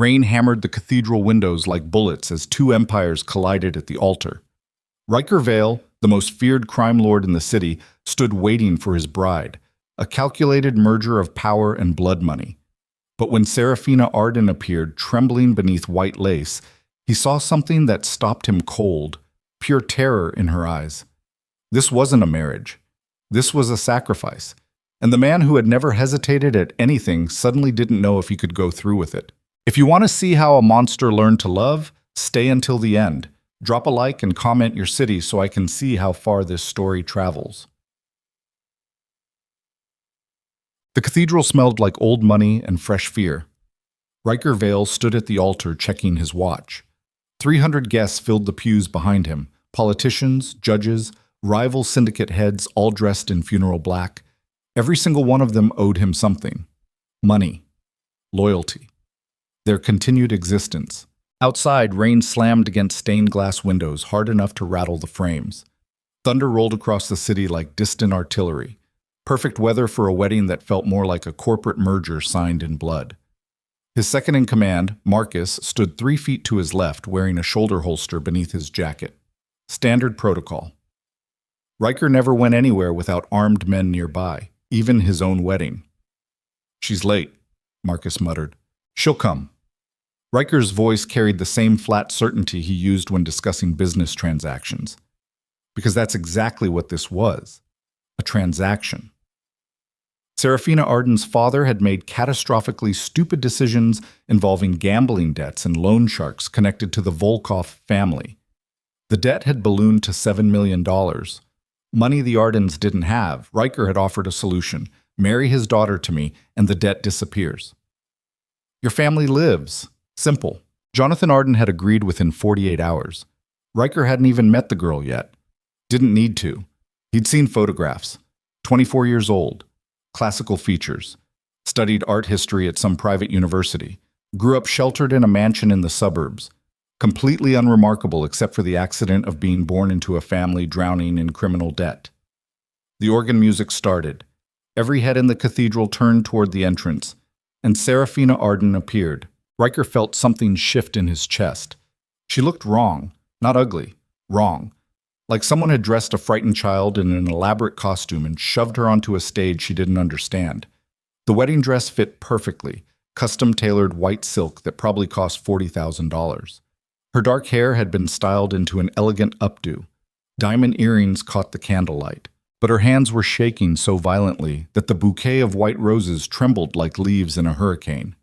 Rain hammered the cathedral windows like bullets as two empires collided at the altar. Riker Vale, the most feared crime lord in the city, stood waiting for his bride, a calculated merger of power and blood money. But when Serafina Arden appeared, trembling beneath white lace, he saw something that stopped him cold, pure terror in her eyes. This wasn't a marriage. This was a sacrifice. And the man who had never hesitated at anything suddenly didn't know if he could go through with it. If you want to see how a monster learned to love, stay until the end. Drop a like and comment your city so I can see how far this story travels. The cathedral smelled like old money and fresh fear. Riker Vale stood at the altar checking his watch. 300 guests filled the pews behind him, politicians, judges, rival syndicate heads, all dressed in funeral black. Every single one of them owed him something. Money. Loyalty. Their continued existence. Outside, rain slammed against stained glass windows hard enough to rattle the frames. Thunder rolled across the city like distant artillery. Perfect weather for a wedding that felt more like a corporate merger signed in blood. His second-in-command, Marcus, stood 3 feet to his left, wearing a shoulder holster beneath his jacket. Standard protocol. Riker never went anywhere without armed men nearby, even his own wedding. "She's late," Marcus muttered. "She'll come." Riker's voice carried the same flat certainty he used when discussing business transactions. Because that's exactly what this was. A transaction. Serafina Arden's father had made catastrophically stupid decisions involving gambling debts and loan sharks connected to the Volkov family. The debt had ballooned to $7 million. Money the Ardens didn't have. Riker had offered a solution. Marry his daughter to me, and the debt disappears. Your family lives. Simple. Jonathan Arden had agreed within 48 hours. Riker hadn't even met the girl yet. Didn't need to. He'd seen photographs. 24 years old. Classical features. Studied art history at some private university. Grew up sheltered in a mansion in the suburbs. Completely unremarkable except for the accident of being born into a family drowning in criminal debt. The organ music started. Every head in the cathedral turned toward the entrance, and Serafina Arden appeared. Riker felt something shift in his chest. She looked wrong, not ugly, wrong. Like someone had dressed a frightened child in an elaborate costume and shoved her onto a stage she didn't understand. The wedding dress fit perfectly, custom-tailored white silk that probably cost $40,000. Her dark hair had been styled into an elegant updo. Diamond earrings caught the candlelight, but her hands were shaking so violently that the bouquet of white roses trembled like leaves in a hurricane.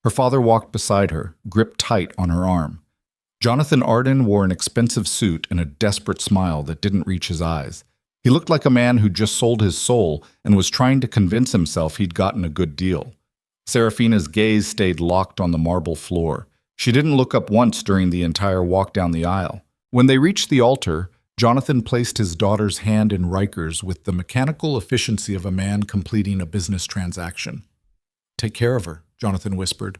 Her father walked beside her, gripped tight on her arm. Jonathan Arden wore an expensive suit and a desperate smile that didn't reach his eyes. He looked like a man who just sold his soul and was trying to convince himself he'd gotten a good deal. Serafina's gaze stayed locked on the marble floor. She didn't look up once during the entire walk down the aisle. When they reached the altar, Jonathan placed his daughter's hand in Riker's with the mechanical efficiency of a man completing a business transaction. "Take care of her," Jonathan whispered.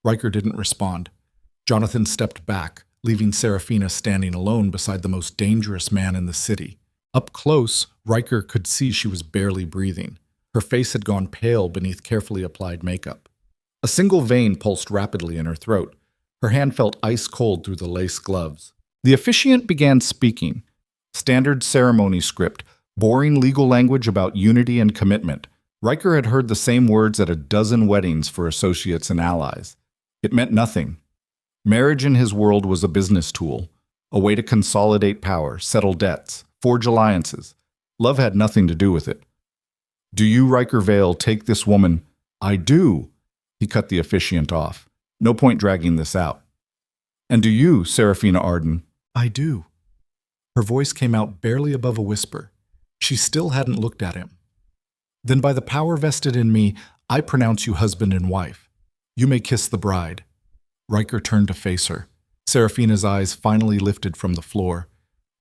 Riker didn't respond. Jonathan stepped back, leaving Serafina standing alone beside the most dangerous man in the city. Up close, Riker could see she was barely breathing. Her face had gone pale beneath carefully applied makeup. A single vein pulsed rapidly in her throat. Her hand felt ice cold through the lace gloves. The officiant began speaking. Standard ceremony script, boring legal language about unity and commitment. Riker had heard the same words at a dozen weddings for associates and allies. It meant nothing. Marriage in his world was a business tool, a way to consolidate power, settle debts, forge alliances. Love had nothing to do with it. "Do you, Riker Vale, take this woman?" "I do." He cut the officiant off. "No point dragging this out." "And do you, Serafina Arden?" "I do." Her voice came out barely above a whisper. She still hadn't looked at him. "Then by the power vested in me, I pronounce you husband and wife. You may kiss the bride." Riker turned to face her. Serafina's eyes finally lifted from the floor,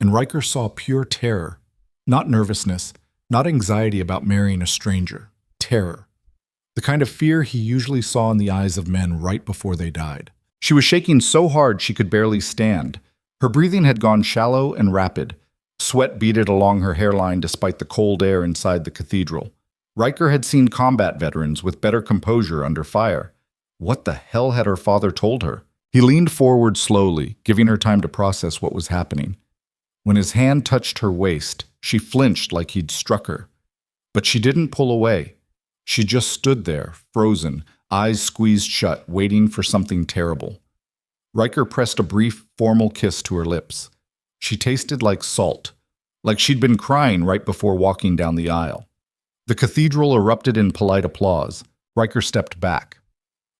and Riker saw pure terror. Not nervousness, not anxiety about marrying a stranger. Terror. The kind of fear he usually saw in the eyes of men right before they died. She was shaking so hard she could barely stand. Her breathing had gone shallow and rapid. Sweat beaded along her hairline despite the cold air inside the cathedral. Riker had seen combat veterans with better composure under fire. What the hell had her father told her? He leaned forward slowly, giving her time to process what was happening. When his hand touched her waist, she flinched like he'd struck her. But she didn't pull away. She just stood there, frozen, eyes squeezed shut, waiting for something terrible. Riker pressed a brief, formal kiss to her lips. She tasted like salt, like she'd been crying right before walking down the aisle. The cathedral erupted in polite applause. Riker stepped back.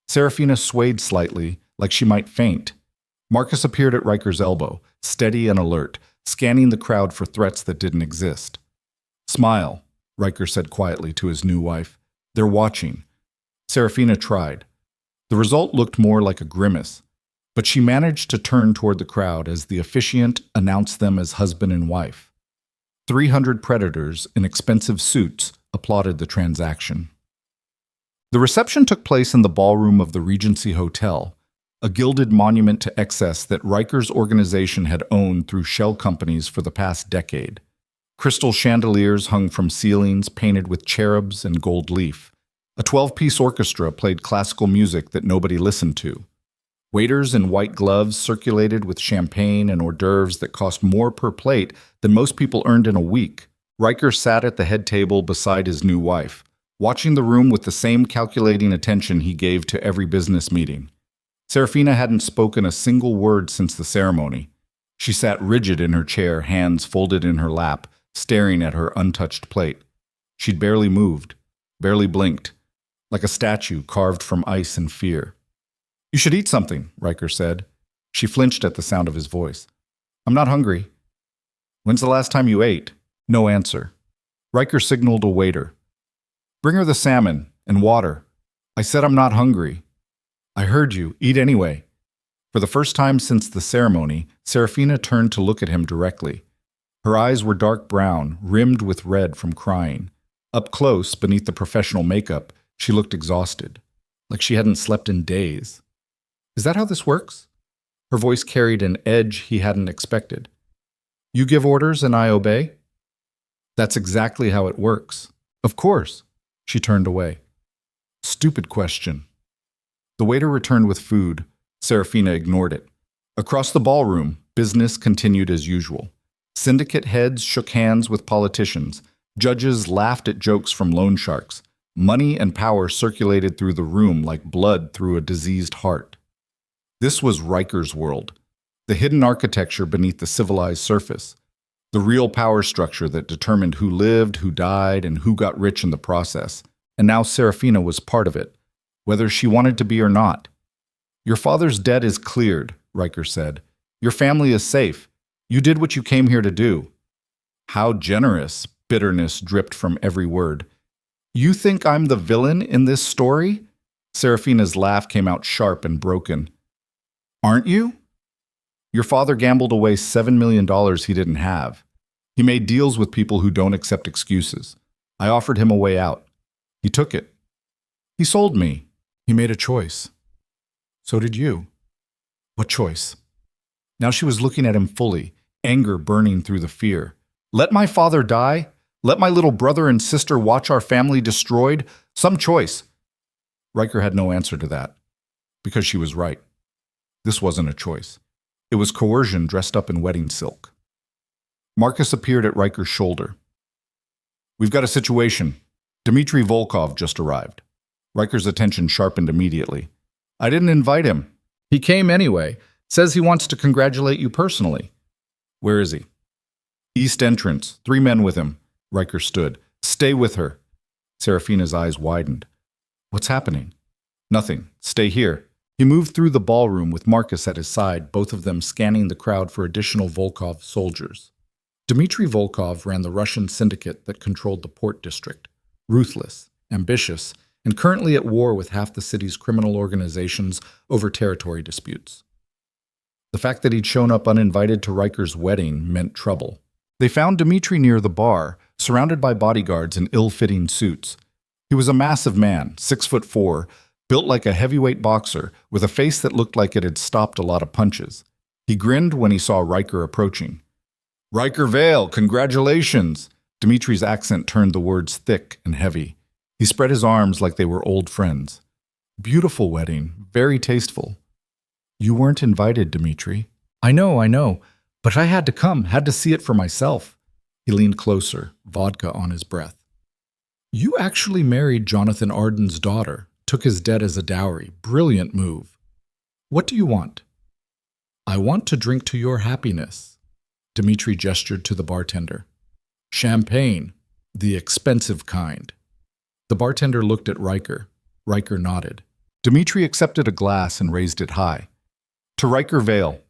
Serafina swayed slightly, like she might faint. Marcus appeared at Riker's elbow, steady and alert, scanning the crowd for threats that didn't exist. "Smile," Riker said quietly to his new wife. "They're watching." Serafina tried. The result looked more like a grimace, but she managed to turn toward the crowd as the officiant announced them as husband and wife. 300 predators in expensive suits applauded the transaction. The reception took place in the ballroom of the Regency Hotel, a gilded monument to excess that Riker's organization had owned through shell companies for the past decade. Crystal chandeliers hung from ceilings painted with cherubs and gold leaf. A 12-piece orchestra played classical music that nobody listened to. Waiters in white gloves circulated with champagne and hors d'oeuvres that cost more per plate than most people earned in a week. Riker sat at the head table beside his new wife, watching the room with the same calculating attention he gave to every business meeting. Serafina hadn't spoken a single word since the ceremony. She sat rigid in her chair, hands folded in her lap, staring at her untouched plate. She'd barely moved, barely blinked, like a statue carved from ice and fear. "You should eat something," Riker said. She flinched at the sound of his voice. "I'm not hungry." "When's the last time you ate?" No answer. Riker signaled a waiter. "Bring her the salmon and water." "I said I'm not hungry." "I heard you. Eat anyway." For the first time since the ceremony, Serafina turned to look at him directly. Her eyes were dark brown, rimmed with red from crying. Up close, beneath the professional makeup, she looked exhausted, like she hadn't slept in days. "Is that how this works?" Her voice carried an edge he hadn't expected. "You give orders and I obey?" "That's exactly how it works." "Of course." She turned away. "Stupid question." The waiter returned with food. Serafina ignored it. Across the ballroom, business continued as usual. Syndicate heads shook hands with politicians. Judges laughed at jokes from loan sharks. Money and power circulated through the room like blood through a diseased heart. This was Riker's world, the hidden architecture beneath the civilized surface, the real power structure that determined who lived, who died, and who got rich in the process. And now Serafina was part of it, whether she wanted to be or not. "Your father's debt is cleared," Riker said. "Your family is safe. You did what you came here to do." "How generous," bitterness dripped from every word. "You think I'm the villain in this story?" Serafina's laugh came out sharp and broken. "Aren't you? Your father gambled away $7 million he didn't have. He made deals with people who don't accept excuses. I offered him a way out. He took it. He sold me. He made a choice. So did you." "What choice?" Now she was looking at him fully, anger burning through the fear. "Let my father die? Let my little brother and sister watch our family destroyed? Some choice." Riker had no answer to that, because she was right. This wasn't a choice. It was coercion dressed up in wedding silk. Marcus appeared at Riker's shoulder. "We've got a situation. Dmitry Volkov just arrived." Riker's attention sharpened immediately. "I didn't invite him. He came anyway. Says he wants to congratulate you personally." "Where is he?" "East entrance. 3 men with him." Riker stood. "Stay with her." Serafina's eyes widened. "What's happening?" "Nothing. Stay here." He moved through the ballroom with Marcus at his side, both of them scanning the crowd for additional Volkov soldiers. Dmitry Volkov ran the Russian syndicate that controlled the port district. Ruthless, ambitious, and currently at war with half the city's criminal organizations over territory disputes. The fact that he'd shown up uninvited to Riker's wedding meant trouble. They found Dmitry near the bar, surrounded by bodyguards in ill-fitting suits. He was a massive man, 6'4", built like a heavyweight boxer, with a face that looked like it had stopped a lot of punches. He grinned when he saw Riker approaching. "Riker Vale, congratulations!" Dmitry's accent turned the words thick and heavy. He spread his arms like they were old friends. Beautiful wedding, very tasteful. You weren't invited, Dmitri. I know, but I had to come, had to see it for myself. He leaned closer, vodka on his breath. You actually married Jonathan Arden's daughter, took his debt as a dowry. Brilliant move. What do you want? I want to drink to your happiness. Dmitri gestured to the bartender. Champagne, the expensive kind. The bartender looked at Riker. Riker nodded. Dmitri accepted a glass and raised it high. To Riker Vale,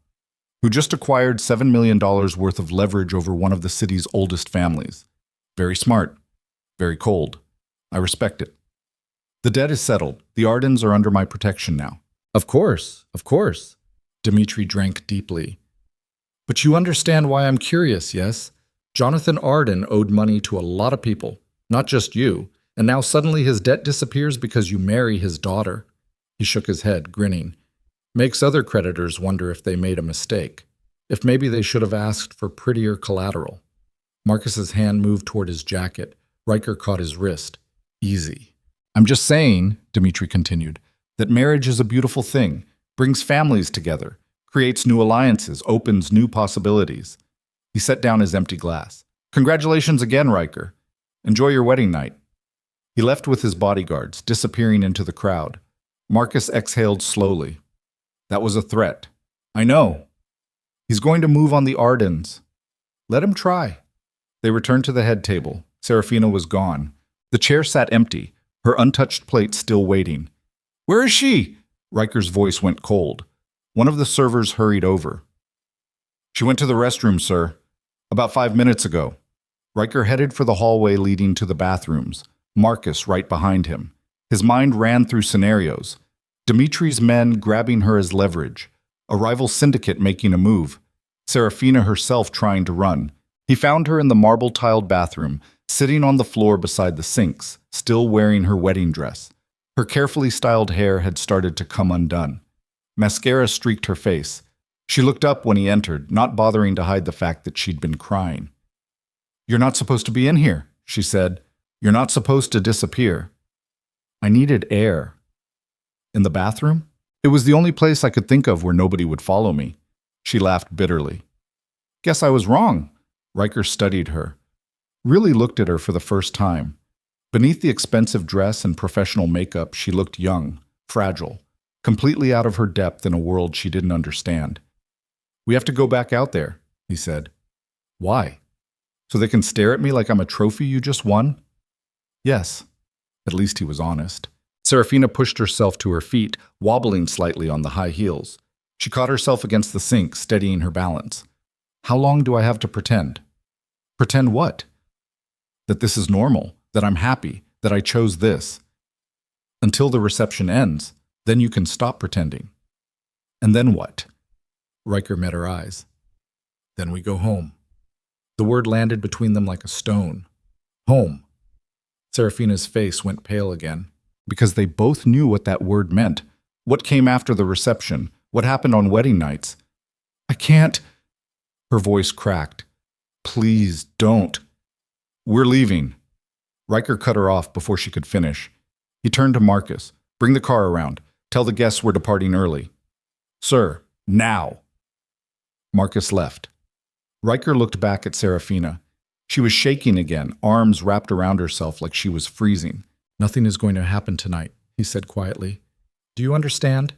who just acquired $7 million worth of leverage over one of the city's oldest families. Very smart. Very cold. I respect it. The debt is settled. The Ardens are under my protection now. Of course. Dmitri drank deeply. But you understand why I'm curious, yes? Jonathan Arden owed money to a lot of people, not just you, and now suddenly his debt disappears because you marry his daughter. He shook his head, grinning. Makes other creditors wonder if they made a mistake, if maybe they should have asked for prettier collateral. Marcus's hand moved toward his jacket. Riker caught his wrist. Easy. I'm just saying, Dmitri continued, that marriage is a beautiful thing, brings families together, creates new alliances, opens new possibilities. He set down his empty glass. Congratulations again, Riker. Enjoy your wedding night. He left with his bodyguards, disappearing into the crowd. Marcus exhaled slowly. That was a threat. I know. He's going to move on the Ardens. Let him try. They returned to the head table. Serafina was gone. The chair sat empty, her untouched plate still waiting. Where is she? Riker's voice went cold. One of the servers hurried over. She went to the restroom, sir. About 5 minutes ago. Riker headed for the hallway leading to the bathrooms, Marcus right behind him. His mind ran through scenarios. Dimitri's men grabbing her as leverage, a rival syndicate making a move, Serafina herself trying to run. He found her in the marble-tiled bathroom, sitting on the floor beside the sinks, still wearing her wedding dress. Her carefully styled hair had started to come undone. Mascara streaked her face. She looked up when he entered, not bothering to hide the fact that she'd been crying. You're not supposed to be in here, she said. You're not supposed to disappear. I needed air. In the bathroom? It was the only place I could think of where nobody would follow me. She laughed bitterly. Guess I was wrong. Riker studied her. Really looked at her for the first time. Beneath the expensive dress and professional makeup, she looked young, fragile, completely out of her depth in a world she didn't understand. We have to go back out there, he said. Why? So they can stare at me like I'm a trophy you just won? Yes. At least he was honest. Serafina pushed herself to her feet, wobbling slightly on the high heels. She caught herself against the sink, steadying her balance. How long do I have to pretend? Pretend what? That this is normal, that I'm happy, that I chose this. Until the reception ends, then you can stop pretending. And then what? Riker met her eyes. Then we go home. The word landed between them like a stone. Home. Serafina's face went pale again, because they both knew what that word meant. What came after the reception? What happened on wedding nights? I can't. Her voice cracked. Please don't. We're leaving. Riker cut her off before she could finish. He turned to Marcus. Bring the car around. Tell the guests we're departing early. Sir, now. Marcus left. Riker looked back at Serafina. She was shaking again, arms wrapped around herself like she was freezing. Nothing is going to happen tonight, he said quietly. Do you understand?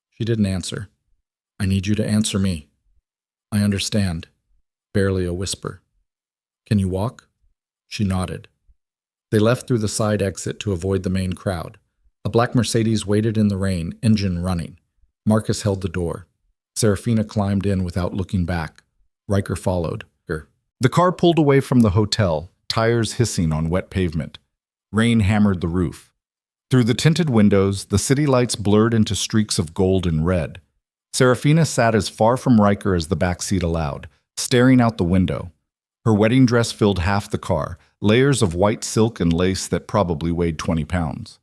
She didn't answer. I need you to answer me. I understand. Barely a whisper. Can you walk? She nodded. They left through the side exit to avoid the main crowd. A black Mercedes waited in the rain, engine running. Marcus held the door. Serafina climbed in without looking back. Riker followed her. The car pulled away from the hotel, tires hissing on wet pavement. Rain hammered the roof. Through the tinted windows, the city lights blurred into streaks of gold and red. Serafina sat as far from Riker as the back seat allowed, staring out the window. Her wedding dress filled half the car, layers of white silk and lace that probably weighed 20 pounds.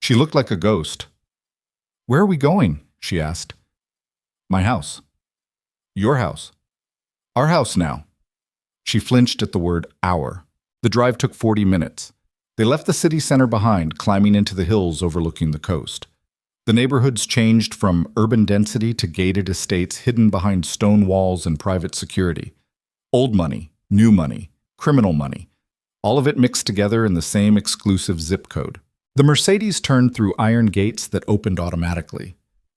She looked like a ghost. Where are we going? She asked. My house. Your house. Our house now. She flinched at the word our. The drive took 40 minutes. They left the city center behind, climbing into the hills overlooking the coast. The neighborhoods changed from urban density to gated estates hidden behind stone walls and private security. Old money, new money, criminal money, all of it mixed together in the same exclusive zip code. The Mercedes turned through iron gates that opened automatically.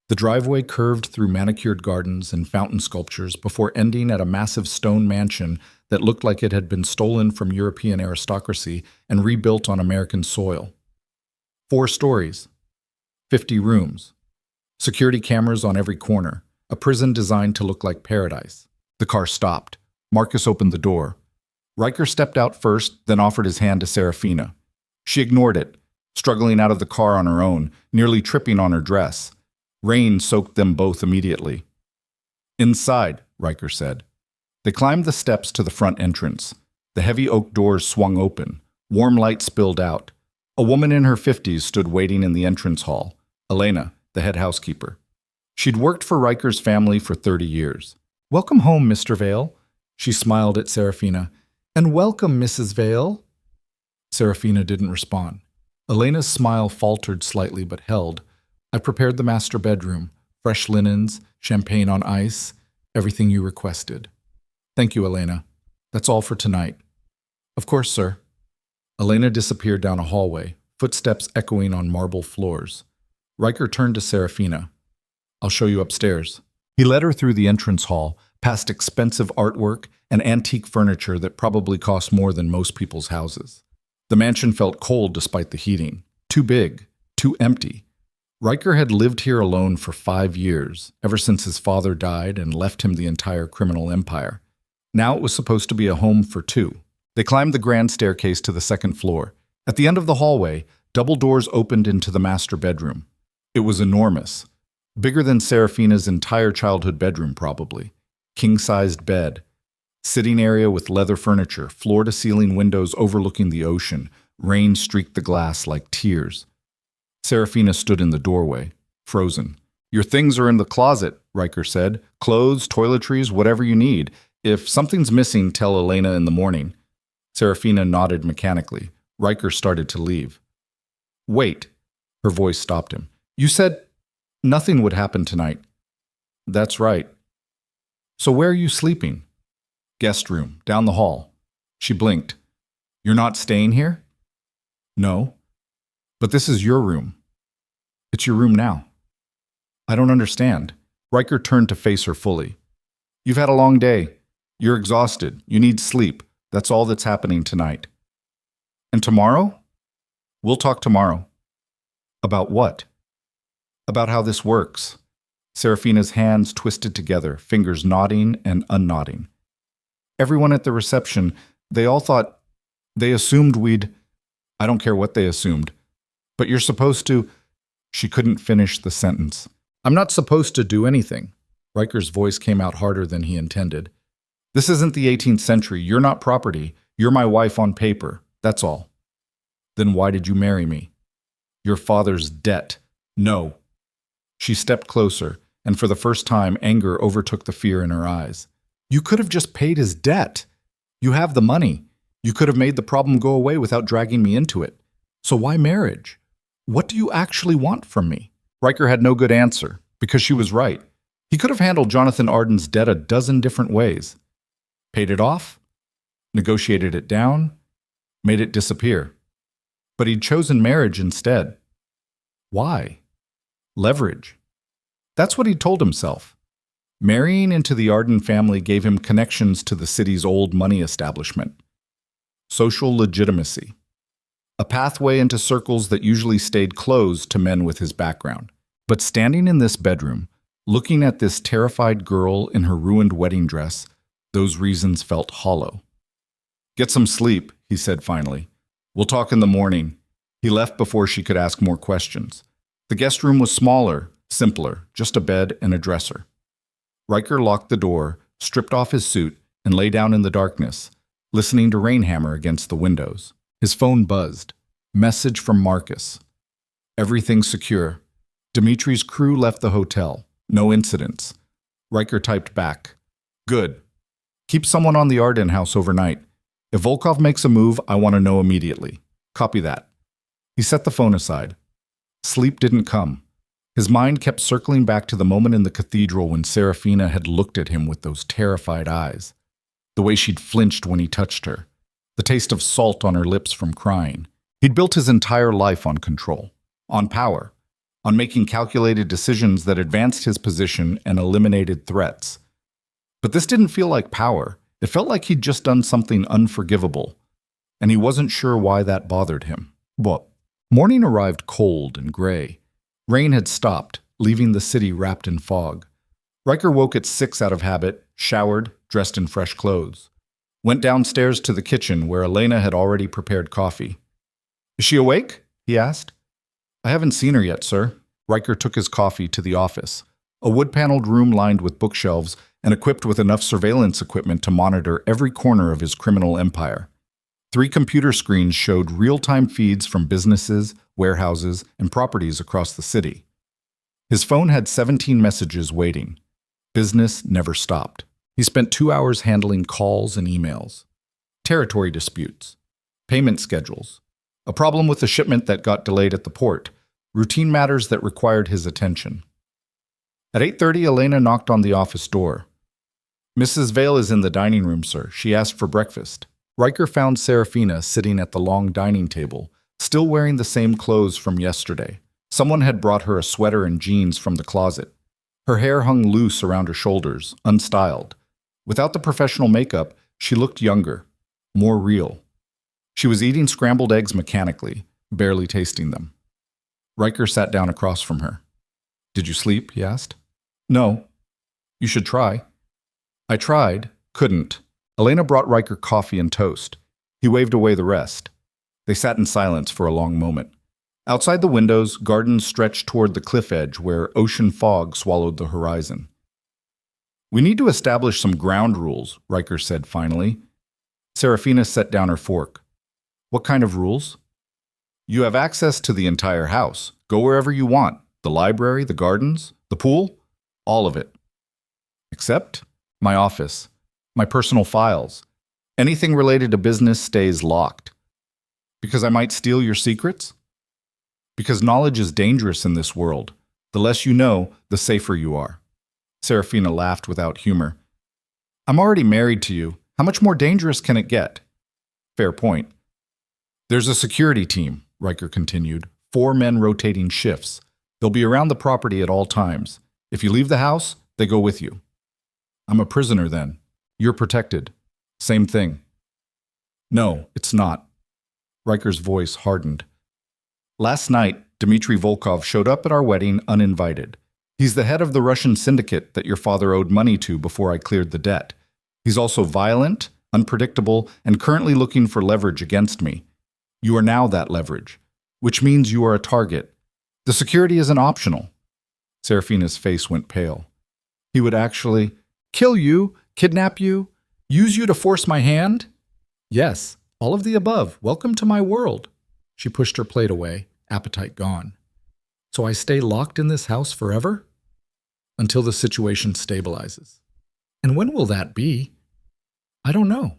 The driveway curved through manicured gardens and fountain sculptures before ending at a massive stone mansion that looked like it had been stolen from European aristocracy and rebuilt on American soil. 4 stories, 50 rooms, security cameras on every corner, a prison designed to look like paradise. The car stopped. Marcus opened the door. Riker stepped out first, then offered his hand to Serafina. She ignored it, struggling out of the car on her own, nearly tripping on her dress. Rain soaked them both immediately. "Inside," Riker said. They climbed the steps to the front entrance. The heavy oak doors swung open. Warm light spilled out. A woman in her 50s stood waiting in the entrance hall. Elena, the head housekeeper. She'd worked for Riker's family for 30 years. "Welcome home, Mr. Vale." She smiled at Serafina. "And welcome, Mrs. Vale." Serafina didn't respond. Elena's smile faltered slightly but held. "I prepared the master bedroom. Fresh linens, champagne on ice, everything you requested." "Thank you, Elena. That's all for tonight." "Of course, sir." Elena disappeared down a hallway, footsteps echoing on marble floors. Riker turned to Serafina. "I'll show you upstairs." He led her through the entrance hall, past expensive artwork and antique furniture that probably cost more than most people's houses. The mansion felt cold despite the heating. Too big, too empty. Riker had lived here alone for 5 years, ever since his father died and left him the entire criminal empire. Now it was supposed to be a home for 2. They climbed the grand staircase to the 2nd floor. At the end of the hallway, double doors opened into the master bedroom. It was enormous. Bigger than Serafina's entire childhood bedroom, probably. King-sized bed. Sitting area with leather furniture, floor-to-ceiling windows overlooking the ocean. Rain streaked the glass like tears. Serafina stood in the doorway, frozen. "Your things are in the closet," Riker said. "Clothes, toiletries, whatever you need. If something's missing, tell Elena in the morning." Serafina nodded mechanically. Riker started to leave. "Wait." Her voice stopped him. "You said nothing would happen tonight." "That's right." "So where are you sleeping?" "Guest room, down the hall." She blinked. "You're not staying here?" "No." "But this is your room." "It's your room now." "I don't understand." Riker turned to face her fully. "You've had a long day. You're exhausted. You need sleep. That's all that's happening tonight." "And tomorrow?" "We'll talk tomorrow." "About what?" "About how this works." Serafina's hands twisted together, fingers nodding and unknodding. "Everyone at the reception, they assumed we'd—" "I don't care what they assumed. But you're supposed to—" She couldn't finish the sentence. "I'm not supposed to do anything." Riker's voice came out harder than he intended. "This isn't the 18th century. You're not property. You're my wife on paper. That's all." "Then why did you marry me?" "Your father's debt." "No." She stepped closer, and for the first time, anger overtook the fear in her eyes. "You could have just paid his debt. You have the money. You could have made the problem go away without dragging me into it. So why marriage? What do you actually want from me?" Riker had no good answer, because she was right. He could have handled Jonathan Arden's debt a dozen different ways. Paid it off, negotiated it down, made it disappear. But he'd chosen marriage instead. Why? Leverage. That's what he'd told himself. Marrying into the Arden family gave him connections to the city's old money establishment. Social legitimacy. A pathway into circles that usually stayed closed to men with his background. But standing in this bedroom, looking at this terrified girl in her ruined wedding dress, those reasons felt hollow. "Get some sleep," he said finally. "We'll talk in the morning." He left before she could ask more questions. The guest room was smaller, simpler, just a bed and a dresser. Riker locked the door, stripped off his suit, and lay down in the darkness, listening to rain hammer against the windows. His phone buzzed. Message from Marcus. "Everything secure. Dimitri's crew left the hotel. No incidents." Riker typed back. "Good. Keep someone on the Arden house overnight. If Volkov makes a move, I want to know immediately. Copy that." He set the phone aside. Sleep didn't come. His mind kept circling back to the moment in the cathedral when Serafina had looked at him with those terrified eyes. The way she'd flinched when he touched her. The taste of salt on her lips from crying. He'd built his entire life on control, on power, on making calculated decisions that advanced his position and eliminated threats. But this didn't feel like power. It felt like he'd just done something unforgivable, and he wasn't sure why that bothered him. But morning arrived cold and gray. Rain had stopped, leaving the city wrapped in fog. Riker woke at 6 out of habit, showered, dressed in fresh clothes. Went downstairs to the kitchen where Elena had already prepared coffee. "Is she awake?" he asked. "I haven't seen her yet, sir." Riker took his coffee to the office, a wood-paneled room lined with bookshelves and equipped with enough surveillance equipment to monitor every corner of his criminal empire. 3 computer screens showed real-time feeds from businesses, warehouses, and properties across the city. His phone had 17 messages waiting. Business never stopped. He spent 2 hours handling calls and emails. Territory disputes. Payment schedules. A problem with a shipment that got delayed at the port. Routine matters that required his attention. At 8:30, Elena knocked on the office door. "Mrs. Vale is in the dining room, sir. She asked for breakfast." Riker found Serafina sitting at the long dining table, still wearing the same clothes from yesterday. Someone had brought her a sweater and jeans from the closet. Her hair hung loose around her shoulders, unstyled. Without the professional makeup, she looked younger, more real. She was eating scrambled eggs mechanically, barely tasting them. Riker sat down across from her. "Did you sleep?" he asked. "No." "You should try." "I tried, couldn't." Elena brought Riker coffee and toast. He waved away the rest. They sat in silence for a long moment. Outside the windows, gardens stretched toward the cliff edge where ocean fog swallowed the horizon. "We need to establish some ground rules," Riker said finally. Serafina set down her fork. "What kind of rules?" "You have access to the entire house. Go wherever you want. The library, the gardens, the pool, all of it. Except my office, my personal files. Anything related to business stays locked. Because I might steal your secrets? Because knowledge is dangerous in this world. The less you know, the safer you are." Serafina laughed without humor. "I'm already married to you. How much more dangerous can it get?" "Fair point." "There's a security team," Riker continued. 4 men rotating shifts. They'll be around the property at all times. If you leave the house, they go with you. "I'm a prisoner then. You're protected. Same thing." "No, it's not." Riker's voice hardened. "Last night, Dmitry Volkov showed up at our wedding uninvited. He's the head of the Russian syndicate that your father owed money to before I cleared the debt. He's also violent, unpredictable, and currently looking for leverage against me. You are now that leverage, which means you are a target. The security isn't optional." Serafina's face went pale. "He would actually kill you, kidnap you, use you to force my hand?" "Yes, all of the above. Welcome to my world." She pushed her plate away, appetite gone. "So I stay locked in this house forever?" "Until the situation stabilizes." "And when will that be?" "I don't know."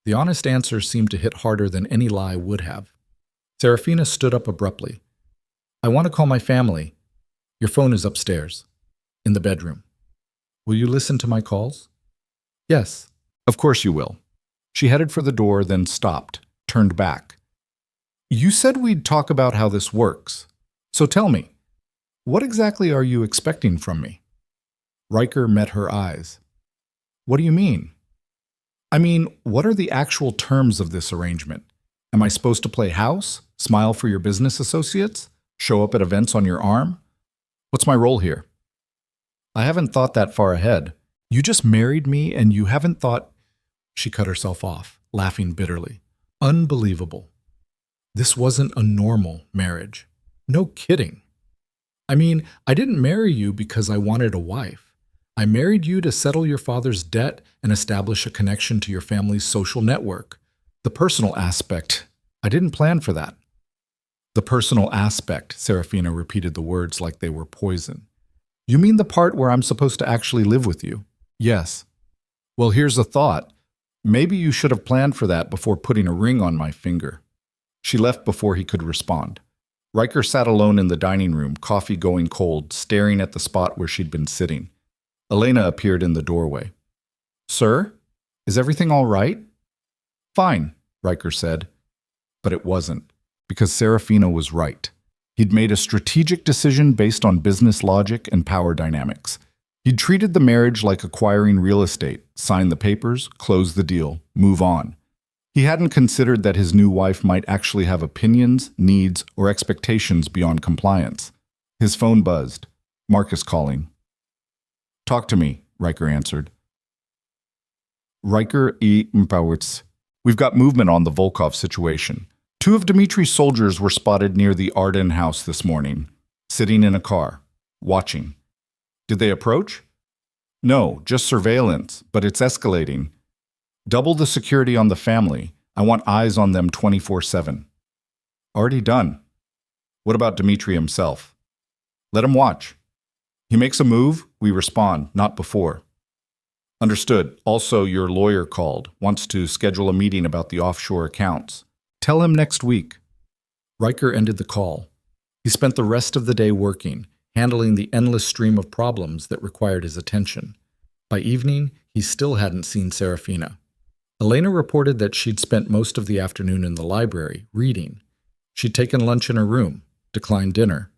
The honest answer seemed to hit harder than any lie would have. Serafina stood up abruptly. "I want to call my family. Your phone is upstairs, in the bedroom. Will you listen to my calls?" "Yes, of course you will." She headed for the door, then stopped, turned back. "You said we'd talk about how this works. So tell me, what exactly are you expecting from me?" Riker met her eyes. "What do you mean?" "I mean, what are the actual terms of this arrangement? Am I supposed to play house, smile for your business associates, show up at events on your arm? What's my role here?" "I haven't thought that far ahead. You just married me and you haven't thought—" She cut herself off, laughing bitterly. Unbelievable. This wasn't a normal marriage. No kidding. I mean, I didn't marry you because I wanted a wife. I married you to settle your father's debt and establish a connection to your family's social network. The personal aspect, I didn't plan for that." "The personal aspect," Serafina repeated the words like they were poison. "You mean the part where I'm supposed to actually live with you?" "Yes." "Well, here's a thought. Maybe you should have planned for that before putting a ring on my finger." She left before he could respond. Riker sat alone in the dining room, coffee going cold, staring at the spot where she'd been sitting. Elena appeared in the doorway. "Sir, is everything all right?" "Fine," Riker said. But it wasn't, because Serafina was right. He'd made a strategic decision based on business logic and power dynamics. He'd treated the marriage like acquiring real estate, sign the papers, close the deal, move on. He hadn't considered that his new wife might actually have opinions, needs, or expectations beyond compliance. His phone buzzed. Marcus calling. "Talk to me," Riker answered. "Riker E. Mpowitz. We've got movement on the Volkov situation. 2 of Dmitri's soldiers were spotted near the Arden house this morning, sitting in a car, watching. Did they approach?" "No, just surveillance, but it's escalating. Double the security on the family. I want eyes on them 24/7. "Already done." "What about Dmitri himself?" "Let him watch. He makes a move, we respond, not before." "Understood. Also, your lawyer called, wants to schedule a meeting about the offshore accounts. Tell him next week." Riker ended the call. He spent the rest of the day working, handling the endless stream of problems that required his attention. By evening, he still hadn't seen Serafina. Elena reported that she'd spent most of the afternoon in the library, reading. She'd taken lunch in her room, declined dinner.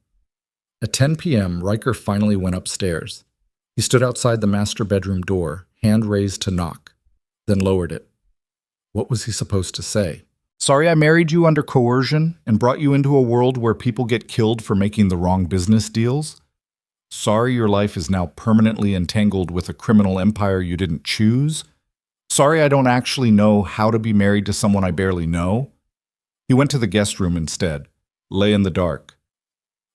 At 10 p.m., Riker finally went upstairs. He stood outside the master bedroom door, hand raised to knock, then lowered it. What was he supposed to say? "Sorry I married you under coercion and brought you into a world where people get killed for making the wrong business deals? Sorry your life is now permanently entangled with a criminal empire you didn't choose? Sorry I don't actually know how to be married to someone I barely know?" He went to the guest room instead, lay in the dark,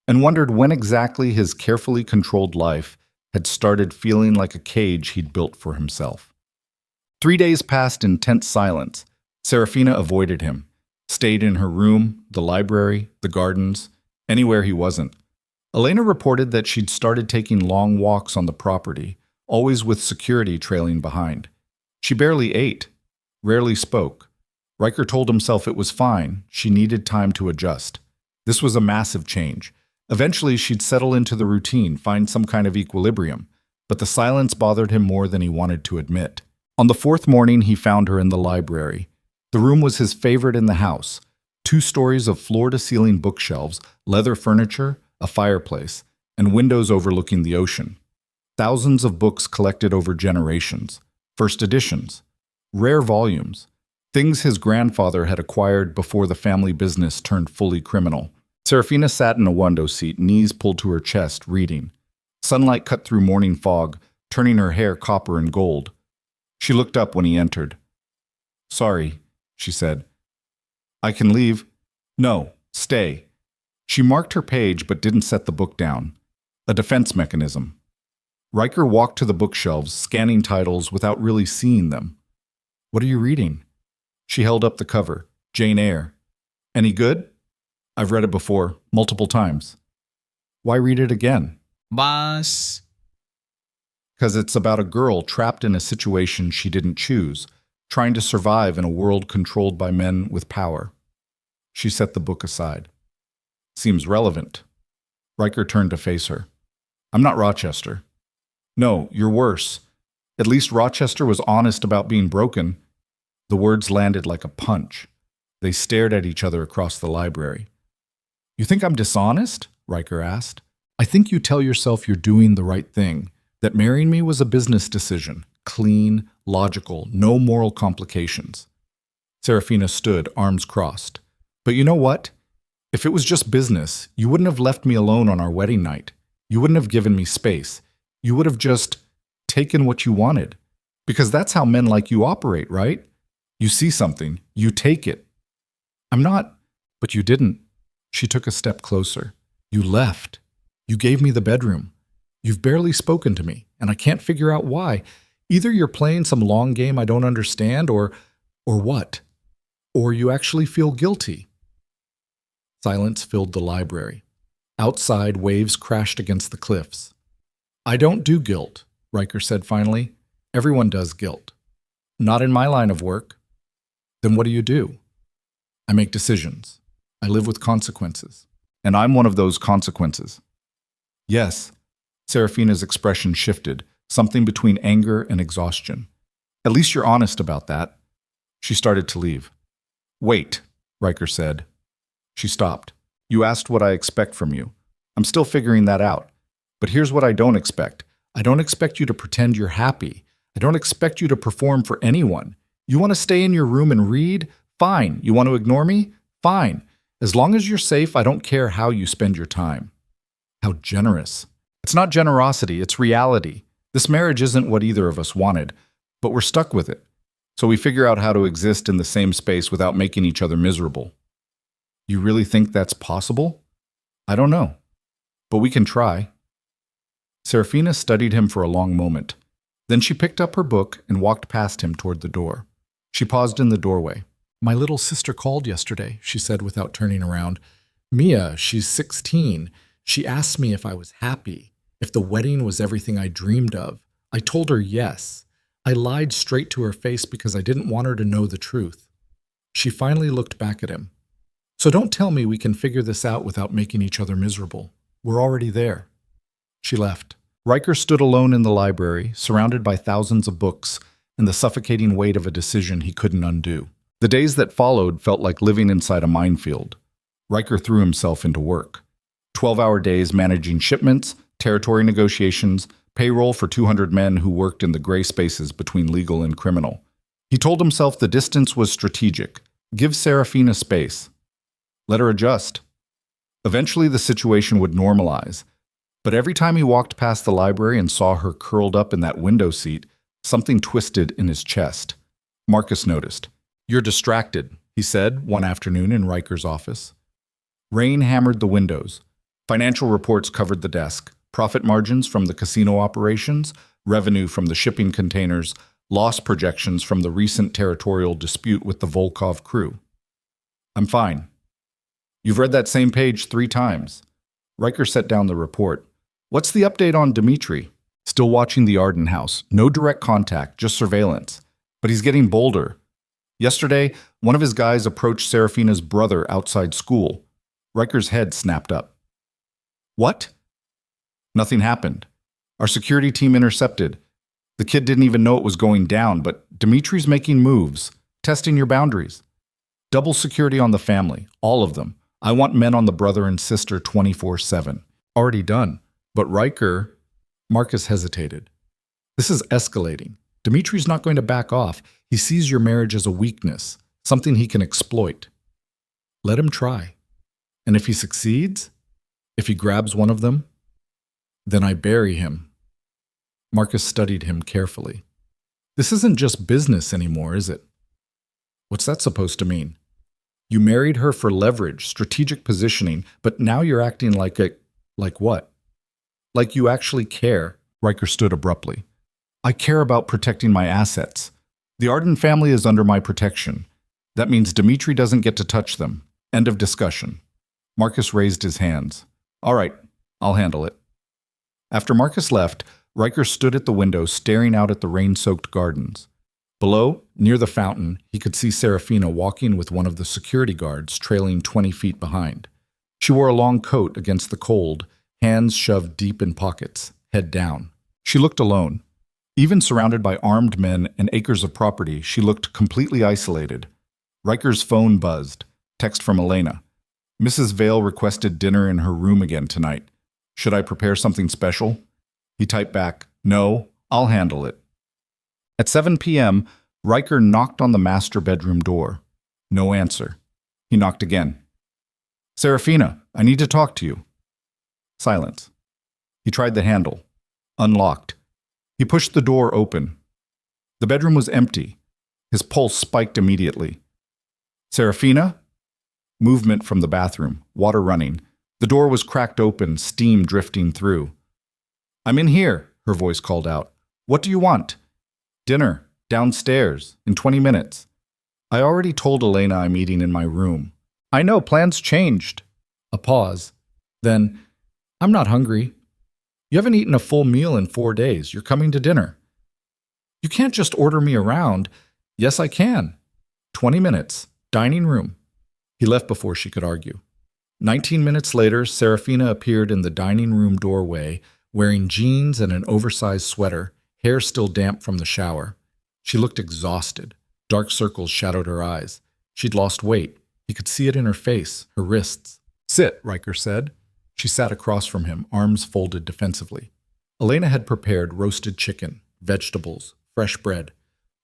and wondered when exactly his carefully controlled life had started feeling like a cage he'd built for himself. 3 days passed in tense silence. Serafina avoided him, stayed in her room, the library, the gardens, anywhere he wasn't. Elena reported that she'd started taking long walks on the property, always with security trailing behind. She barely ate, rarely spoke. Riker told himself it was fine, she needed time to adjust. This was a massive change. Eventually, she'd settle into the routine, find some kind of equilibrium, but the silence bothered him more than he wanted to admit. On the 4th morning, he found her in the library. The room was his favorite in the house. 2 stories of floor-to-ceiling bookshelves, leather furniture, a fireplace, and windows overlooking the ocean. Thousands of books collected over generations. First editions, rare volumes, things his grandfather had acquired before the family business turned fully criminal. Serafina sat in a window seat, knees pulled to her chest, reading. Sunlight cut through morning fog, turning her hair copper and gold. She looked up when he entered. "Sorry," she said. "I can leave?" "No, stay." She marked her page but didn't set the book down. A defense mechanism. Riker walked to the bookshelves, scanning titles without really seeing them. "What are you reading?" She held up the cover. "Jane Eyre." "Any good?" "I've read it before, multiple times." "Why read it again?" Boss. "Because it's about a girl trapped in a situation she didn't choose, trying to survive in a world controlled by men with power." She set the book aside. "Seems relevant." Riker turned to face her. "I'm not Rochester." "No, you're worse. At least Rochester was honest about being broken." The words landed like a punch. They stared at each other across the library. "You think I'm dishonest?" Riker asked. "I think you tell yourself you're doing the right thing, that marrying me was a business decision, clean, logical, no moral complications." Serafina stood, arms crossed. "But you know what? If it was just business, you wouldn't have left me alone on our wedding night. You wouldn't have given me space. You would have just taken what you wanted. Because that's how men like you operate, right? You see something, you take it." "I'm not..." "But you didn't." She took a step closer. "You left. You gave me the bedroom. You've barely spoken to me, and I can't figure out why. Either you're playing some long game I don't understand, or what? Or you actually feel guilty." Silence filled the library. Outside, waves crashed against the cliffs. "I don't do guilt," Riker said finally. "Everyone does guilt." "Not in my line of work." "Then what do you do?" "I make decisions. I live with consequences." And I'm one of those consequences. Yes. Serafina's expression shifted, something between anger and exhaustion. At least you're honest about that. She started to leave. Wait, Riker said. She stopped. You asked what I expect from you. I'm still figuring that out. But here's what I don't expect. I don't expect you to pretend you're happy. I don't expect you to perform for anyone. You want to stay in your room and read? Fine. You want to ignore me? Fine. As long as you're safe, I don't care how you spend your time. How generous. It's not generosity, it's reality. This marriage isn't what either of us wanted, but we're stuck with it. So we figure out how to exist in the same space without making each other miserable. You really think that's possible? I don't know, but we can try. Serafina studied him for a long moment. Then she picked up her book and walked past him toward the door. She paused in the doorway. My little sister called yesterday, she said without turning around. Mia, she's 16. She asked me if I was happy, if the wedding was everything I dreamed of. I told her yes. I lied straight to her face because I didn't want her to know the truth. She finally looked back at him. So don't tell me we can figure this out without making each other miserable. We're already there. She left. Riker stood alone in the library, surrounded by thousands of books and the suffocating weight of a decision he couldn't undo. The days that followed felt like living inside a minefield. Riker threw himself into work. 12-hour days managing shipments, territory negotiations, payroll for 200 men who worked in the gray spaces between legal and criminal. He told himself the distance was strategic. Give Serafina space. Let her adjust. Eventually the situation would normalize. But every time he walked past the library and saw her curled up in that window seat, something twisted in his chest. Marcus noticed. You're distracted, he said one afternoon in Riker's office. Rain hammered the windows. Financial reports covered the desk. Profit margins from the casino operations, revenue from the shipping containers, loss projections from the recent territorial dispute with the Volkov crew. I'm fine. You've read that same page 3 times. Riker set down the report. What's the update on Dmitri? Still watching the Arden house. No direct contact, just surveillance. But he's getting bolder. Yesterday, one of his guys approached Serafina's brother outside school. Riker's head snapped up. What? Nothing happened. Our security team intercepted. The kid didn't even know it was going down, but Dimitri's making moves, testing your boundaries. Double security on the family, all of them. I want men on the brother and sister 24/7. Already done. But Riker, Marcus hesitated. This is escalating. Dimitri's not going to back off. He sees your marriage as a weakness, something he can exploit. Let him try. And if he succeeds, if he grabs one of them, then I bury him. Marcus studied him carefully. This isn't just business anymore, is it? What's that supposed to mean? You married her for leverage, strategic positioning, but now you're acting like what? Like you actually care. Riker stood abruptly. I care about protecting my assets. The Arden family is under my protection. That means Dmitri doesn't get to touch them. End of discussion. Marcus raised his hands. All right, I'll handle it. After Marcus left, Riker stood at the window staring out at the rain-soaked gardens. Below, near the fountain, he could see Serafina walking with one of the security guards trailing 20 feet behind. She wore a long coat against the cold, hands shoved deep in pockets, head down. She looked alone. Even surrounded by armed men and acres of property, she looked completely isolated. Riker's phone buzzed. Text from Elena. Mrs. Vale requested dinner in her room again tonight. Should I prepare something special? He typed back, No, I'll handle it. At 7 p.m., Riker knocked on the master bedroom door. No answer. He knocked again. Serafina, I need to talk to you. Silence. He tried the handle. Unlocked. He pushed the door open. The bedroom was empty. His pulse spiked immediately. Serafina? Movement from the bathroom, water running. The door was cracked open, steam drifting through. I'm in here, her voice called out. What do you want? Dinner, downstairs, in 20 minutes. I already told Elena I'm eating in my room. I know, plans changed. A pause. Then, I'm not hungry. You haven't eaten a full meal in 4 days. You're coming to dinner. You can't just order me around. Yes, I can. 20 minutes. Dining room. He left before she could argue. 19 minutes later, Serafina appeared in the dining room doorway, wearing jeans and an oversized sweater, hair still damp from the shower. She looked exhausted. Dark circles shadowed her eyes. She'd lost weight. He could see it in her face, her wrists. "Sit," Riker said. She sat across from him, arms folded defensively. Elena had prepared roasted chicken, vegetables, fresh bread,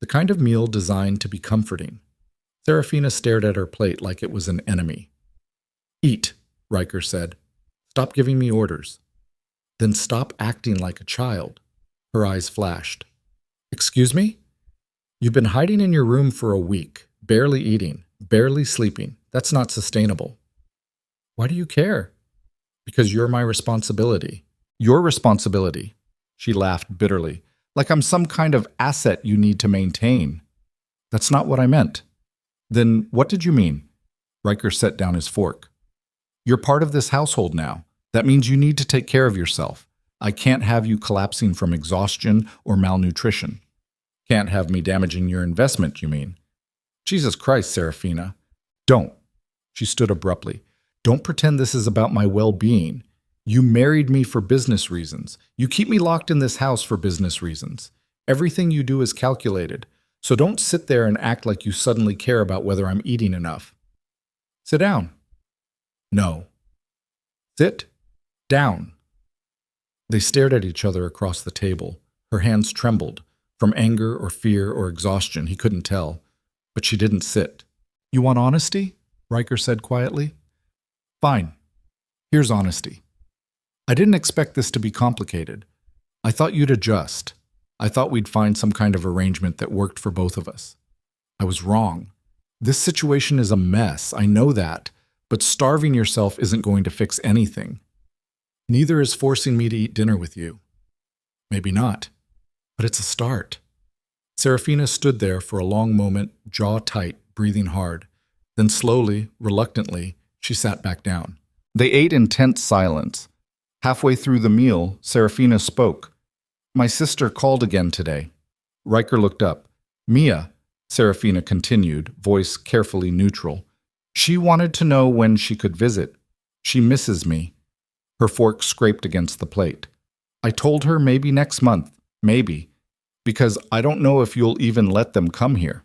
the kind of meal designed to be comforting. Serafina stared at her plate like it was an enemy. "Eat," Riker said. "Stop giving me orders." "Then stop acting like a child." Her eyes flashed. "Excuse me? You've been hiding in your room for a week, barely eating, barely sleeping. That's not sustainable." "Why do you care?" "Because you're my responsibility." "Your responsibility." She laughed bitterly. "Like I'm some kind of asset you need to maintain." "That's not what I meant." "Then what did you mean?" Riker set down his fork. "You're part of this household now. That means you need to take care of yourself. I can't have you collapsing from exhaustion or malnutrition." "Can't have me damaging your investment, you mean?" "Jesus Christ, Serafina. Don't." She stood abruptly. "Don't pretend this is about my well-being. You married me for business reasons. You keep me locked in this house for business reasons. Everything you do is calculated. So don't sit there and act like you suddenly care about whether I'm eating enough." "Sit down." "No." "Sit down." They stared at each other across the table. Her hands trembled. From anger or fear or exhaustion, he couldn't tell. But she didn't sit. "You want honesty?" Riker said quietly. "Fine. Here's honesty. I didn't expect this to be complicated. I thought you'd adjust. I thought we'd find some kind of arrangement that worked for both of us. I was wrong. This situation is a mess, I know that, but starving yourself isn't going to fix anything. Neither is forcing me to eat dinner with you. Maybe not, but it's a start." Serafina stood there for a long moment, jaw tight, breathing hard. Then slowly, reluctantly, she sat back down. They ate in tense silence. Halfway through the meal, Serafina spoke. "My sister called again today." Riker looked up. "Mia," Serafina continued, voice carefully neutral. "She wanted to know when she could visit. She misses me." Her fork scraped against the plate. "I told her maybe next month, maybe, because I don't know if you'll even let them come here."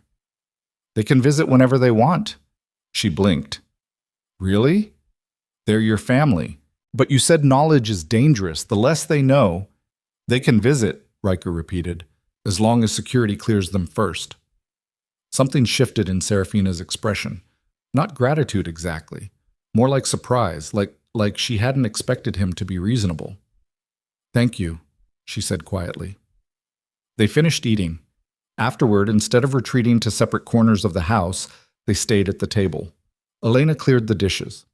"They can visit whenever they want." She blinked. "Really? They're your family. But you said knowledge is dangerous. The less they know." "They can visit," Riker repeated, "as long as security clears them first." Something shifted in Serafina's expression. Not gratitude exactly. More like surprise, like she hadn't expected him to be reasonable. "Thank you," she said quietly. They finished eating. Afterward, instead of retreating to separate corners of the house, they stayed at the table. Elena cleared the dishes,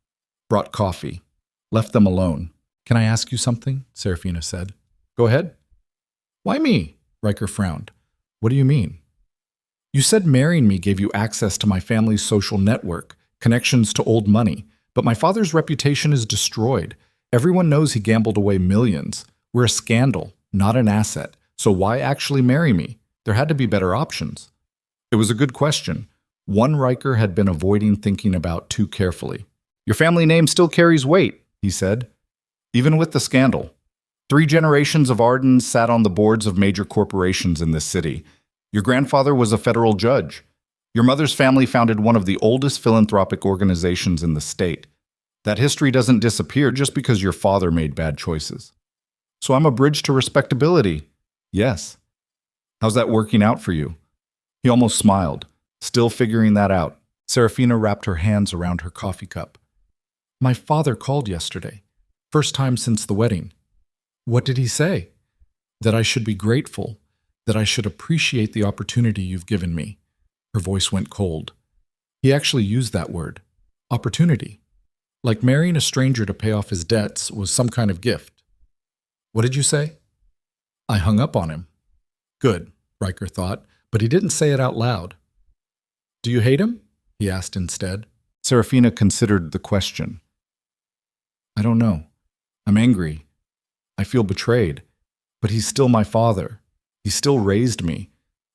brought coffee, left them alone. "Can I ask you something?" Serafina said. "Go ahead." "Why me?" Riker frowned. "What do you mean?" "You said marrying me gave you access to my family's social network, connections to old money, but my father's reputation is destroyed. Everyone knows he gambled away millions. We're a scandal, not an asset. So why actually marry me? There had to be better options." It was a good question, one Riker had been avoiding thinking about too carefully. "Your family name still carries weight," he said, "even with the scandal. 3 generations of Ardens sat on the boards of major corporations in this city. Your grandfather was a federal judge. Your mother's family founded one of the oldest philanthropic organizations in the state. That history doesn't disappear just because your father made bad choices. So I'm a bridge to respectability." "Yes." "How's that working out for you?" He almost smiled, still figuring that out. Serafina wrapped her hands around her coffee cup. "My father called yesterday. First time since the wedding." "What did he say?" "That I should be grateful, that I should appreciate the opportunity you've given me." Her voice went cold. He actually used that word, opportunity. Like marrying a stranger to pay off his debts was some kind of gift. "What did you say?" I hung up on him. Good, Riker thought, but he didn't say it out loud. "Do you hate him?" he asked instead. Serafina considered the question. "I don't know. I'm angry. I feel betrayed. But he's still my father. He still raised me.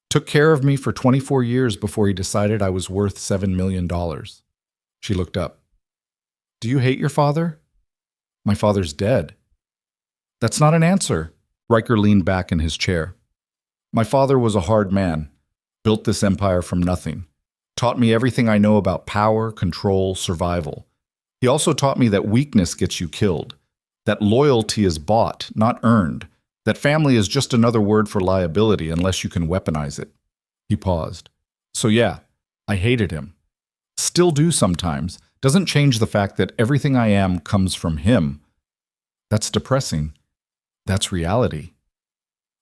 Took care of me for 24 years before he decided I was worth $7 million. She looked up. Do you hate your father? My father's dead. That's not an answer. Riker leaned back in his chair. My father was a hard man, built this empire from nothing, taught me everything I know about power, control, survival. He also taught me that weakness gets you killed, that loyalty is bought, not earned, that family is just another word for liability unless you can weaponize it. He paused. So yeah, I hated him. Still do sometimes. Doesn't change the fact that everything I am comes from him. That's depressing. That's reality.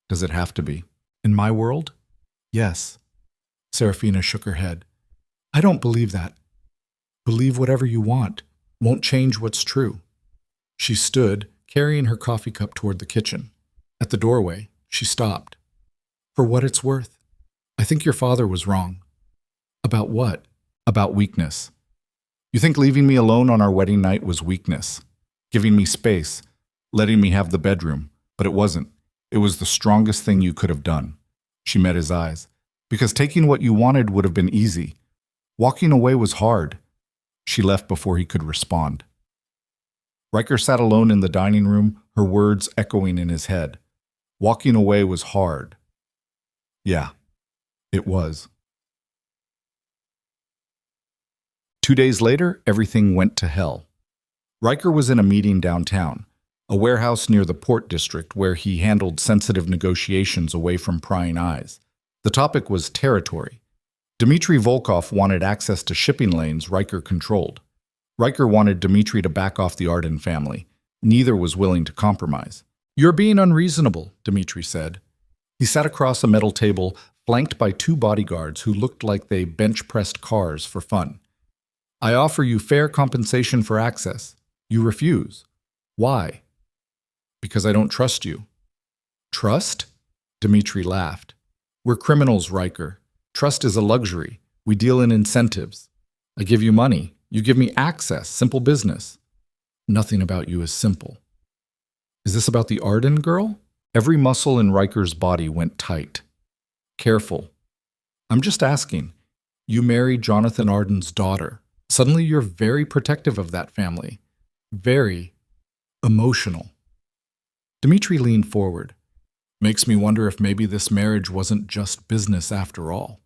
Does it have to be? In my world? Yes. Serafina shook her head. I don't believe that. Believe whatever you want. Won't change what's true. She stood, carrying her coffee cup toward the kitchen. At the doorway, she stopped. For what it's worth, I think your father was wrong. About what? About weakness. You think leaving me alone on our wedding night was weakness? Giving me space, letting me have the bedroom, but it wasn't. It was the strongest thing you could have done. She met his eyes. Because taking what you wanted would have been easy. Walking away was hard. She left before he could respond. Riker sat alone in the dining room, her words echoing in his head. Walking away was hard. Yeah, it was. 2 days later, everything went to hell. Riker was in a meeting downtown, a warehouse near the port district where he handled sensitive negotiations away from prying eyes. The topic was territory. Dmitry Volkov wanted access to shipping lanes Riker controlled. Riker wanted Dmitry to back off the Arden family. Neither was willing to compromise. You're being unreasonable, Dmitry said. He sat across a metal table, flanked by 2 bodyguards who looked like they bench-pressed cars for fun. I offer you fair compensation for access. You refuse. Why? Because I don't trust you. Trust? Dmitry laughed. We're criminals, Riker. Trust is a luxury. We deal in incentives. I give you money. You give me access. Simple business. Nothing about you is simple. Is this about the Arden girl? Every muscle in Riker's body went tight. Careful. I'm just asking. You married Jonathan Arden's daughter. Suddenly you're very protective of that family. Very emotional. Dmitry leaned forward. Makes me wonder if maybe this marriage wasn't just business after all.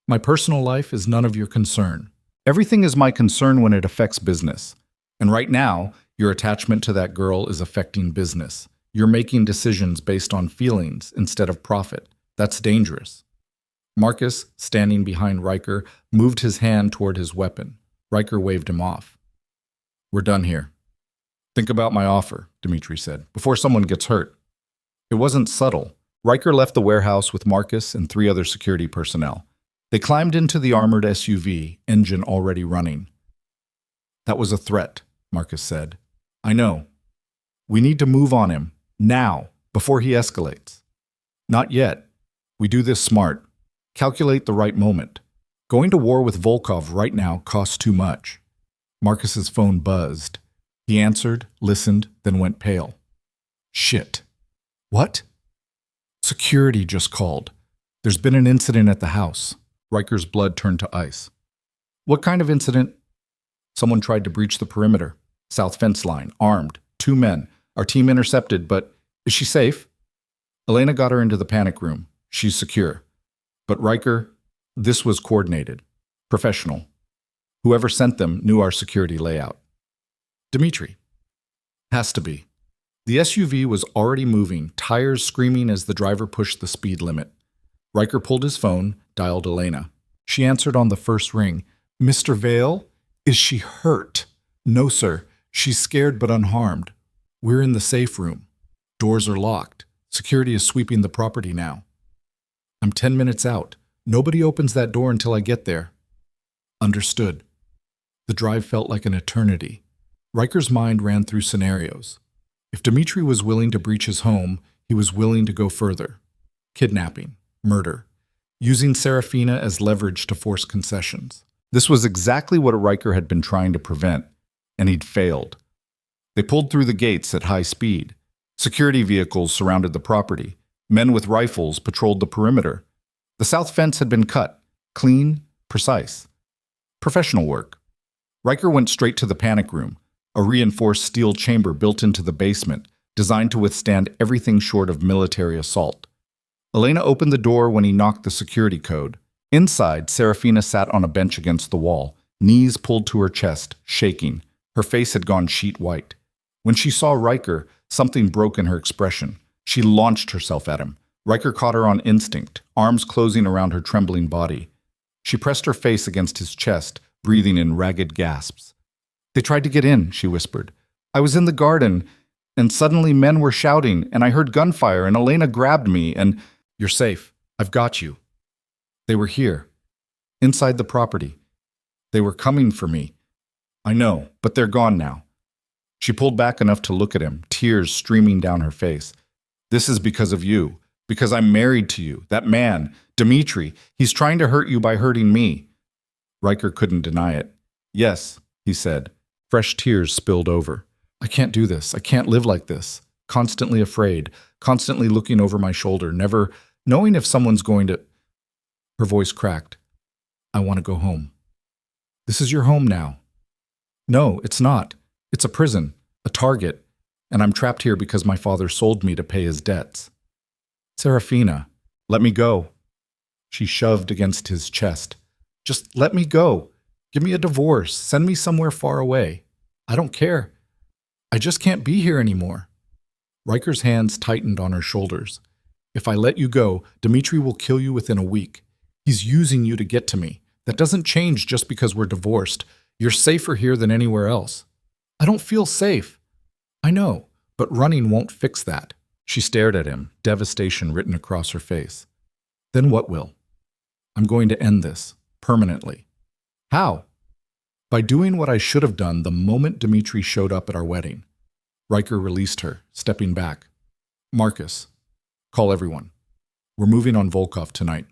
My personal life is none of your concern. Everything is my concern when it affects business. And right now, your attachment to that girl is affecting business. You're making decisions based on feelings instead of profit. That's dangerous. Marcus, standing behind Riker, moved his hand toward his weapon. Riker waved him off. We're done here. Think about my offer, Dmitry said, before someone gets hurt. It wasn't subtle. Riker left the warehouse with Marcus and 3 other security personnel. They climbed into the armored SUV, engine already running. That was a threat, Marcus said. I know. We need to move on him, now, before he escalates. Not yet. We do this smart. Calculate the right moment. Going to war with Volkov right now costs too much. Marcus's phone buzzed. He answered, listened, then went pale. Shit. What? Security just called. There's been an incident at the house. Riker's blood turned to ice. What kind of incident? Someone tried to breach the perimeter. South fence line, armed, 2 men. Our team intercepted, but is she safe? Elena got her into the panic room. She's secure. But Riker, this was coordinated. Professional. Whoever sent them knew our security layout. Dmitry. Has to be. The SUV was already moving, tires screaming as the driver pushed the speed limit. Riker pulled his phone, dialed Elena. She answered on the first ring. Mr. Vale? Is she hurt? No, sir. She's scared but unharmed. We're in the safe room. Doors are locked. Security is sweeping the property now. I'm 10 minutes out. Nobody opens that door until I get there. Understood. The drive felt like an eternity. Riker's mind ran through scenarios. If Dmitry was willing to breach his home, he was willing to go further. Kidnapping, murder, using Serafina as leverage to force concessions. This was exactly what Riker had been trying to prevent, and he'd failed. They pulled through the gates at high speed. Security vehicles surrounded the property. Men with rifles patrolled the perimeter. The south fence had been cut, clean, precise. Professional work. Riker went straight to the panic room, a reinforced steel chamber built into the basement, designed to withstand everything short of military assault. Elena opened the door when he knocked the security code. Inside, Serafina sat on a bench against the wall, knees pulled to her chest, shaking. Her face had gone sheet white. When she saw Riker, something broke in her expression. She launched herself at him. Riker caught her on instinct, arms closing around her trembling body. She pressed her face against his chest, breathing in ragged gasps. "They tried to get in," she whispered. "I was in the garden, and suddenly men were shouting, and I heard gunfire, and Elena grabbed me, and—" "You're safe. I've got you." "They were here. Inside the property. They were coming for me." "I know, but they're gone now." She pulled back enough to look at him, tears streaming down her face. "This is because of you. Because I'm married to you. That man, Dmitri, he's trying to hurt you by hurting me." Riker couldn't deny it. "Yes," he said. Fresh tears spilled over. "I can't do this. I can't live like this. Constantly afraid, constantly looking over my shoulder, never knowing if someone's going to—" Her voice cracked. "I want to go home." "This is your home now." "No, it's not. It's a prison, a target, and I'm trapped here because my father sold me to pay his debts." "Serafina, let me go." She shoved against his chest. "Just let me go. Give me a divorce. Send me somewhere far away. I don't care. I just can't be here anymore." Riker's hands tightened on her shoulders. "If I let you go, Dmitri will kill you within a week. He's using you to get to me. That doesn't change just because we're divorced. You're safer here than anywhere else." "I don't feel safe." "I know, but running won't fix that." She stared at him, devastation written across her face. "Then what will?" "I'm going to end this, permanently." "How?" "By doing what I should have done the moment Dmitri showed up at our wedding." Riker released her, stepping back. "Marcus, call everyone. We're moving on Volkov tonight."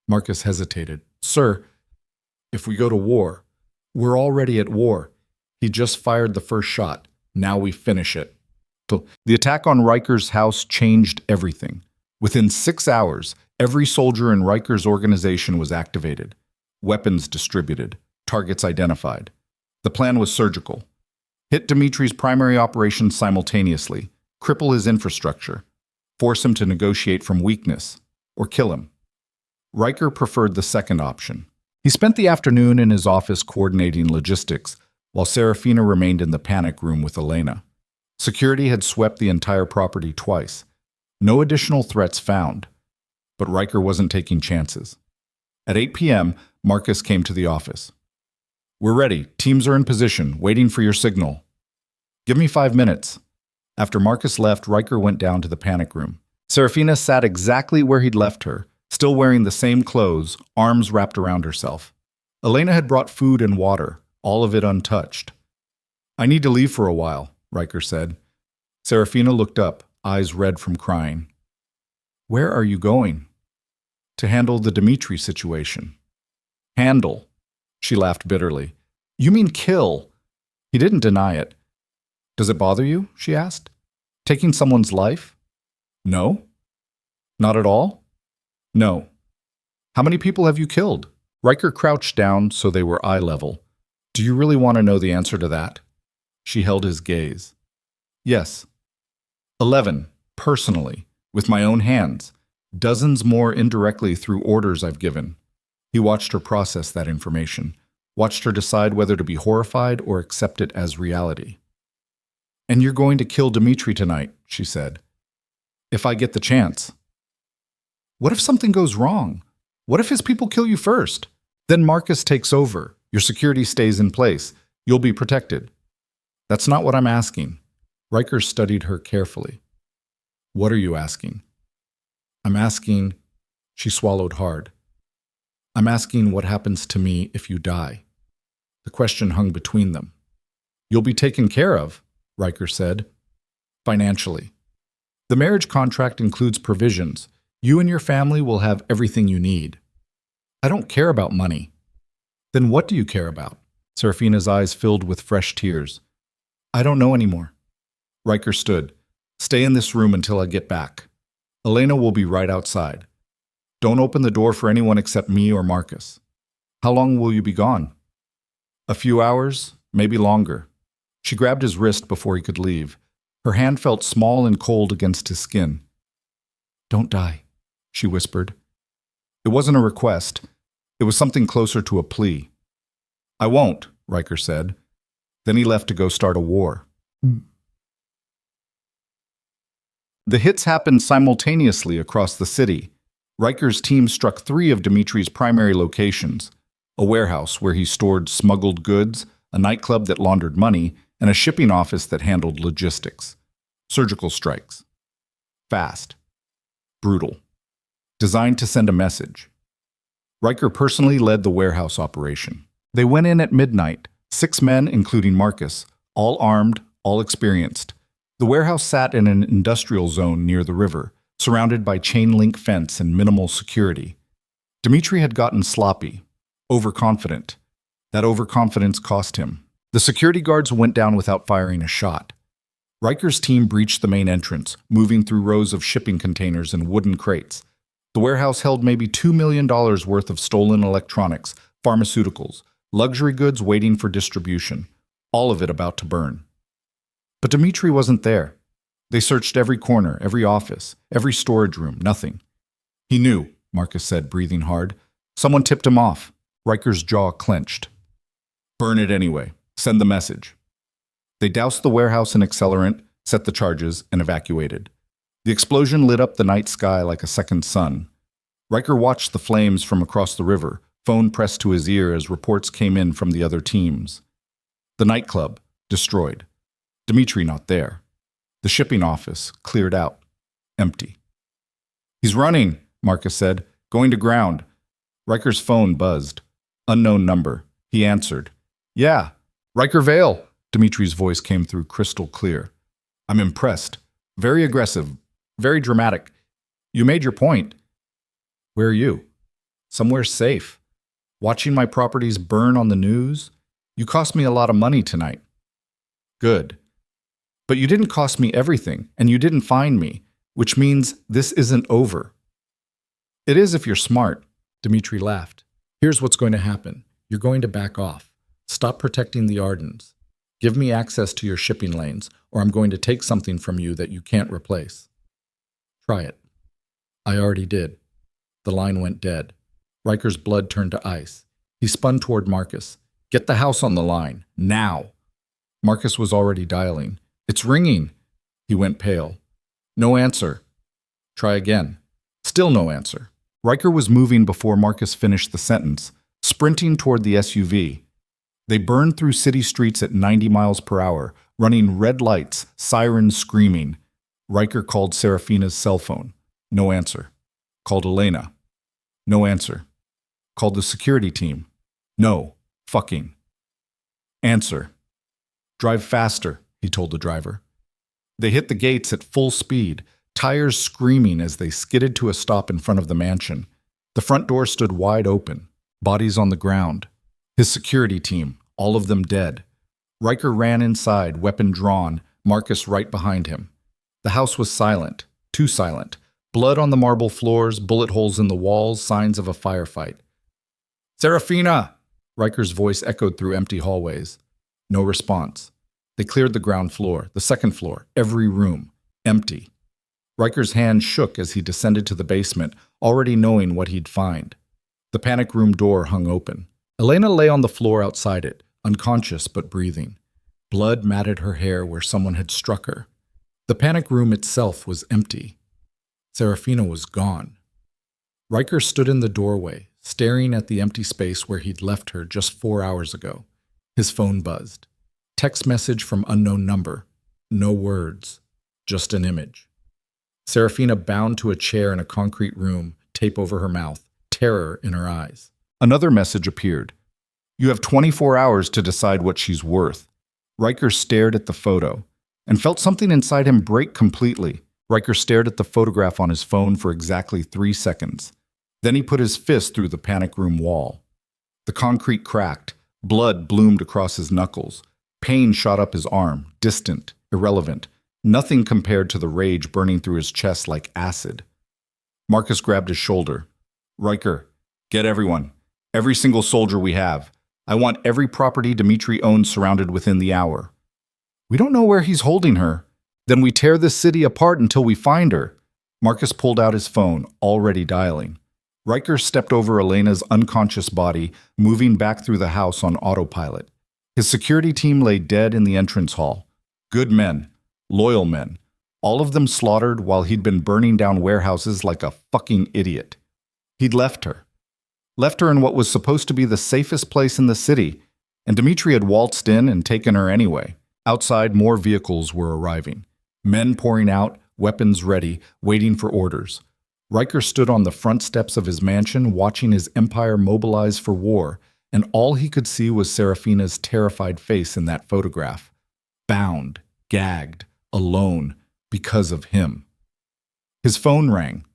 Marcus hesitated. "Sir, if we go to war, we're already at war. He just fired the first shot. Now we finish it." The attack on Riker's house changed everything. Within 6 hours, every soldier in Riker's organization was activated. Weapons distributed. Targets identified. The plan was surgical. Hit Dimitri's primary operations simultaneously. Cripple his infrastructure. Force him to negotiate from weakness. Or kill him. Riker preferred the second option. He spent the afternoon in his office coordinating logistics, while Serafina remained in the panic room with Elena. Security had swept the entire property twice. No additional threats found. But Riker wasn't taking chances. At 8 p.m., Marcus came to the office. "We're ready. Teams are in position, waiting for your signal." "Give me 5 minutes." After Marcus left, Riker went down to the panic room. Serafina sat exactly where he'd left her, still wearing the same clothes, arms wrapped around herself. Elena had brought food and water, all of it untouched. "I need to leave for a while," Riker said. Serafina looked up, eyes red from crying. "Where are you going?" "To handle the Dmitri situation." "Handle?" She laughed bitterly. "You mean kill?" He didn't deny it. "Does it bother you?" she asked. "Taking someone's life?" "No." "Not at all?" "No." "How many people have you killed?" Riker crouched down so they were eye level. "Do you really want to know the answer to that?" She held his gaze. "Yes." 11, personally, with my own hands. Dozens more indirectly through orders I've given. He watched her process that information, watched her decide whether to be horrified or accept it as reality. "And you're going to kill Dmitri tonight," she said. "If I get the chance." "What if something goes wrong? What if his people kill you first? Then Marcus takes over. Your security stays in place. You'll be protected." "That's not what I'm asking." Riker studied her carefully. "What are you asking?" "I'm asking—" She swallowed hard. "I'm asking what happens to me if you die." The question hung between them. "You'll be taken care of," Riker said. "Financially. The marriage contract includes provisions. You and your family will have everything you need." "I don't care about money." "Then what do you care about?" Serafina's eyes filled with fresh tears. "I don't know anymore." Riker stood. "Stay in this room until I get back. Elena will be right outside. Don't open the door for anyone except me or Marcus." "How long will you be gone?" A few hours, maybe longer. She grabbed his wrist before he could leave. Her hand felt small and cold against his skin. "Don't die," she whispered. It wasn't a request. It was something closer to a plea. "I won't," Riker said. Then he left to go start a war. The hits happened simultaneously across the city. Riker's team struck 3 of Dimitri's primary locations: a warehouse where he stored smuggled goods, a nightclub that laundered money, and a shipping office that handled logistics. Surgical strikes. Fast. Brutal. Designed to send a message. Riker personally led the warehouse operation. They went in at midnight, 6 men, including Marcus, all armed, all experienced. The warehouse sat in an industrial zone near the river, surrounded by chain-link fence and minimal security. Dimitri had gotten sloppy, overconfident. That overconfidence cost him. The security guards went down without firing a shot. Riker's team breached the main entrance, moving through rows of shipping containers and wooden crates. The warehouse held maybe $2 million worth of stolen electronics, pharmaceuticals, luxury goods waiting for distribution, all of it about to burn. But Dimitri wasn't there. They searched every corner, every office, every storage room, nothing. "He knew," Marcus said, breathing hard. "Someone tipped him off." Riker's jaw clenched. "Burn it anyway. Send the message." They doused the warehouse in accelerant, set the charges, and evacuated. The explosion lit up the night sky like a second sun. Riker watched the flames from across the river, phone pressed to his ear as reports came in from the other teams. The nightclub, destroyed. Dimitri not there. The shipping office, cleared out. Empty. "He's running," Marcus said. "Going to ground." Riker's phone buzzed. Unknown number. He answered. "Yeah, Riker Vale." Dimitri's voice came through crystal clear. "I'm impressed. Very aggressive. Very dramatic. You made your point." "Where are you?" "Somewhere safe. Watching my properties burn on the news. You cost me a lot of money tonight." "Good. But you didn't cost me everything, and you didn't find me, which means this isn't over." "It is if you're smart," Dimitri laughed. "Here's what's going to happen. You're going to back off. Stop protecting the Ardens. Give me access to your shipping lanes, or I'm going to take something from you that you can't replace." "Try it." "I already did." The line went dead. Riker's blood turned to ice. He spun toward Marcus. "Get the house on the line. Now." Marcus was already dialing. "It's ringing." He went pale. "No answer." "Try again." Still no answer. Riker was moving before Marcus finished the sentence, sprinting toward the SUV. They burned through city streets at 90 miles per hour, running red lights, sirens screaming. Riker called Serafina's cell phone. No answer. Called Elena. No answer. Called the security team. No. Fucking. Answer. "Drive faster," he told the driver. They hit the gates at full speed, tires screaming as they skidded to a stop in front of the mansion. The front door stood wide open, bodies on the ground. His security team, all of them dead. Riker ran inside, weapon drawn, Marcus right behind him. The house was silent, too silent. Blood on the marble floors, bullet holes in the walls, signs of a firefight. "Serafina!" Riker's voice echoed through empty hallways. No response. They cleared the ground floor, the second floor, every room. Empty. Riker's hand shook as he descended to the basement, already knowing what he'd find. The panic room door hung open. Elena lay on the floor outside it, unconscious but breathing. Blood matted her hair where someone had struck her. The panic room itself was empty. Serafina was gone. Riker stood in the doorway, staring at the empty space where he'd left her just 4 hours ago. His phone buzzed. Text message from unknown number. No words, just an image. Serafina bound to a chair in a concrete room, tape over her mouth, terror in her eyes. Another message appeared. "You have 24 hours to decide what she's worth." Riker stared at the photo and felt something inside him break completely. Riker stared at the photograph on his phone for exactly 3 seconds. Then he put his fist through the panic room wall. The concrete cracked. Blood bloomed across his knuckles. Pain shot up his arm, distant, irrelevant. Nothing compared to the rage burning through his chest like acid. Marcus grabbed his shoulder. "Riker, get everyone. Every single soldier we have. I want every property Dmitri owns surrounded within the hour. We don't know where he's holding her. Then we tear this city apart until we find her. Marcus pulled out his phone, already dialing. Riker stepped over Elena's unconscious body, moving back through the house on autopilot. His security team lay dead in the entrance hall. Good men, loyal men, all of them slaughtered while he'd been burning down warehouses like a fucking idiot. He'd left her. Left her in what was supposed to be the safest place in the city, and Dmitri had waltzed in and taken her anyway. Outside, more vehicles were arriving. Men pouring out, weapons ready, waiting for orders. Riker stood on the front steps of his mansion, watching his empire mobilize for war, and all he could see was Serafina's terrified face in that photograph. Bound, gagged, alone, because of him. His phone rang.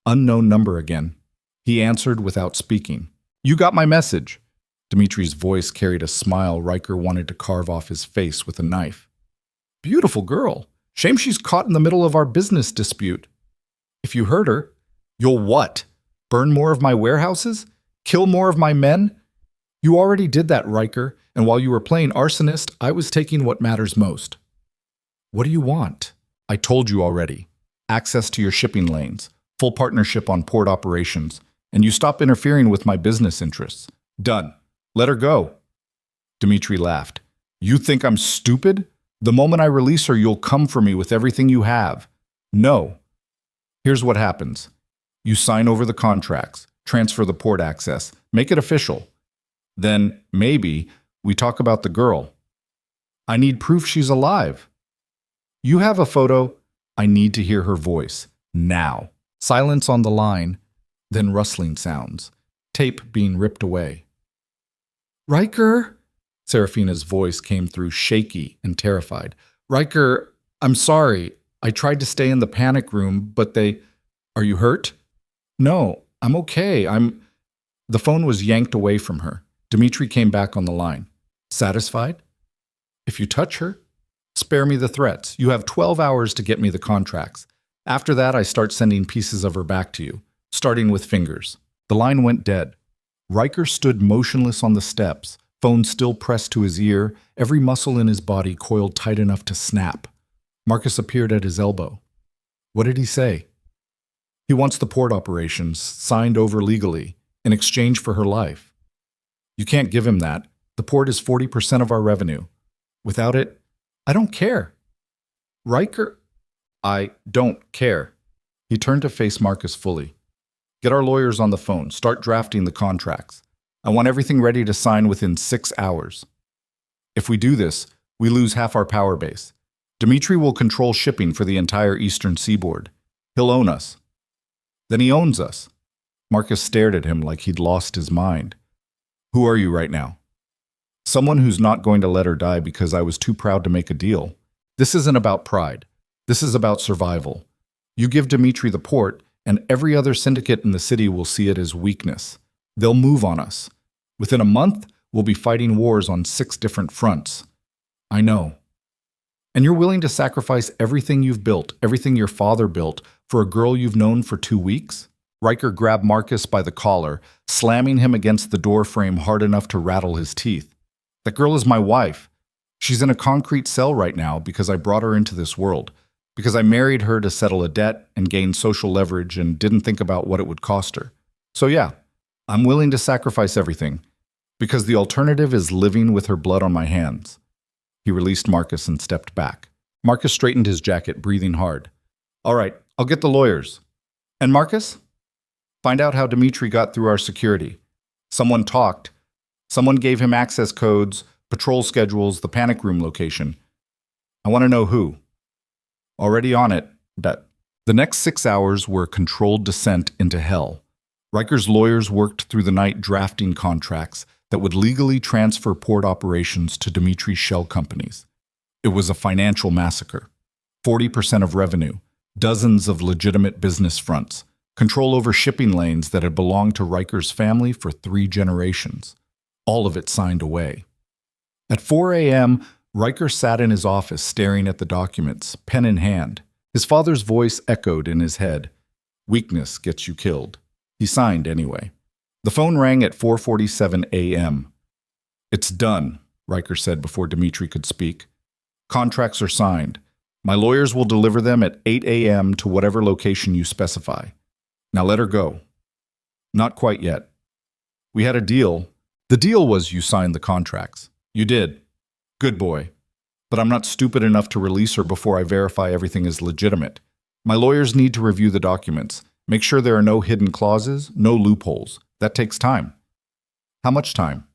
Unknown number again. He answered without speaking. "You got my message." Dmitri's voice carried a smile Riker wanted to carve off his face with a knife. "Beautiful girl. Shame she's caught in the middle of our business dispute. If you hurt her, you'll what? Burn more of my warehouses? Kill more of my men? You already did that, Riker, and while you were playing arsonist, I was taking what matters most." "What do you want?" "I told you already. Access to your shipping lanes, full partnership on port operations, and you stop interfering with my business interests. Done. Let her go." Dmitri laughed. "You think I'm stupid? The moment I release her, you'll come for me with everything you have. No. Here's what happens. You sign over the contracts, transfer the port access, make it official. Then, maybe, we talk about the girl. I need proof she's alive. You have a photo. I need to hear her voice. Now." Silence on the line, then rustling sounds. Tape being ripped away. "Riker?" Serafina's voice came through shaky and terrified. "Riker, I'm sorry. I tried to stay in the panic room, but they... Are you hurt?" "No, I'm okay. The phone was yanked away from her. Dmitri came back on the line. "Satisfied? If you touch her, spare me the threats. You have 12 hours to get me the contracts. After that, I start sending pieces of her back to you, starting with fingers." The line went dead. Riker stood motionless on the steps, phone still pressed to his ear, every muscle in his body coiled tight enough to snap. Marcus appeared at his elbow. What did he say? "He wants the port operations signed over legally in exchange for her life." "You can't give him that. The port is 40% of our revenue. Without it, I don't care." "Riker, I don't care." He turned to face Marcus fully. "Get our lawyers on the phone. Start drafting the contracts. I want everything ready to sign within 6 hours. If we do this, we lose half our power base. Dmitri will control shipping for the entire eastern seaboard. He'll own us." "Then he owns us." Marcus stared at him like he'd lost his mind. "Who are you right now?" "Someone who's not going to let her die because I was too proud to make a deal. This isn't about pride. This is about survival. You give Dmitri the port, and every other syndicate in the city will see it as weakness. They'll move on us. Within a month, we'll be fighting wars on 6 different fronts." "I know." "And you're willing to sacrifice everything you've built, everything your father built, for a girl you've known for 2 weeks?" Riker grabbed Marcus by the collar, slamming him against the door frame hard enough to rattle his teeth. "That girl is my wife. She's in a concrete cell right now because I brought her into this world. Because I married her to settle a debt and gain social leverage and didn't think about what it would cost her. So yeah, I'm willing to sacrifice everything, because the alternative is living with her blood on my hands." He released Marcus and stepped back. Marcus straightened his jacket, breathing hard. "All right, I'll get the lawyers. And Marcus? Find out how Dmitri got through our security. Someone talked. Someone gave him access codes, patrol schedules, the panic room location. I want to know who." "Already on it, bet." The next 6 hours were a controlled descent into hell. Riker's lawyers worked through the night drafting contracts that would legally transfer port operations to Dmitri's shell companies. It was a financial massacre. 40% of revenue, dozens of legitimate business fronts, control over shipping lanes that had belonged to Riker's family for 3 generations. All of it signed away. At 4 a.m., Riker sat in his office staring at the documents, pen in hand. His father's voice echoed in his head. "Weakness gets you killed." He signed anyway. The phone rang at 4:47 a.m. It's done, Riker said before Dmitri could speak. Contracts are signed. My lawyers will deliver them at 8 a.m. to whatever location you specify. Now let her go. Not quite yet. We had a deal. The deal was you signed the contracts. You did. Good boy. But I'm not stupid enough to release her before I verify everything is legitimate. My lawyers need to review the documents. Make sure there are no hidden clauses, no loopholes. That takes time. How much time?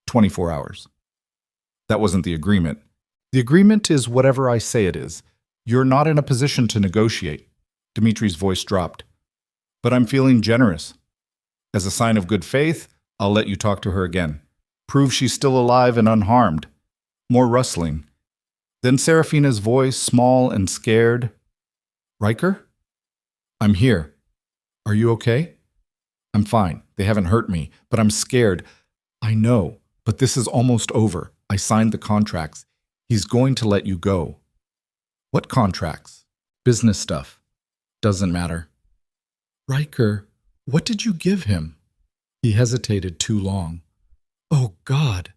24 hours. That wasn't the agreement. The agreement is whatever I say it is. You're not in a position to negotiate. Dmitri's voice dropped. But I'm feeling generous. As a sign of good faith, I'll let you talk to her again. Prove she's still alive and unharmed. More rustling. Then Serafina's voice, small and scared. Riker? I'm here. Are you okay? I'm fine. They haven't hurt me, but I'm scared. I know, but this is almost over. I signed the contracts. He's going to let you go. What contracts? Business stuff. Doesn't matter. Riker, what did you give him? He hesitated too long. Oh, God,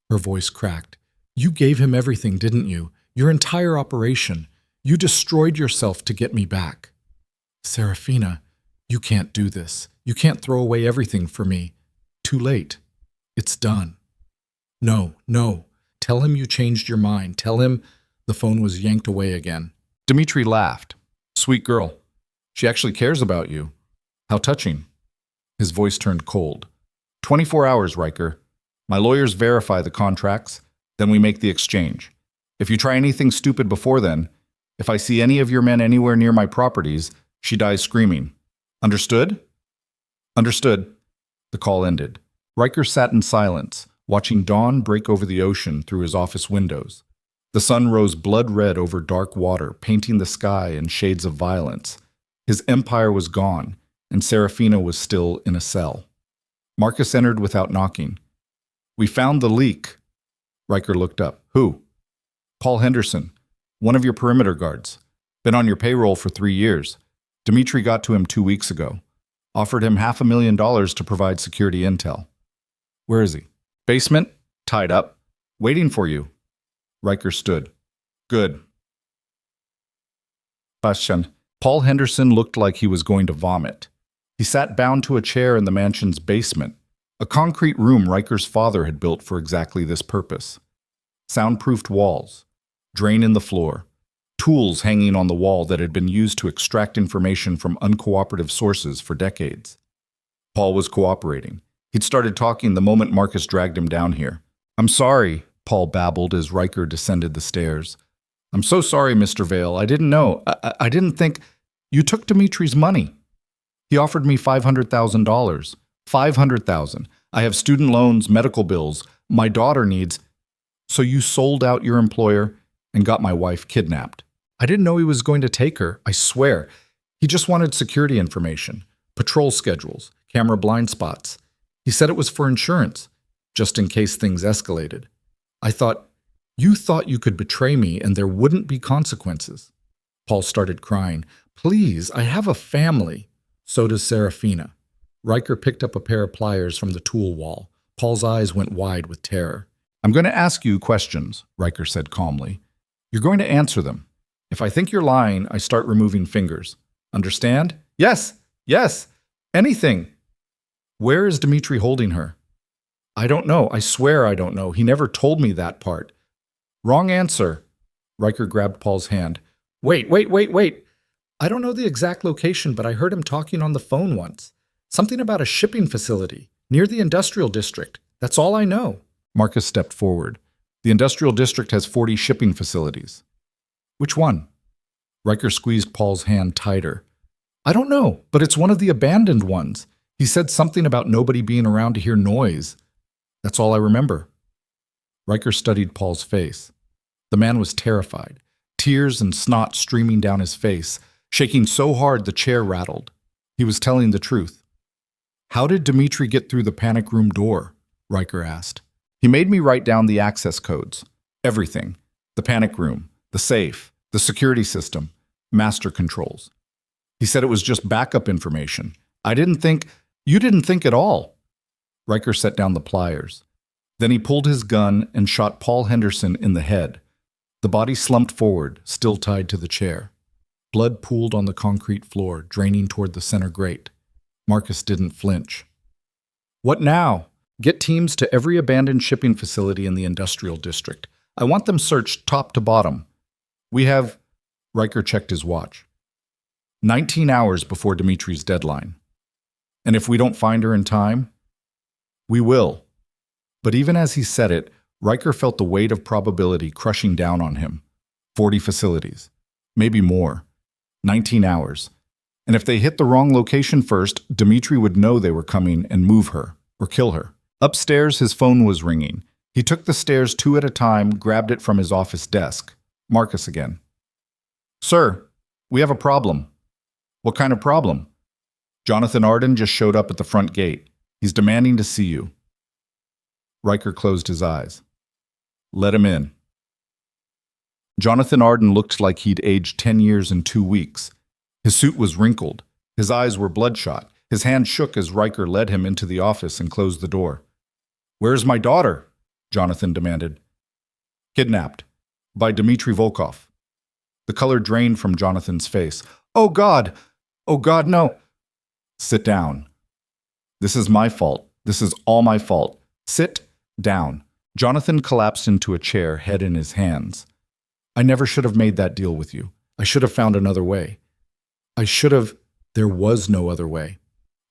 her voice cracked. You gave him everything, didn't you? Your entire operation. You destroyed yourself to get me back. Serafina, you can't do this. You can't throw away everything for me. Too late. It's done. No. Tell him you changed your mind. Tell him the phone was yanked away again. Dmitri laughed. Sweet girl. She actually cares about you. How touching. His voice turned cold. 24 hours, Riker. My lawyers verify the contracts, then we make the exchange. If you try anything stupid before then, if I see any of your men anywhere near my properties, she dies screaming. Understood? Understood. The call ended. Riker sat in silence, watching dawn break over the ocean through his office windows. The sun rose blood red over dark water, painting the sky in shades of violence. His empire was gone, and Serafina was still in a cell. Marcus entered without knocking. We found the leak. Riker looked up. Who? Paul Henderson, one of your perimeter guards. Been on your payroll for 3 years. Dmitri got to him 2 weeks ago. Offered him $500,000 to provide security intel. Where is he? Basement, tied up, waiting for you. Riker stood. Good. Bastian. Paul Henderson looked like he was going to vomit. He sat bound to a chair in the mansion's basement, a concrete room Riker's father had built for exactly this purpose. Soundproofed walls, drain in the floor, tools hanging on the wall that had been used to extract information from uncooperative sources for decades. Paul was cooperating. He'd started talking the moment Marcus dragged him down here. I'm sorry, Paul babbled as Riker descended the stairs. I'm so sorry, Mr. Vale. I didn't know. I didn't think. You took Dmitri's money. He offered me $500,000. $500,000. I have student loans, medical bills. My daughter needs. So you sold out your employer and got my wife kidnapped. I didn't know he was going to take her, I swear. He just wanted security information, patrol schedules, camera blind spots. He said it was for insurance, just in case things escalated. I thought, you thought you could betray me and there wouldn't be consequences. Paul started crying. Please, I have a family. So does Serafina. Riker picked up a pair of pliers from the tool wall. Paul's eyes went wide with terror. I'm going to ask you questions, Riker said calmly. You're going to answer them. If I think you're lying, I start removing fingers. Understand? Yes, anything. Where is Dmitri holding her? I don't know. I swear I don't know. He never told me that part. Wrong answer. Riker grabbed Paul's hand. Wait. I don't know the exact location, but I heard him talking on the phone once. Something about a shipping facility near the industrial district. That's all I know. Marcus stepped forward. The industrial district has 40 shipping facilities. Which one? Riker squeezed Paul's hand tighter. I don't know, but it's one of the abandoned ones. He said something about nobody being around to hear noise. That's all I remember. Riker studied Paul's face. The man was terrified, tears and snot streaming down his face, shaking so hard the chair rattled. He was telling the truth. How did Dmitri get through the panic room door? Riker asked. He made me write down the access codes. Everything. The panic room, the safe, the security system, master controls. He said it was just backup information. You didn't think at all. Riker set down the pliers. Then he pulled his gun and shot Paul Henderson in the head. The body slumped forward, still tied to the chair. Blood pooled on the concrete floor, draining toward the center grate. Marcus didn't flinch. What now? Get teams to every abandoned shipping facility in the industrial district. I want them searched top to bottom. We have... Riker checked his watch. 19 hours before Dimitri's deadline. And if we don't find her in time, we will. But even as he said it, Riker felt the weight of probability crushing down on him. 40 facilities. Maybe more. 19 hours. And if they hit the wrong location first, Dimitri would know they were coming and move her, or kill her. Upstairs, his phone was ringing. He took the stairs 2 at a time, grabbed it from his office desk. Marcus again. Sir, we have a problem. What kind of problem? Jonathan Arden just showed up at the front gate. He's demanding to see you. Riker closed his eyes. Let him in. Jonathan Arden looked like he'd aged 10 years in 2 weeks. His suit was wrinkled. His eyes were bloodshot. His hand shook as Riker led him into the office and closed the door. Where's my daughter? Jonathan demanded. Kidnapped. By Dmitri Volkov. The color drained from Jonathan's face. Oh, God! Oh, God, no! Sit down. This is my fault. This is all my fault. Sit down. Jonathan collapsed into a chair, head in his hands. I never should have made that deal with you. I should have found another way. I should have... There was no other way.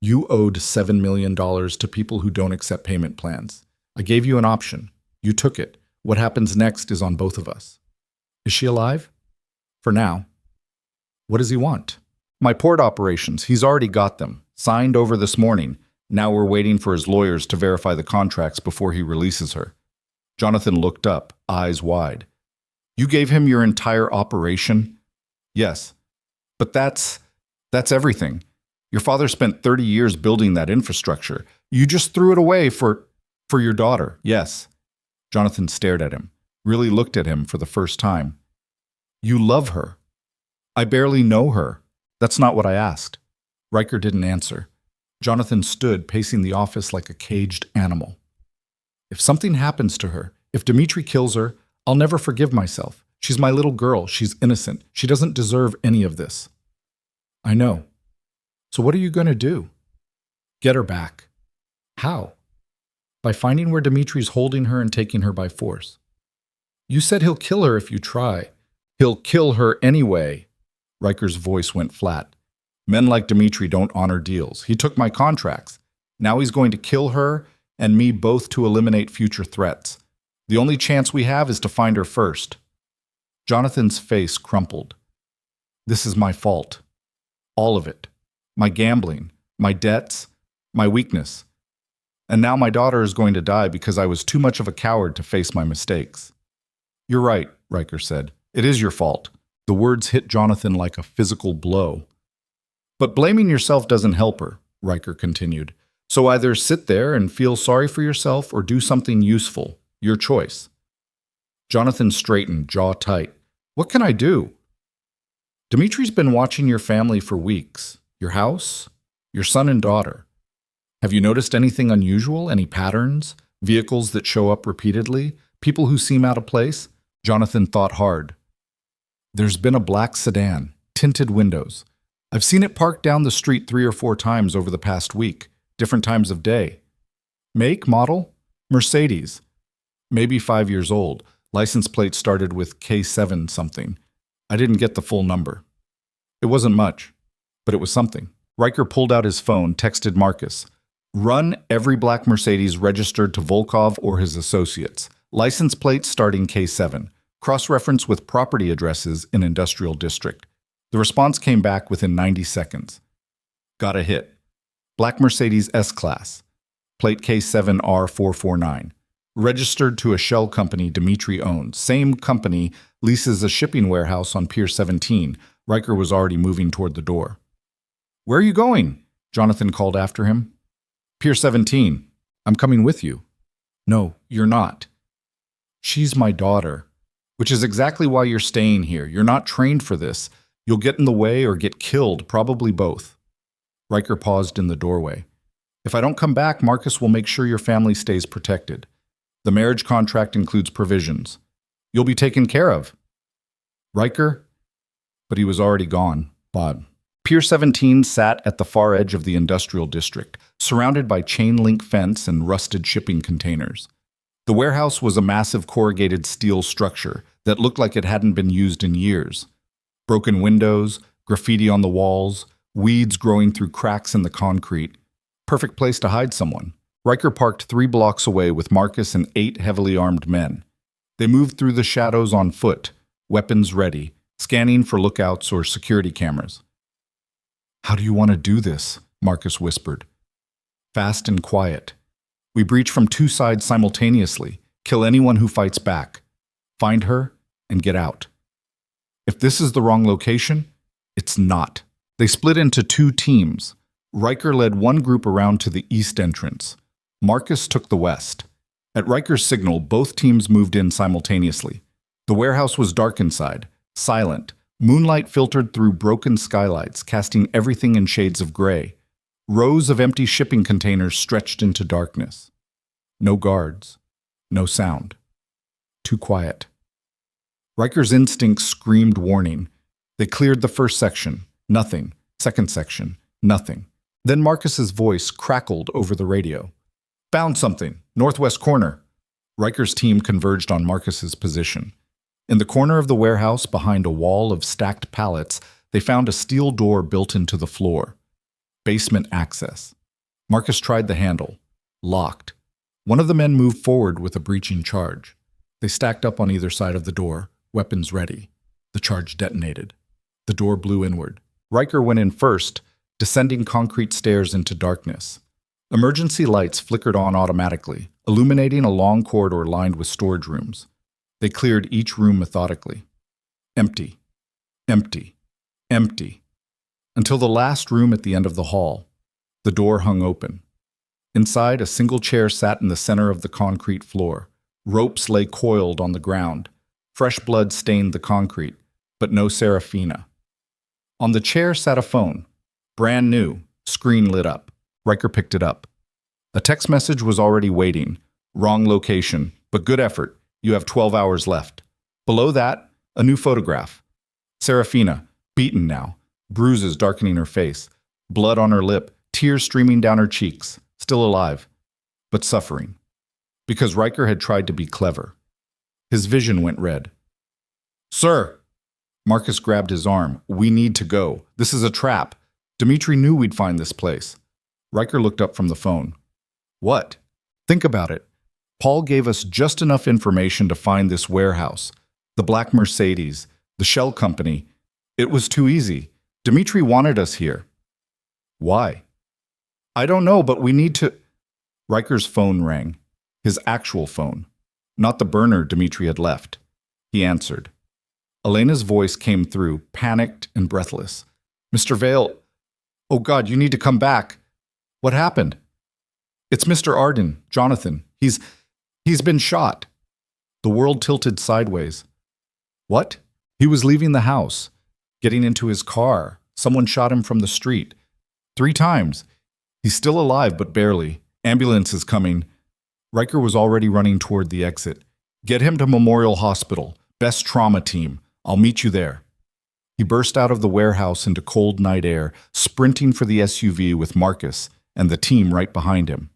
You owed $7 million to people who don't accept payment plans. I gave you an option. You took it. What happens next is on both of us. Is she alive? For now. What does he want? My port operations. He's already got them. Signed over this morning. Now we're waiting for his lawyers to verify the contracts before he releases her. Jonathan looked up, eyes wide. You gave him your entire operation? Yes. But that's everything. Your father spent 30 years building that infrastructure. You just threw it away for your daughter. Yes. Jonathan stared at him, really looked at him for the first time. You love her. I barely know her. That's not what I asked. Riker didn't answer. Jonathan stood, pacing the office like a caged animal. If something happens to her, if Dimitri kills her, I'll never forgive myself. She's my little girl. She's innocent. She doesn't deserve any of this. I know. So what are you going to do? Get her back. How? By finding where Dimitri's holding her and taking her by force. You said he'll kill her if you try. He'll kill her anyway. Riker's voice went flat. Men like Dimitri don't honor deals. He took my contracts. Now he's going to kill her and me both to eliminate future threats. The only chance we have is to find her first. Jonathan's face crumpled. This is my fault. All of it. My gambling, my debts, my weakness. And now my daughter is going to die because I was too much of a coward to face my mistakes. You're right, Riker said. It is your fault. The words hit Jonathan like a physical blow. But blaming yourself doesn't help her, Riker continued. So either sit there and feel sorry for yourself or do something useful. Your choice. Jonathan straightened, jaw tight. What can I do? Dimitri's been watching your family for weeks. Your house, your son and daughter. Have you noticed anything unusual? Any patterns? Vehicles that show up repeatedly? People who seem out of place? Jonathan thought hard. There's been a black sedan, tinted windows. I've seen it parked down the street 3 or 4 times over the past week, different times of day. Make, model? Mercedes. Maybe 5 years old. License plate started with K7 something. I didn't get the full number. It wasn't much, but it was something. Riker pulled out his phone, texted Marcus. Run every black Mercedes registered to Volkov or his associates. License plates starting K7. Cross-reference with property addresses in Industrial District. The response came back within 90 seconds. Got a hit. Black Mercedes S-Class. Plate K7R449. Registered to a shell company Dimitri owns. Same company leases a shipping warehouse on Pier 17. Riker was already moving toward the door. Where are you going? Jonathan called after him. Pier 17. I'm coming with you. No, you're not. She's my daughter. Which is exactly why you're staying here. You're not trained for this. You'll get in the way or get killed, probably both. Riker paused in the doorway. If I don't come back, Marcus will make sure your family stays protected. The marriage contract includes provisions. You'll be taken care of. Riker? But he was already gone. Bod. Pier 17 sat at the far edge of the industrial district, surrounded by chain-link fence and rusted shipping containers. The warehouse was a massive corrugated steel structure that looked like it hadn't been used in years. Broken windows, graffiti on the walls, weeds growing through cracks in the concrete. Perfect place to hide someone. Riker parked 3 blocks away with Marcus and 8 heavily armed men. They moved through the shadows on foot, weapons ready, scanning for lookouts or security cameras. "How do you want to do this?" Marcus whispered. "Fast and quiet. We breach from 2 sides simultaneously, kill anyone who fights back. Find her and get out. If this is the wrong location, it's not." They split into 2 teams. Riker led one group around to the east entrance. Marcus took the west. At Riker's signal, both teams moved in simultaneously. The warehouse was dark inside, silent. Moonlight filtered through broken skylights, casting everything in shades of gray. Rows of empty shipping containers stretched into darkness. No guards. No sound. Too quiet. Riker's instincts screamed warning. They cleared the first section. Nothing. Second section. Nothing. Then Marcus's voice crackled over the radio. "Found something. Northwest corner." Riker's team converged on Marcus's position. In the corner of the warehouse, behind a wall of stacked pallets, they found a steel door built into the floor. Basement access. Marcus tried the handle. Locked. One of the men moved forward with a breaching charge. They stacked up on either side of the door, weapons ready. The charge detonated. The door blew inward. Riker went in first, descending concrete stairs into darkness. Emergency lights flickered on automatically, illuminating a long corridor lined with storage rooms. They cleared each room methodically. Empty. Empty. Empty. Until the last room at the end of the hall. The door hung open. Inside, a single chair sat in the center of the concrete floor. Ropes lay coiled on the ground. Fresh blood stained the concrete, but no Serafina. On the chair sat a phone. Brand new. Screen lit up. Riker picked it up. A text message was already waiting. "Wrong location, but good effort. You have 12 hours left." Below that, a new photograph. Serafina, beaten now, bruises darkening her face, blood on her lip, tears streaming down her cheeks, still alive, but suffering. Because Riker had tried to be clever. His vision went red. "Sir!" Marcus grabbed his arm. "We need to go. This is a trap. Dmitri knew we'd find this place." Riker looked up from the phone. "What?" "Think about it. Paul gave us just enough information to find this warehouse, the black Mercedes, the shell company. It was too easy. Dmitri wanted us here." "Why?" "I don't know, but we need to—" Riker's phone rang. His actual phone. Not the burner Dmitri had left. He answered. Elena's voice came through, panicked and breathless. "Mr. Vale, oh God, you need to come back. What happened?" "It's Mr. Arden, Jonathan. He's been shot." The world tilted sideways. "What?" "He was leaving the house, getting into his car. Someone shot him from the street. 3 times. He's still alive, but barely. Ambulance is coming." Riker was already running toward the exit. "Get him to Memorial Hospital. Best trauma team. I'll meet you there." He burst out of the warehouse into cold night air, sprinting for the SUV with Marcus and the team right behind him.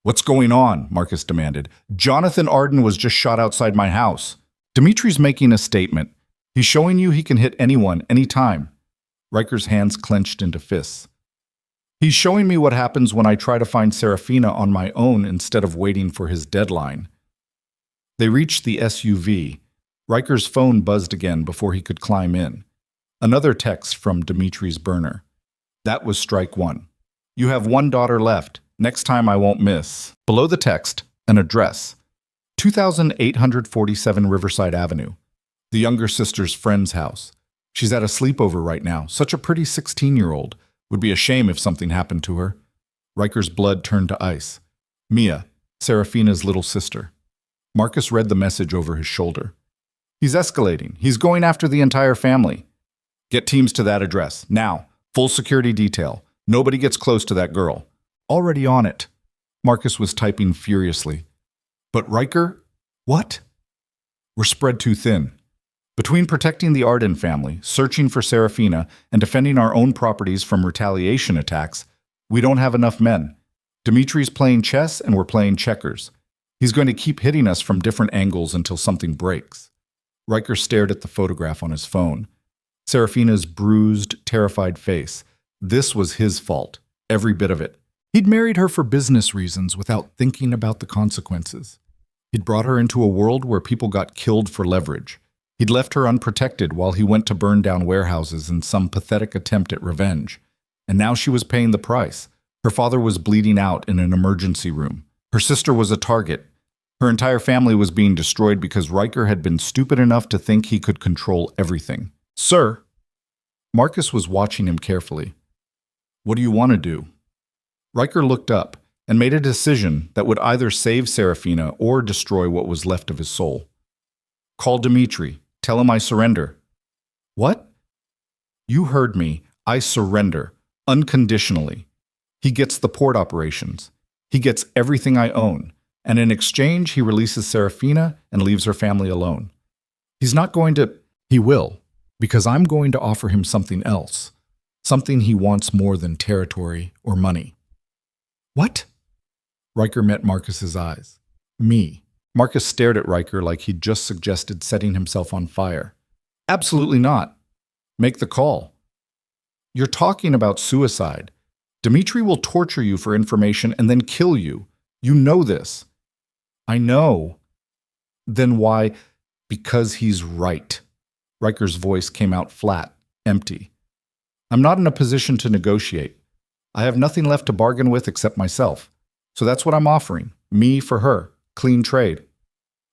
"What's going on?" Marcus demanded. "Jonathan Arden was just shot outside my house." "Dimitri's making a statement. He's showing you he can hit anyone, anytime." Riker's hands clenched into fists. "He's showing me what happens when I try to find Serafina on my own instead of waiting for his deadline." They reached the SUV. Riker's phone buzzed again before he could climb in. Another text from Dimitri's burner. That was strike 1. "You have 1 daughter left. Next time I won't miss." Below the text, an address. 2847 Riverside Avenue. The younger sister's friend's house. She's at a sleepover right now. Such a pretty 16-year-old. Would be a shame if something happened to her. Riker's blood turned to ice. Mia, Serafina's little sister. Marcus read the message over his shoulder. "He's escalating. He's going after the entire family. Get teams to that address. Now. Full security detail. Nobody gets close to that girl." "Already on it." Marcus was typing furiously. But Riker? What? We're spread too thin. Between protecting the Arden family, searching for Serafina, and defending our own properties from retaliation attacks, we don't have enough men. Dimitri's playing chess and we're playing checkers. He's going to keep hitting us from different angles until something breaks. Riker stared at the photograph on his phone. Serafina's bruised, terrified face. This was his fault, every bit of it. He'd married her for business reasons without thinking about the consequences. He'd brought her into a world where people got killed for leverage. He'd left her unprotected while he went to burn down warehouses in some pathetic attempt at revenge. And now she was paying the price. Her father was bleeding out in an emergency room. Her sister was a target. Her entire family was being destroyed because Riker had been stupid enough to think he could control everything. Sir, Marcus was watching him carefully. What do you want to do? Riker looked up and made a decision that would either save Serafina or destroy what was left of his soul. Call Dimitri. Tell him I surrender. What? You heard me. I surrender. Unconditionally. He gets the port operations. He gets everything I own. And in exchange, he releases Serafina and leaves her family alone. He's not going to... He will, because I'm going to offer him something else. Something he wants more than territory or money. What? Riker met Marcus's eyes. Me. Marcus stared at Riker like he'd just suggested setting himself on fire. Absolutely not. Make the call. You're talking about suicide. Dimitri will torture you for information and then kill you. You know this. I know. Then why? Because he's right. Riker's voice came out flat, empty. I'm not in a position to negotiate. I have nothing left to bargain with except myself. So that's what I'm offering. Me for her. Clean trade.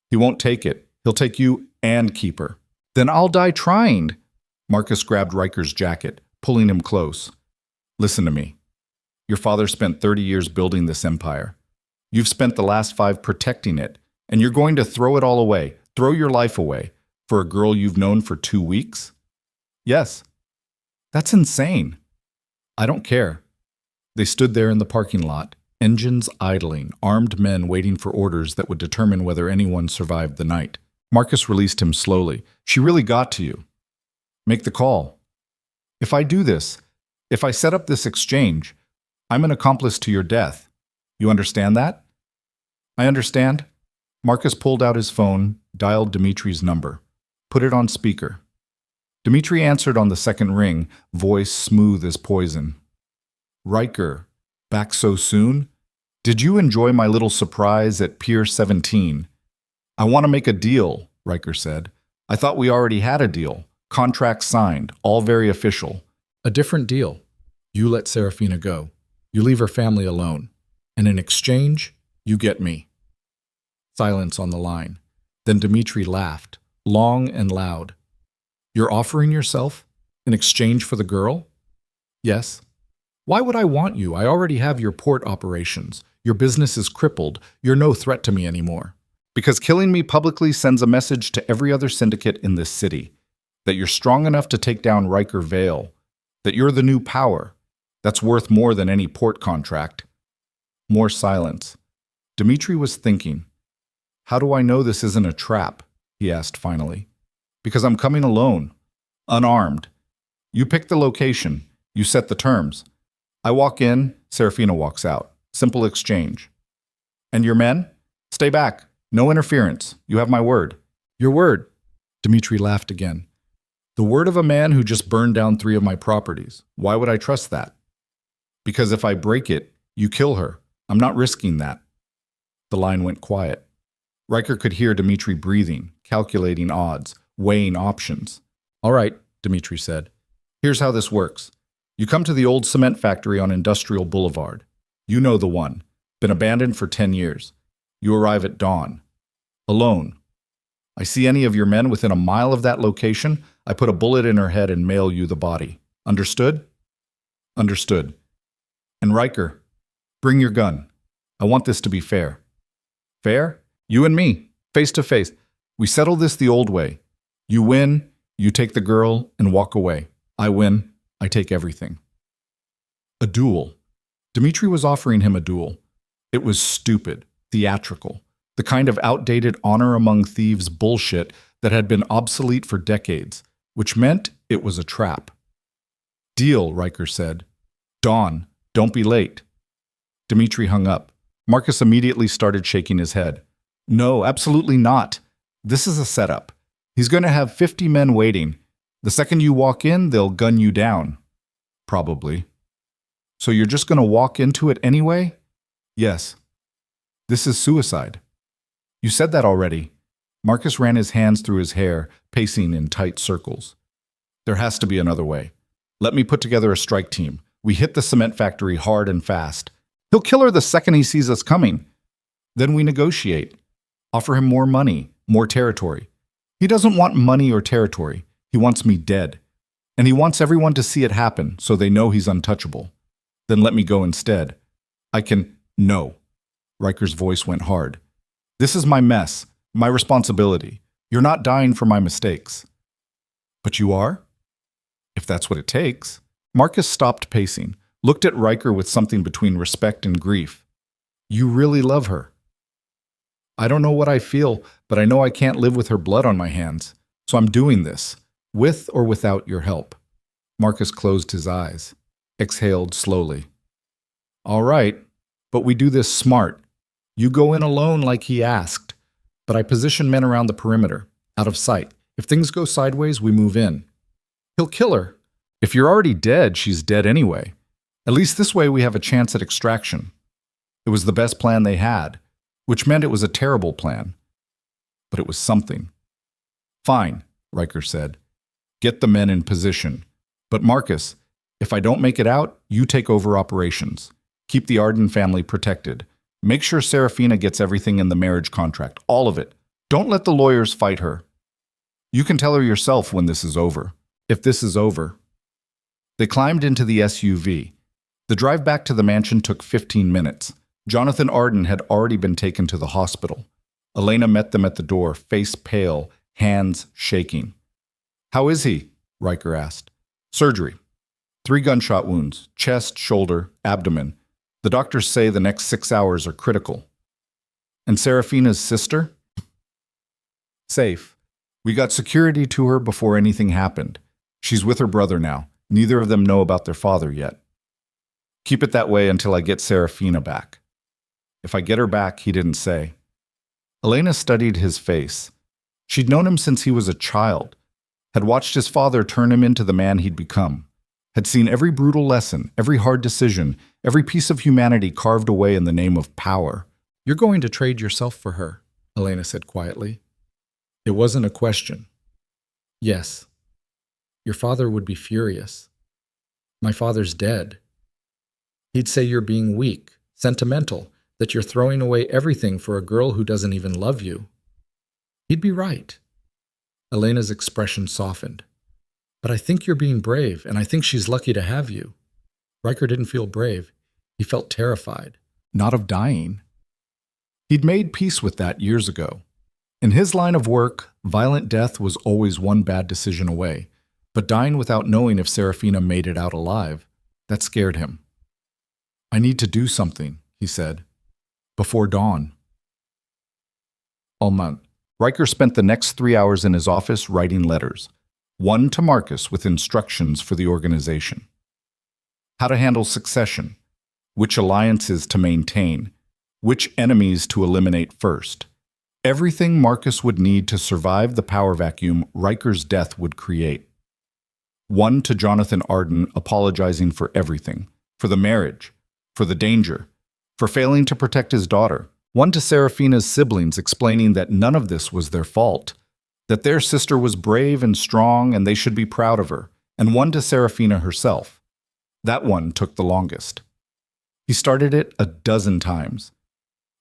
He won't take it. He'll take you and keep her. Then I'll die trying. Marcus grabbed Riker's jacket, pulling him close. Listen to me. Your father spent 30 years building this empire. You've spent the last 5 protecting it, and you're going to throw it all away, throw your life away, for a girl you've known for 2 weeks? Yes. That's insane. I don't care. They stood there in the parking lot, engines idling, armed men waiting for orders that would determine whether anyone survived the night. Marcus released him slowly. She really got to you. Make the call. If I do this, if I set up this exchange, I'm an accomplice to your death. You understand that? I understand. Marcus pulled out his phone, dialed Dimitri's number, put it on speaker. Dimitri answered on the second ring, voice smooth as poison. Riker, back so soon? Did you enjoy my little surprise at Pier 17? I want to make a deal, Riker said. I thought we already had a deal. Contract signed, all very official. A different deal. You let Serafina go. You leave her family alone. And in exchange, you get me. Silence on the line. Then Dimitri laughed, long and loud. You're offering yourself in exchange for the girl? Yes. Why would I want you? I already have your port operations. Your business is crippled. You're no threat to me anymore. Because killing me publicly sends a message to every other syndicate in this city that you're strong enough to take down Riker Vale, that you're the new power that's worth more than any port contract. More silence. Dimitri was thinking. How do I know this isn't a trap? He asked finally. Because I'm coming alone, unarmed. You pick the location. You set the terms. I walk in, Serafina walks out. Simple exchange. And your men? Stay back. No interference. You have my word. Your word. Dimitri laughed again. The word of a man who just burned down 3 of my properties. Why would I trust that? Because if I break it, you kill her. I'm not risking that. The line went quiet. Riker could hear Dimitri breathing, calculating odds, weighing options. All right, Dimitri said. Here's how this works. You come to the old cement factory on Industrial Boulevard. You know the one. Been abandoned for 10 years. You arrive at dawn. Alone. I see any of your men within a mile of that location, I put a bullet in her head and mail you the body. Understood? Understood. And Riker, bring your gun. I want this to be fair. Fair? You and me, face to face. We settle this the old way. You win, you take the girl, and walk away. I win, I take everything. A duel. Dimitri was offering him a duel. It was stupid, theatrical. The kind of outdated honor among thieves bullshit that had been obsolete for decades, which meant it was a trap. Deal, Riker said. Dawn, don't be late. Dmitri hung up. Marcus immediately started shaking his head. No, absolutely not. This is a setup. He's going to have 50 men waiting. The second you walk in, they'll gun you down. Probably. So you're just going to walk into it anyway? Yes. This is suicide. You said that already. Marcus ran his hands through his hair, pacing in tight circles. There has to be another way. Let me put together a strike team. We hit the cement factory hard and fast. He'll kill her the second he sees us coming. Then we negotiate. Offer him more money, more territory. He doesn't want money or territory. He wants me dead. And he wants everyone to see it happen so they know he's untouchable. Then let me go instead. I can... No. Riker's voice went hard. This is my mess, my responsibility. You're not dying for my mistakes. But you are? If that's what it takes. Marcus stopped pacing, looked at Riker with something between respect and grief. You really love her. I don't know what I feel, but I know I can't live with her blood on my hands. So I'm doing this, with or without your help. Marcus closed his eyes, exhaled slowly. All right, but we do this smart. You go in alone like he asked, but I position men around the perimeter, out of sight. If things go sideways, we move in. He'll kill her. If you're already dead, she's dead anyway. At least this way we have a chance at extraction. It was the best plan they had, which meant it was a terrible plan. But it was something. Fine, Riker said. Get the men in position. But Marcus, if I don't make it out, you take over operations. Keep the Arden family protected. Make sure Serafina gets everything in the marriage contract, all of it. Don't let the lawyers fight her. You can tell her yourself when this is over. If this is over. They climbed into the SUV. The drive back to the mansion took 15 minutes. Jonathan Arden had already been taken to the hospital. Elena met them at the door, face pale, hands shaking. How is he? Riker asked. Surgery. 3 gunshot wounds, chest, shoulder, abdomen. The doctors say the next 6 hours are critical. And Serafina's sister? Safe. We got security to her before anything happened. She's with her brother now. Neither of them know about their father yet. Keep it that way until I get Serafina back. If I get her back, he didn't say. Elena studied his face. She'd known him since he was a child, had watched his father turn him into the man he'd become, had seen every brutal lesson, every hard decision, every piece of humanity carved away in the name of power. You're going to trade yourself for her, Elena said quietly. It wasn't a question. Yes. Your father would be furious. My father's dead. He'd say you're being weak, sentimental, that you're throwing away everything for a girl who doesn't even love you. He'd be right. Elena's expression softened. But I think you're being brave, and I think she's lucky to have you. Riker didn't feel brave. He felt terrified. Not of dying. He'd made peace with that years ago. In his line of work, violent death was always one bad decision away, but dying without knowing if Serafina made it out alive, that scared him. I need to do something, he said. Before dawn. All month, Riker spent the next 3 hours in his office writing letters. One to Marcus with instructions for the organization. How to handle succession, which alliances to maintain, which enemies to eliminate first. Everything Marcus would need to survive the power vacuum Riker's death would create. One to Jonathan Arden apologizing for everything, for the marriage, for the danger, for failing to protect his daughter. One to Serafina's siblings explaining that none of this was their fault, that their sister was brave and strong and they should be proud of her, and one to Serafina herself. That one took the longest. He started it 12 times.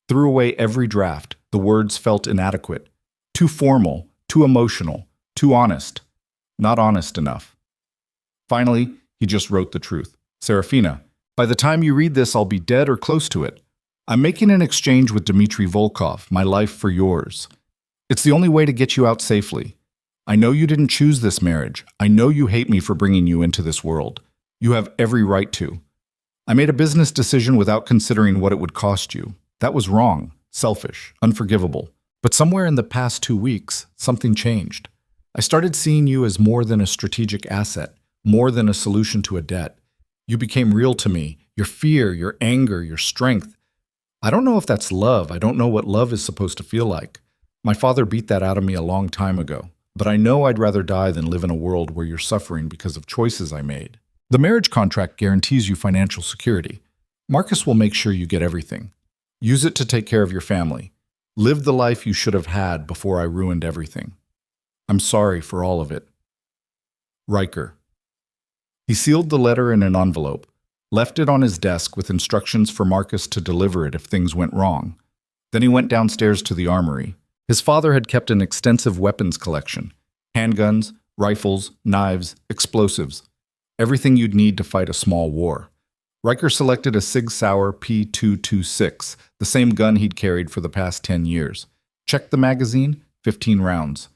Threw away every draft. The words felt inadequate, too formal, too emotional, too honest. Not honest enough. Finally, he just wrote the truth. Serafina, by the time you read this, I'll be dead or close to it. I'm making an exchange with Dmitri Volkov, my life for yours. It's the only way to get you out safely. I know you didn't choose this marriage. I know you hate me for bringing you into this world. You have every right to. I made a business decision without considering what it would cost you. That was wrong. selfish, unforgivable. But somewhere in the past 2 weeks, something changed. I started seeing you as more than a strategic asset, more than a solution to a debt. You became real to me, your fear, your anger, your strength. I don't know if that's love. I don't know what love is supposed to feel like. My father beat that out of me a long time ago. But I know I'd rather die than live in a world where you're suffering because of choices I made. The marriage contract guarantees you financial security. Marcus will make sure you get everything. Use it to take care of your family. Live the life you should have had before I ruined everything. I'm sorry for all of it. Riker. He sealed the letter in an envelope, left it on his desk with instructions for Marcus to deliver it if things went wrong. Then he went downstairs to the armory. His father had kept an extensive weapons collection: handguns, rifles, knives, explosives, everything you'd need to fight a small war. Riker selected a Sig Sauer P226, the same gun he'd carried for the past 10 years. Checked the magazine, 15 rounds.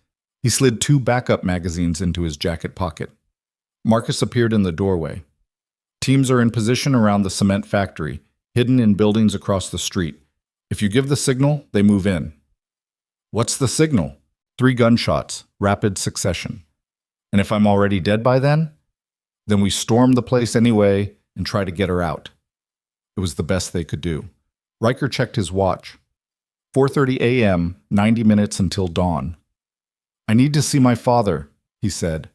He slid 2 backup magazines into his jacket pocket. Marcus appeared in the doorway. Teams are in position around the cement factory, hidden in buildings across the street. If you give the signal, they move in. What's the signal? 3 gunshots, rapid succession. And if I'm already dead by then? Then we storm the place anyway and try to get her out. It was the best they could do. Riker checked his watch. 4:30 a.m., 90 minutes until dawn. I need to see my father, he said.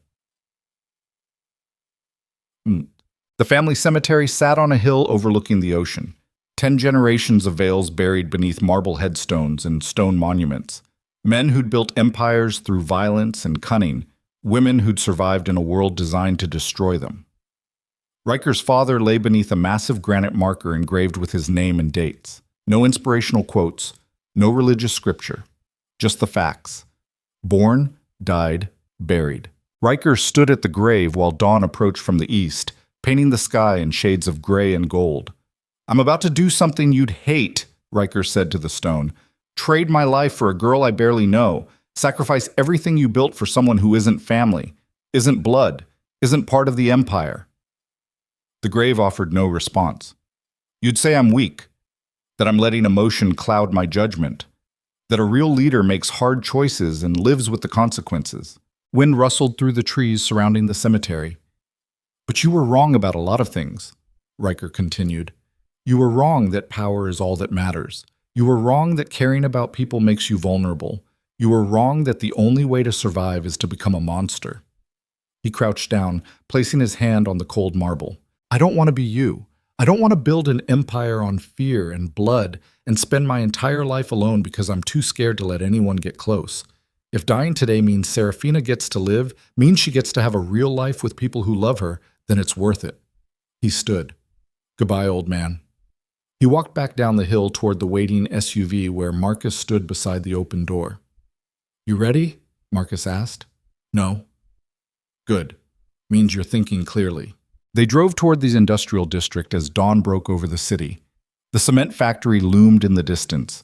The family cemetery sat on a hill overlooking the ocean. 10 generations of Vales buried beneath marble headstones and stone monuments. Men who'd built empires through violence and cunning. Women who'd survived in a world designed to destroy them. Riker's father lay beneath a massive granite marker engraved with his name and dates. No inspirational quotes, no religious scripture, just the facts. Born, died, buried. Riker stood at the grave while dawn approached from the east, painting the sky in shades of gray and gold. I'm about to do something you'd hate, Riker said to the stone. Trade my life for a girl I barely know. Sacrifice everything you built for someone who isn't family, isn't blood, isn't part of the Empire. The grave offered no response. You'd say I'm weak, that I'm letting emotion cloud my judgment, that a real leader makes hard choices and lives with the consequences. Wind rustled through the trees surrounding the cemetery. But you were wrong about a lot of things, Riker continued. You were wrong that power is all that matters. You were wrong that caring about people makes you vulnerable. You were wrong that the only way to survive is to become a monster. He crouched down, placing his hand on the cold marble. I don't want to be you. I don't want to build an empire on fear and blood and spend my entire life alone because I'm too scared to let anyone get close. If dying today means Serafina gets to live, means she gets to have a real life with people who love her, then it's worth it. He stood. Goodbye, old man. He walked back down the hill toward the waiting SUV where Marcus stood beside the open door. You ready? Marcus asked. No. Good. Means you're thinking clearly. They drove toward the industrial district as dawn broke over the city. The cement factory loomed in the distance,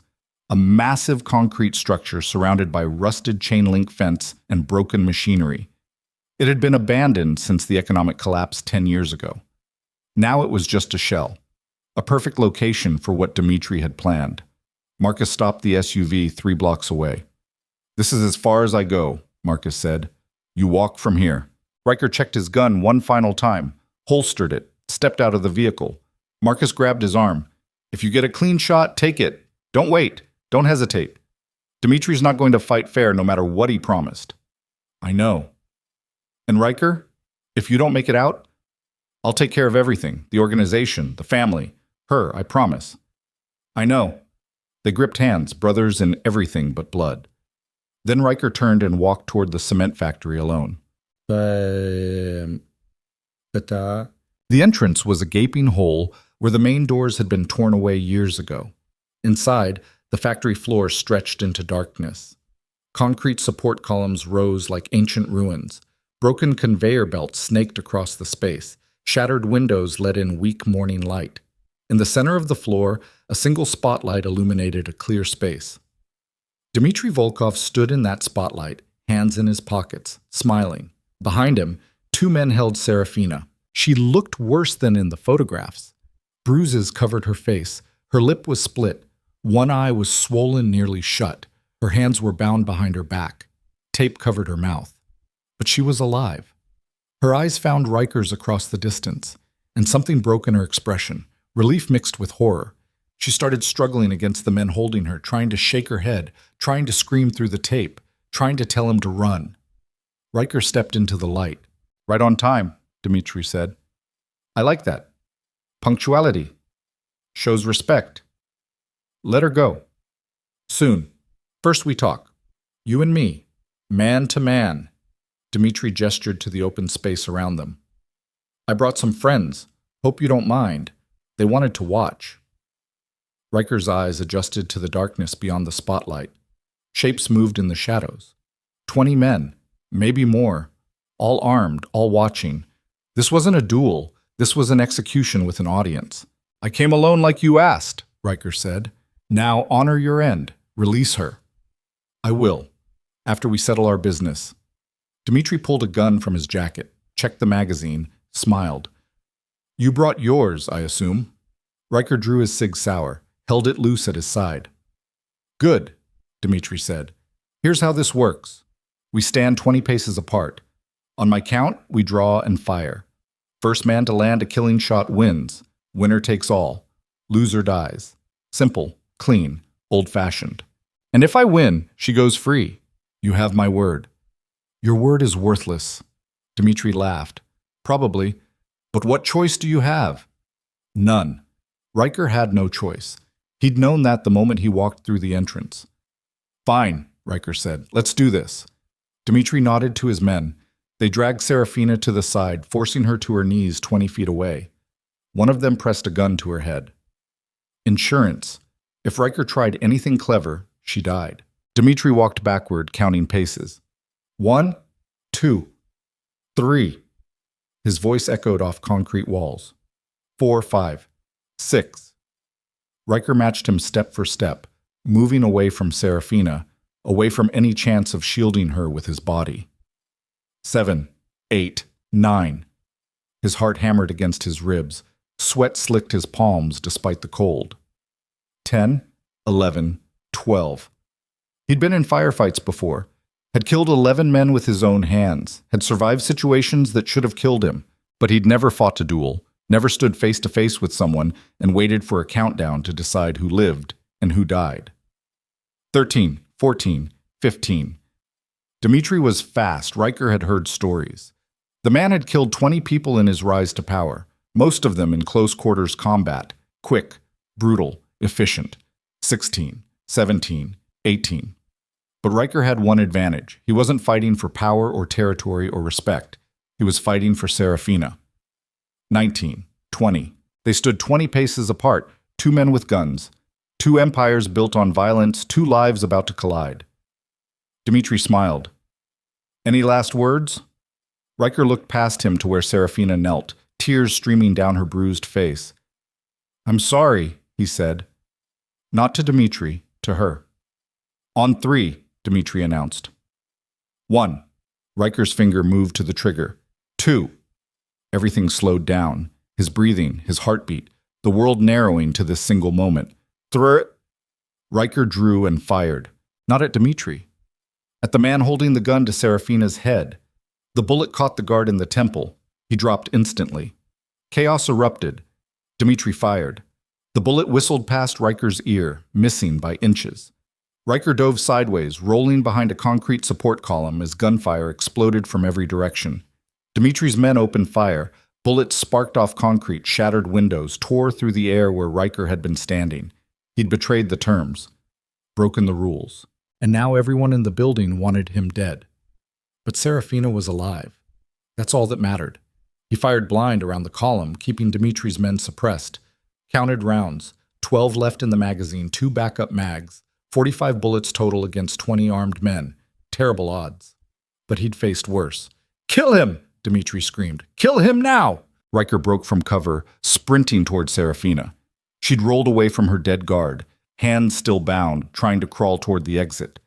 a massive concrete structure surrounded by rusted chain-link fence and broken machinery. It had been abandoned since the economic collapse 10 years ago. Now it was just a shell, a perfect location for what Dmitri had planned. Marcus stopped the SUV 3 blocks away. This is as far as I go, Marcus said. You walk from here. Riker checked his gun one final time, holstered it, stepped out of the vehicle. Marcus grabbed his arm. If you get a clean shot, take it. Don't wait. Don't hesitate. Dimitri's not going to fight fair no matter what he promised. I know. And Riker, if you don't make it out, I'll take care of everything. The organization, the family, her, I promise. I know. They gripped hands, brothers in everything but blood. Then Riker turned and walked toward the cement factory alone. The entrance was a gaping hole where the main doors had been torn away years ago. Inside, the factory floor stretched into darkness. Concrete support columns rose like ancient ruins. Broken conveyor belts snaked across the space. Shattered windows let in weak morning light. In the center of the floor, a single spotlight illuminated a clear space. Dmitri Volkov stood in that spotlight, hands in his pockets, smiling. Behind him, 2 men held Serafina. She looked worse than in the photographs. Bruises covered her face. Her lip was split. One eye was swollen nearly shut. Her hands were bound behind her back. Tape covered her mouth. But she was alive. Her eyes found Riker's across the distance, and something broke in her expression, relief mixed with horror. She started struggling against the men holding her, trying to shake her head, trying to scream through the tape, trying to tell him to run. Riker stepped into the light. "Right on time," Dmitri said. "I like that. Punctuality. Shows respect. Let her go. Soon. First we talk. You and me. Man to man." Dmitri gestured to the open space around them. "I brought some friends. Hope you don't mind. They wanted to watch." Riker's eyes adjusted to the darkness beyond the spotlight. Shapes moved in the shadows. 20 men, maybe more, all armed, all watching. This wasn't a duel. This was an execution with an audience. "I came alone like you asked," Riker said. "Now honor your end. Release her." "I will, after we settle our business." Dmitri pulled a gun from his jacket, checked the magazine, smiled. "You brought yours, I assume?" Riker drew his Sig Sauer, held it loose at his side. "Good," Dmitri said. "Here's how this works. We stand 20 paces apart. On my count, we draw and fire. First man to land a killing shot wins. Winner takes all. Loser dies. Simple, clean, old-fashioned. And if I win, she goes free. You have my word." "Your word is worthless." Dmitri laughed. "Probably. But what choice do you have?" "None." Riker had no choice. He'd known that the moment he walked through the entrance. "Fine," Riker said. "Let's do this." Dmitri nodded to his men. They dragged Serafina to the side, forcing her to her knees 20 feet away. One of them pressed a gun to her head. Insurance. If Riker tried anything clever, she died. Dmitri walked backward, counting paces. 1, 2, 3. His voice echoed off concrete walls. 4, 5, 6. Riker matched him step for step, moving away from Serafina, away from any chance of shielding her with his body. 7, 8, 9. His heart hammered against his ribs. Sweat slicked his palms despite the cold. 10, 11, 12. He'd been in firefights before, had killed 11 men with his own hands, had survived situations that should have killed him, but he'd never fought a duel, never stood face to face with someone and waited for a countdown to decide who lived and who died. 13, 14, 15. Dmitri was fast. Riker had heard stories. The man had killed 20 people in his rise to power, most of them in close quarters combat, quick, brutal, efficient. 16, 17, 18. But Riker had one advantage. He wasn't fighting for power or territory or respect. He was fighting for Serafina. 19, 20. They stood 20 paces apart, 2 men with guns. 2 empires built on violence, 2 lives about to collide. Dmitri smiled. "Any last words?" Riker looked past him to where Serafina knelt, tears streaming down her bruised face. "I'm sorry," he said. Not to Dmitri, to her. "On 3, Dmitri announced. 1. Riker's finger moved to the trigger. 2. Everything slowed down, his breathing, his heartbeat, the world narrowing to this single moment. 3. Riker drew and fired, not at Dmitri. At the man holding the gun to Serafina's head. The bullet caught the guard in the temple. He dropped instantly. Chaos erupted. Dmitri fired. The bullet whistled past Riker's ear, missing by inches. Riker dove sideways, rolling behind a concrete support column as gunfire exploded from every direction. Dmitri's men opened fire. Bullets sparked off concrete, shattered windows, tore through the air where Riker had been standing. He'd betrayed the terms, broken the rules. And now everyone in the building wanted him dead. But Serafina was alive. That's all that mattered. He fired blind around the column, keeping Dmitri's men suppressed. Counted rounds, 12 left in the magazine, 2 backup mags, 45 bullets total against 20 armed men. Terrible odds. But he'd faced worse. "Kill him!" Dmitri screamed. "Kill him now!" Riker broke from cover, sprinting toward Serafina. She'd rolled away from her dead guard, hands still bound, trying to crawl toward the exit.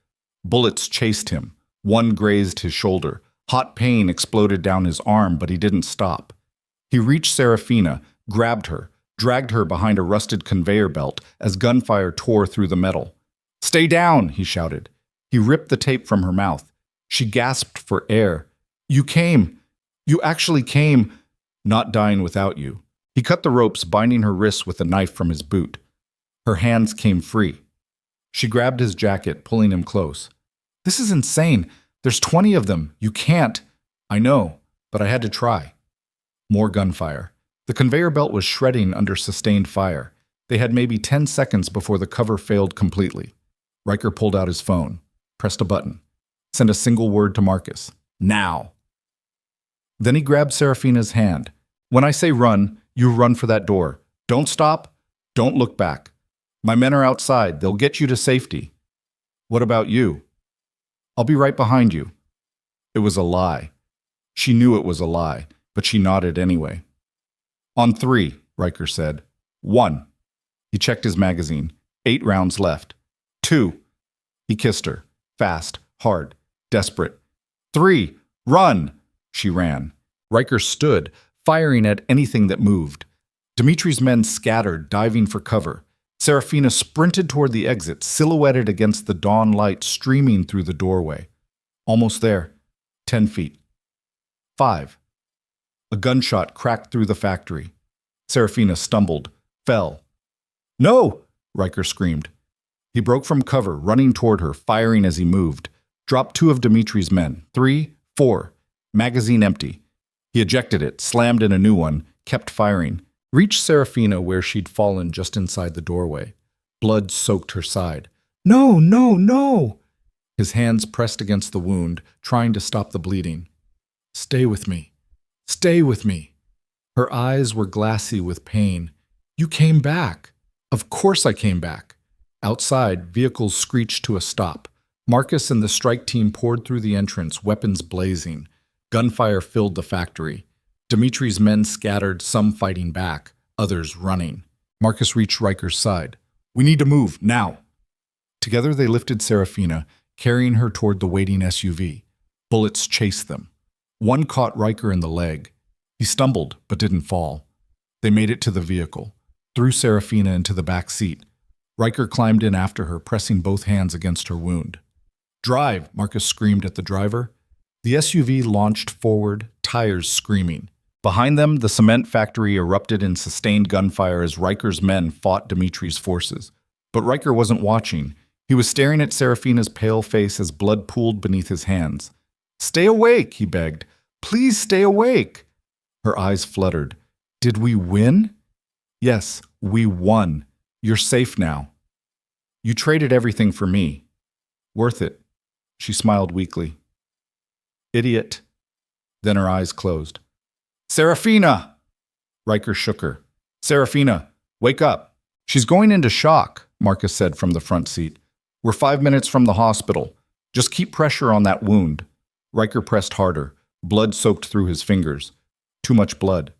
Bullets chased him. One grazed his shoulder. Hot pain exploded down his arm, but he didn't stop. He reached Serafina, grabbed her, dragged her behind a rusted conveyor belt as gunfire tore through the metal. "Stay down," he shouted. He ripped the tape from her mouth. She gasped for air. "You came. You actually came. Not dying without you." He cut the ropes, binding her wrists with a knife from his boot. Her hands came free. She grabbed his jacket, pulling him close. "This is insane. There's 20 of them. You can't." "I know, but I had to try." More gunfire. The conveyor belt was shredding under sustained fire. They had maybe 10 seconds before the cover failed completely. Riker pulled out his phone, pressed a button, sent a single word to Marcus. "Now." Then he grabbed Serafina's hand. "When I say run, you run for that door. Don't stop. Don't look back. My men are outside. They'll get you to safety." "What about you?" "I'll be right behind you." It was a lie. She knew it was a lie, but she nodded anyway. "On 3, Riker said. 1. He checked his magazine. 8 rounds left. 2. He kissed her. Fast, hard, desperate. 3. Run! She ran. Riker stood, firing at anything that moved. Dimitri's men scattered, diving for cover. Serafina sprinted toward the exit, silhouetted against the dawn light streaming through the doorway. Almost there. 10 feet. 5. A gunshot cracked through the factory. Serafina stumbled, fell. "No!" Riker screamed. He broke from cover, running toward her, firing as he moved. Dropped 2 of Dimitri's men. 3, 4. Magazine empty. He ejected it, slammed in a new one, kept firing. Reached Serafina where she'd fallen just inside the doorway. Blood soaked her side. "No, no, no!" His hands pressed against the wound, trying to stop the bleeding. "Stay with me. Stay with me." Her eyes were glassy with pain. "You came back." "Of course I came back." Outside, vehicles screeched to a stop. Marcus and the strike team poured through the entrance, weapons blazing. Gunfire filled the factory. Dimitri's men scattered, some fighting back, others running. Marcus reached Riker's side. "We need to move, now." Together they lifted Serafina, carrying her toward the waiting SUV. Bullets chased them. One caught Riker in the leg. He stumbled, but didn't fall. They made it to the vehicle, threw Serafina into the back seat. Riker climbed in after her, pressing both hands against her wound. "Drive!" Marcus screamed at the driver. The SUV launched forward, tires screaming. Behind them, the cement factory erupted in sustained gunfire as Riker's men fought Dimitri's forces. But Riker wasn't watching. He was staring at Serafina's pale face as blood pooled beneath his hands. "Stay awake," he begged. "Please stay awake." Her eyes fluttered. "Did we win?" "Yes, we won. You're safe now." "You traded everything for me." "Worth it." She smiled weakly. "Idiot." Then her eyes closed. "Serafina!" Riker shook her. "Serafina, wake up." "She's going into shock," Marcus said from the front seat. "We're 5 minutes from the hospital. Just keep pressure on that wound." Riker pressed harder. Blood soaked through his fingers. Too much blood.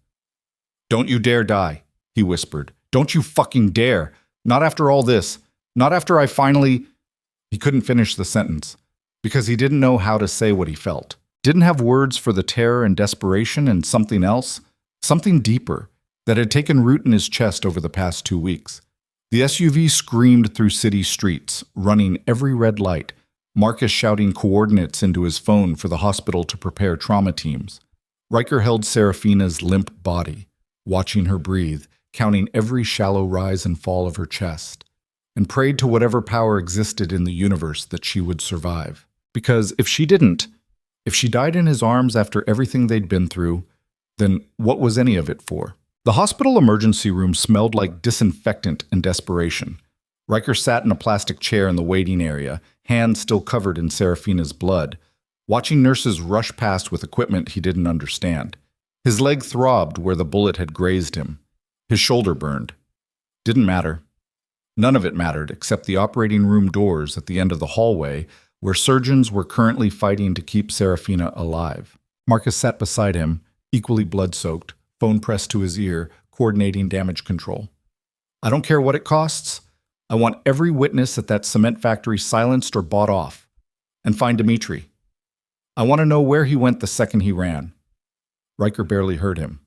"Don't you dare die," he whispered. "Don't you fucking dare. Not after all this. Not after I finally—" He couldn't finish the sentence, because he didn't know how to say what he felt. Didn't have words for the terror and desperation and something else, something deeper, that had taken root in his chest over the past 2 weeks. The SUV screamed through city streets, running every red light, Marcus shouting coordinates into his phone for the hospital to prepare trauma teams. Riker held Serafina's limp body, watching her breathe, counting every shallow rise and fall of her chest, and prayed to whatever power existed in the universe that she would survive. Because if she didn't, if she died in his arms after everything they'd been through, then what was any of it for? The hospital emergency room smelled like disinfectant and desperation. Riker sat in a plastic chair in the waiting area, hands still covered in Serafina's blood, watching nurses rush past with equipment he didn't understand. His leg throbbed where the bullet had grazed him. His shoulder burned. Didn't matter. None of it mattered except the operating room doors at the end of the hallway where surgeons were currently fighting to keep Serafina alive. Marcus sat beside him, equally blood-soaked, phone pressed to his ear, coordinating damage control. "I don't care what it costs. I want every witness at that cement factory silenced or bought off. And find Dimitri. I want to know where he went the second he ran." Riker barely heard him.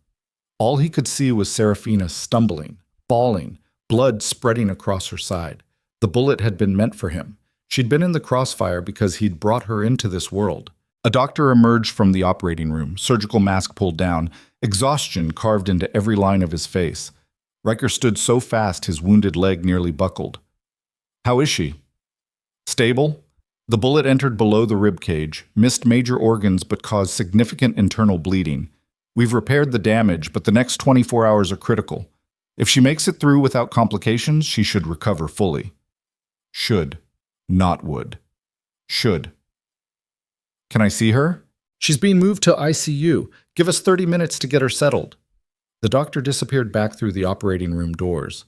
All he could see was Serafina stumbling, falling, blood spreading across her side. The bullet had been meant for him. She'd been in the crossfire because he'd brought her into this world. A doctor emerged from the operating room, surgical mask pulled down, exhaustion carved into every line of his face. Riker stood so fast his wounded leg nearly buckled. "How is she?" "Stable." The bullet entered below the rib cage, missed major organs but caused significant internal bleeding. "We've repaired the damage, but the next 24 hours are critical. If she makes it through without complications, she should recover fully." Should, not would. Should. "Can I see her?" "She's being moved to ICU. Give us 30 minutes to get her settled." The doctor disappeared back through the operating room doors.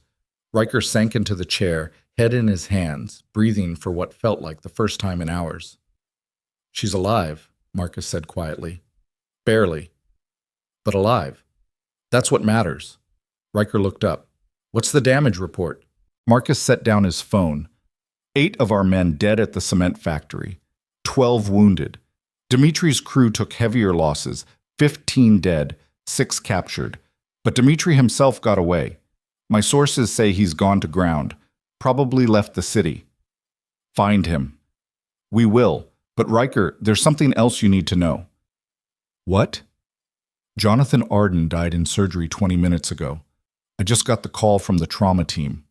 Riker sank into the chair, head in his hands, breathing for what felt like the first time in hours. "She's alive," Marcus said quietly. "Barely. But alive. That's what matters." Riker looked up. "What's the damage report?" Marcus set down his phone. 8 of our men dead at the cement factory. 12 wounded. Dimitri's crew took heavier losses. 15 dead, 6 captured. But Dimitri himself got away. My sources say he's gone to ground. Probably left the city. Find him. We will. But Riker, there's something else you need to know. What? Jonathan Arden died in surgery 20 minutes ago. I just got the call from the trauma team.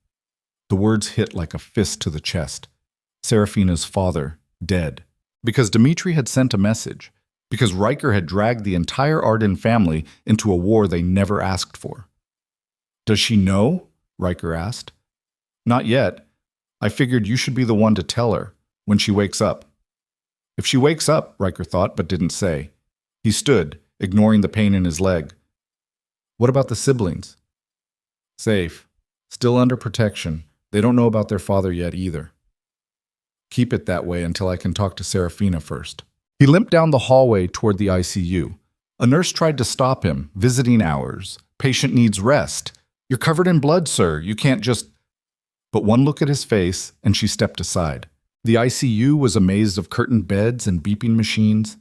The words hit like a fist to the chest. Serafina's father, dead. Because Dimitri had sent a message. Because Riker had dragged the entire Arden family into a war they never asked for. Does she know? Riker asked. Not yet. I figured you should be the one to tell her when she wakes up. If she wakes up, Riker thought, but didn't say. He stood, ignoring the pain in his leg. What about the siblings? Safe. Still under protection. They don't know about their father yet either. Keep it that way until I can talk to Serafina first. He limped down the hallway toward the ICU. A nurse tried to stop him. Visiting hours. Patient needs rest. You're covered in blood, sir. You can't just... But one look at his face, and she stepped aside. The ICU was a maze of curtained beds and beeping machines.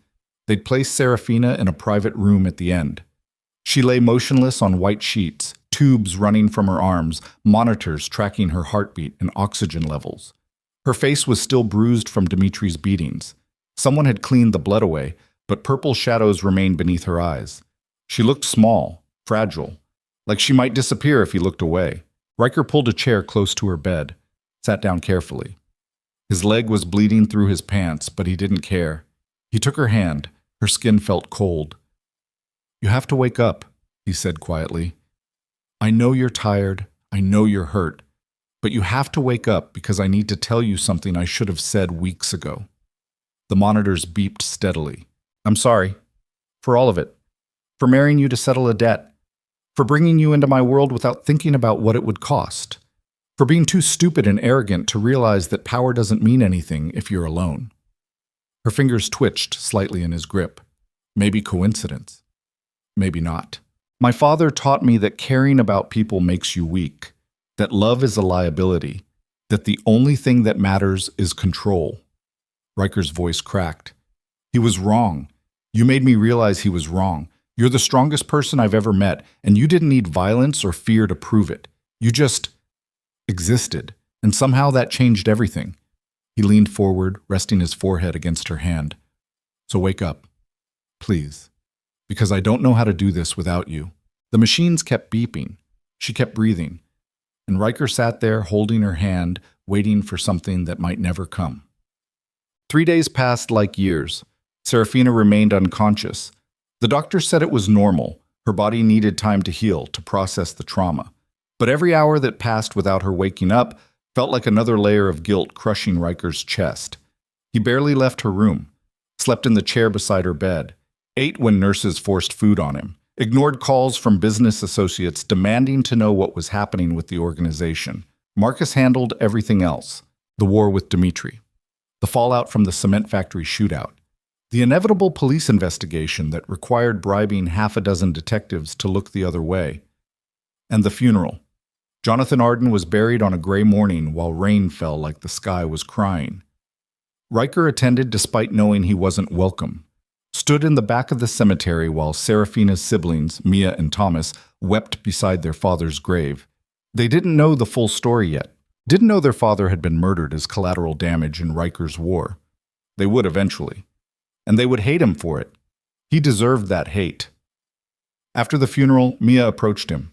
They'd placed Serafina in a private room at the end. She lay motionless on white sheets, tubes running from her arms, monitors tracking her heartbeat and oxygen levels. Her face was still bruised from Dimitri's beatings. Someone had cleaned the blood away, but purple shadows remained beneath her eyes. She looked small, fragile, like she might disappear if he looked away. Riker pulled a chair close to her bed, sat down carefully. His leg was bleeding through his pants, but he didn't care. He took her hand. Her skin felt cold. You have to wake up, he said quietly. I know you're tired. I know you're hurt. But you have to wake up because I need to tell you something I should have said weeks ago. The monitors beeped steadily. I'm sorry. For all of it. For marrying you to settle a debt. For bringing you into my world without thinking about what it would cost. For being too stupid and arrogant to realize that power doesn't mean anything if you're alone. Her fingers twitched slightly in his grip. Maybe coincidence. Maybe not. My father taught me that caring about people makes you weak. That love is a liability. That the only thing that matters is control. Riker's voice cracked. He was wrong. You made me realize he was wrong. You're the strongest person I've ever met, and you didn't need violence or fear to prove it. You just existed, and somehow that changed everything. He leaned forward, resting his forehead against her hand. So wake up, please, because I don't know how to do this without you. The machines kept beeping. She kept breathing, and Riker sat there holding her hand, waiting for something that might never come. 3 days passed like years. Serafina remained unconscious. The doctor said it was normal. Her body needed time to heal, to process the trauma. But every hour that passed without her waking up felt like another layer of guilt crushing Riker's chest. He barely left her room, slept in the chair beside her bed, ate when nurses forced food on him, ignored calls from business associates demanding to know what was happening with the organization. Marcus handled everything else. The war with Dimitri. The fallout from the cement factory shootout. The inevitable police investigation that required bribing half a dozen detectives to look the other way. And the funeral. Jonathan Arden was buried on a gray morning while rain fell like the sky was crying. Riker attended despite knowing he wasn't welcome. stood in the back of the cemetery while Serafina's siblings, Mia and Thomas, wept beside their father's grave. They didn't know the full story yet, didn't know their father had been murdered as collateral damage in Riker's war. They would eventually. And they would hate him for it. He deserved that hate. After the funeral, Mia approached him.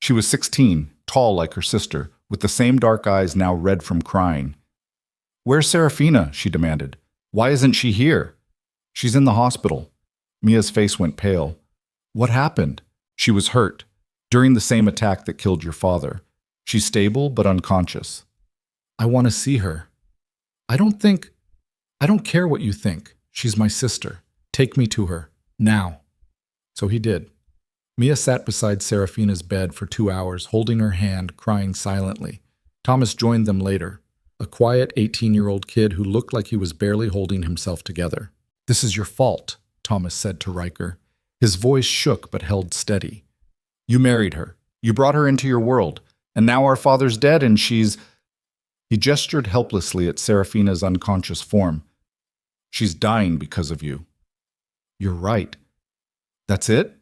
She was 16, tall like her sister, with the same dark eyes now red from crying. "Where's Serafina?" she demanded. "Why isn't she here?" "She's in the hospital." Mia's face went pale. "What happened?" "She was hurt, during the same attack that killed your father. She's stable but unconscious." "I want to see her." I don't care what you think. She's my sister. Take me to her. Now." So he did. Mia sat beside Serafina's bed for 2 hours, holding her hand, crying silently. Thomas joined them later, a quiet 18-year-old kid who looked like he was barely holding himself together. "This is your fault," Thomas said to Riker. His voice shook but held steady. "You married her. You brought her into your world. And now our father's dead and she's—" He gestured helplessly at Serafina's unconscious form. "She's dying because of you." "You're right." "That's it?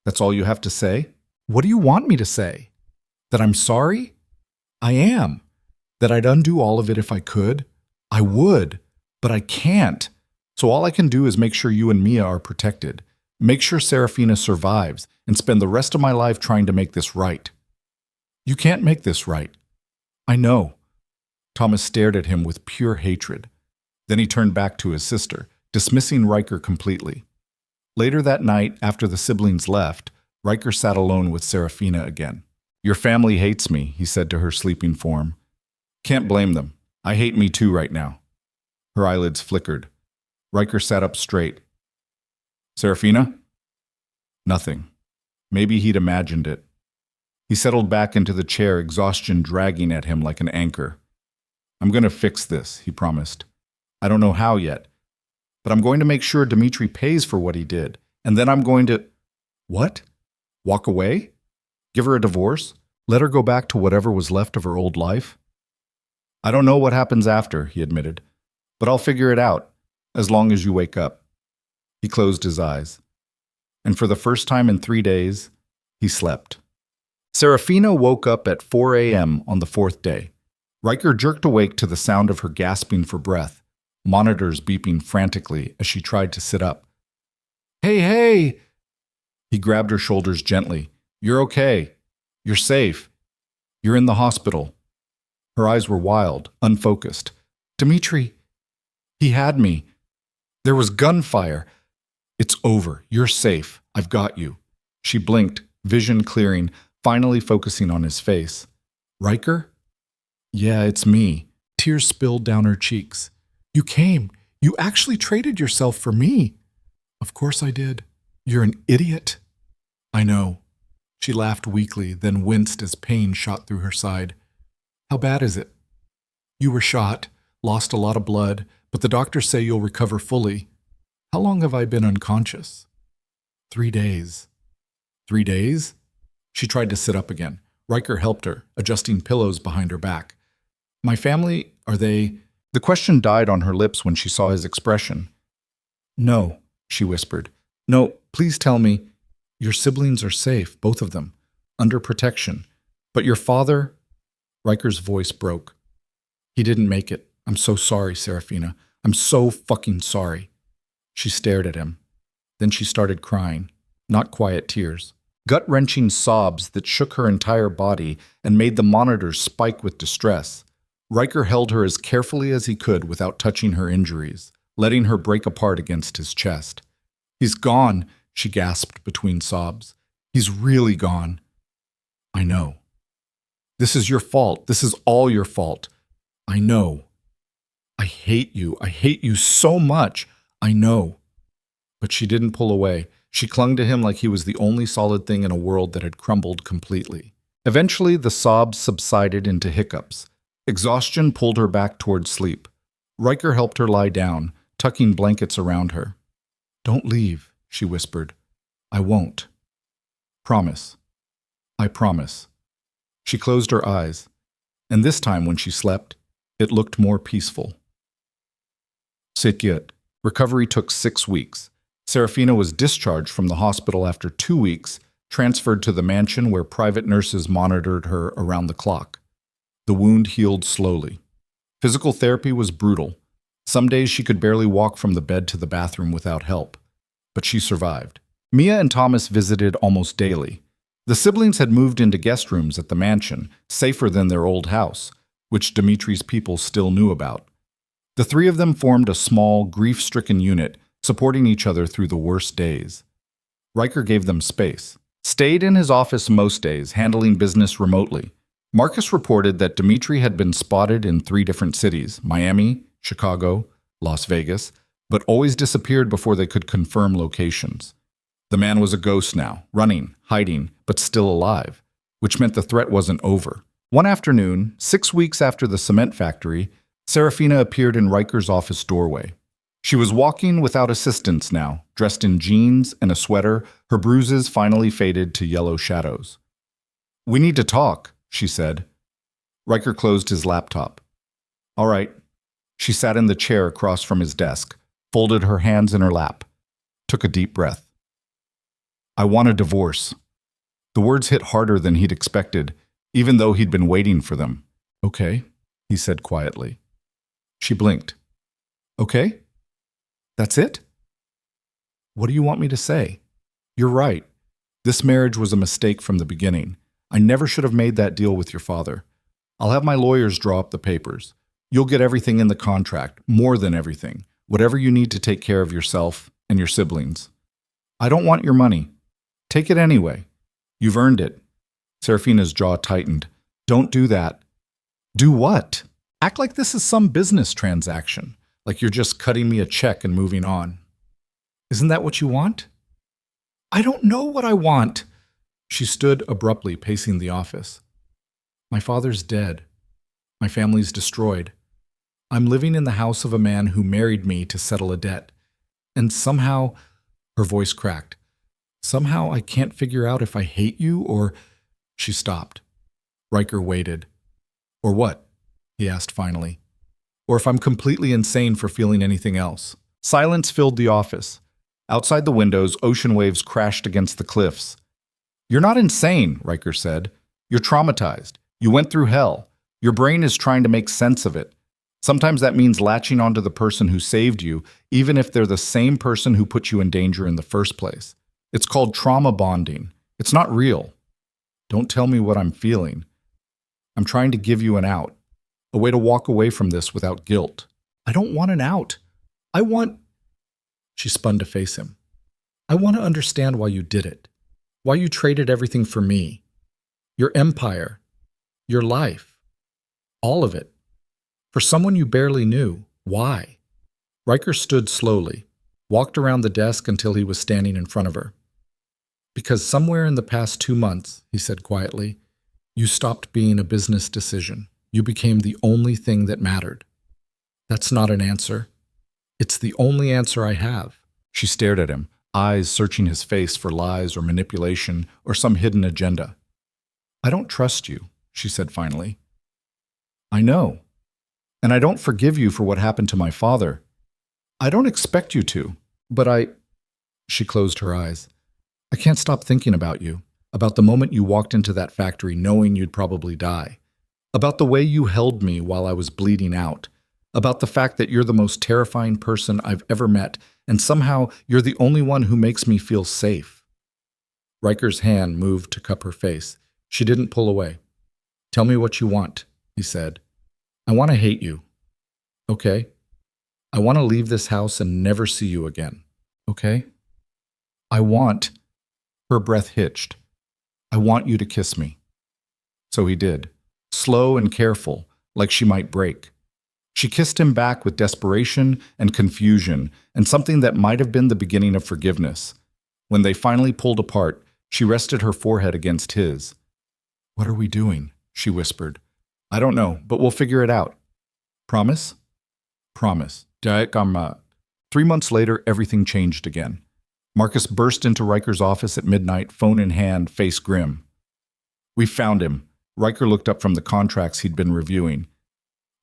That's all you have to say?" "What do you want me to say? That I'm sorry?" "I am. That I'd undo all of it if I could? I would, but I can't. So all I can do is make sure you and Mia are protected, make sure Serafina survives, and spend the rest of my life trying to make this right." "You can't make this right." "I know." Thomas stared at him with pure hatred. Then he turned back to his sister, dismissing Riker completely. Later that night, after the siblings left, Riker sat alone with Serafina again. "Your family hates me," he said to her sleeping form. "Can't blame them. I hate me too right now." Her eyelids flickered. Riker sat up straight. "Serafina?" Nothing. Maybe he'd imagined it. He settled back into the chair, exhaustion dragging at him like an anchor. "I'm going to fix this," he promised. "I don't know how yet. But I'm going to make sure Dmitri pays for what he did. And then I'm going to—" "What? Walk away? Give her a divorce? Let her go back to whatever was left of her old life?" "I don't know what happens after," he admitted. "But I'll figure it out, as long as you wake up." He closed his eyes. And for the first time in 3 days, he slept. Serafina woke up at 4 a.m. on the 4th day. Riker jerked awake to the sound of her gasping for breath, monitors beeping frantically as she tried to sit up. "Hey, hey!" He grabbed her shoulders gently. "You're okay. You're safe. You're in the hospital." Her eyes were wild, unfocused. "Dmitri, he had me. There was gunfire." "It's over. You're safe. I've got you." She blinked, vision clearing, finally focusing on his face. "Riker?" "Yeah, it's me." Tears spilled down her cheeks. "You came. You actually traded yourself for me." "Of course I did." "You're an idiot." "I know." She laughed weakly, then winced as pain shot through her side. "How bad is it?" "You were shot, lost a lot of blood, but the doctors say you'll recover fully." "How long have I been unconscious?" 3 days. 3 days? She tried to sit up again. Riker helped her, adjusting pillows behind her back. "My family, are they—" The question died on her lips when she saw his expression. "No," she whispered. "No, please tell me. Your siblings are safe, both of them, under protection. But your father—" Riker's voice broke. "He didn't make it. I'm so sorry, Serafina. I'm so fucking sorry." She stared at him. Then she started crying, not quiet tears. Gut-wrenching sobs that shook her entire body and made the monitors spike with distress. Riker held her as carefully as he could without touching her injuries, letting her break apart against his chest. "He's gone," she gasped between sobs. "He's really gone." "I know." "This is your fault. This is all your fault." "I know." "I hate you. I hate you so much. I know." But she didn't pull away. She clung to him like he was the only solid thing in a world that had crumbled completely. Eventually, the sobs subsided into hiccups. Exhaustion pulled her back toward sleep. Riker helped her lie down, tucking blankets around her. "Don't leave," she whispered. "I won't." "Promise." "I promise." She closed her eyes, and this time when she slept, it looked more peaceful. Recovery took 6 weeks. Serafina was discharged from the hospital after 2 weeks, transferred to the mansion where private nurses monitored her around the clock. The wound healed slowly. Physical therapy was brutal. Some days she could barely walk from the bed to the bathroom without help. But she survived. Mia and Thomas visited almost daily. The siblings had moved into guest rooms at the mansion, safer than their old house, which Dimitri's people still knew about. The three of them formed a small, grief-stricken unit, supporting each other through the worst days. Riker gave them space. Stayed in his office most days, handling business remotely. Marcus reported that Dimitri had been spotted in 3 different cities, Miami, Chicago, Las Vegas, but always disappeared before they could confirm locations. The man was a ghost now, running, hiding, but still alive, which meant the threat wasn't over. One afternoon, 6 weeks after the cement factory, Serafina appeared in Riker's office doorway. She was walking without assistance now, dressed in jeans and a sweater, her bruises finally faded to yellow shadows. "We need to talk," she said. Riker closed his laptop. "All right." She sat in the chair across from his desk, folded her hands in her lap, took a deep breath. "I want a divorce." The words hit harder than he'd expected, even though he'd been waiting for them. "Okay," he said quietly. She blinked. "Okay? That's it? What do you want me to say? You're right. This marriage was a mistake from the beginning. I never should have made that deal with your father. I'll have my lawyers draw up the papers. You'll get everything in the contract, more than everything, whatever you need to take care of yourself and your siblings. I don't want your money. Take it anyway. You've earned it." Serafina's jaw tightened. "Don't do that." "Do what? Act like this is some business transaction, like you're just cutting me a check and moving on. Isn't that what you want?" "I don't know what I want." She stood abruptly, pacing the office. "My father's dead. My family's destroyed. I'm living in the house of a man who married me to settle a debt. And somehow," her voice cracked, "somehow I can't figure out if I hate you or—" She stopped. Riker waited. "Or what?" he asked finally. "Or if I'm completely insane for feeling anything else." Silence filled the office. Outside the windows, ocean waves crashed against the cliffs. "You're not insane," Riker said. "You're traumatized. You went through hell. Your brain is trying to make sense of it. Sometimes that means latching onto the person who saved you, even if they're the same person who put you in danger in the first place. It's called trauma bonding. It's not real. Don't tell me what I'm feeling. I'm trying to give you an out, a way to walk away from this without guilt." "I don't want an out. I want—" She spun to face him. "I want to understand why you did it. Why you traded everything for me. Your empire. Your life. All of it. For someone you barely knew. Why?" Riker stood slowly, walked around the desk until he was standing in front of her. "Because somewhere in the past 2 months," he said quietly, "you stopped being a business decision. You became the only thing that mattered. That's not an answer. It's the only answer I have." She stared at him, eyes searching his face for lies or manipulation or some hidden agenda. "I don't trust you," she said finally. "I know. And I don't forgive you for what happened to my father. I don't expect you to, but I—" She closed her eyes. "I can't stop thinking about you, about the moment you walked into that factory knowing you'd probably die, about the way you held me while I was bleeding out, about the fact that you're the most terrifying person I've ever met, and somehow you're the only one who makes me feel safe." Riker's hand moved to cup her face. She didn't pull away. "Tell me what you want," he said. "I want to hate you. Okay? I want to leave this house and never see you again. Okay? I want—" Her breath hitched. "I want you to kiss me." So he did, slow and careful, like she might break. She kissed him back with desperation and confusion, and something that might have been the beginning of forgiveness. When they finally pulled apart, she rested her forehead against his. "What are we doing?" she whispered. "I don't know, but we'll figure it out. Promise?" "Promise." 3 months later, everything changed again. Marcus burst into Riker's office at midnight, phone in hand, face grim. "We found him." Riker looked up from the contracts he'd been reviewing.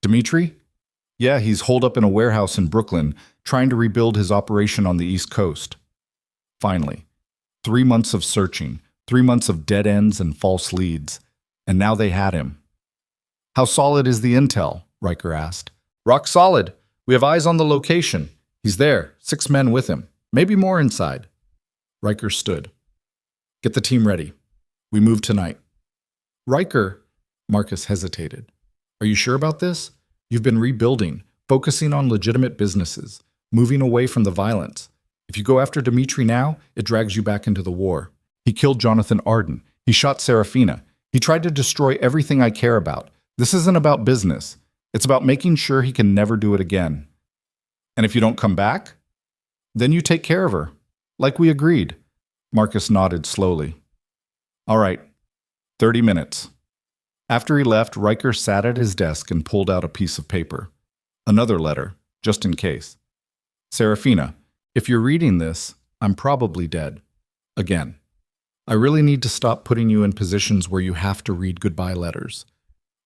"Dimitri?" "Yeah, he's holed up in a warehouse in Brooklyn, trying to rebuild his operation on the East Coast." Finally. 3 months of searching, 3 months of dead ends and false leads, and now they had him. How solid is the intel? Riker asked. Rock solid. We have eyes on the location. He's there, 6 men with him, maybe more inside. Riker stood. Get the team ready. We move tonight. Riker, Marcus hesitated. Are you sure about this? You've been rebuilding, focusing on legitimate businesses, moving away from the violence. If you go after Dmitri now, it drags you back into the war. He killed Jonathan Arden. He shot Serafina. He tried to destroy everything I care about. This isn't about business. It's about making sure he can never do it again. And if you don't come back, then you take care of her, like we agreed. Marcus nodded slowly. All right, 30 minutes. After he left, Riker sat at his desk and pulled out a piece of paper. Another letter, just in case. Serafina, if you're reading this, I'm probably dead. Again. I really need to stop putting you in positions where you have to read goodbye letters.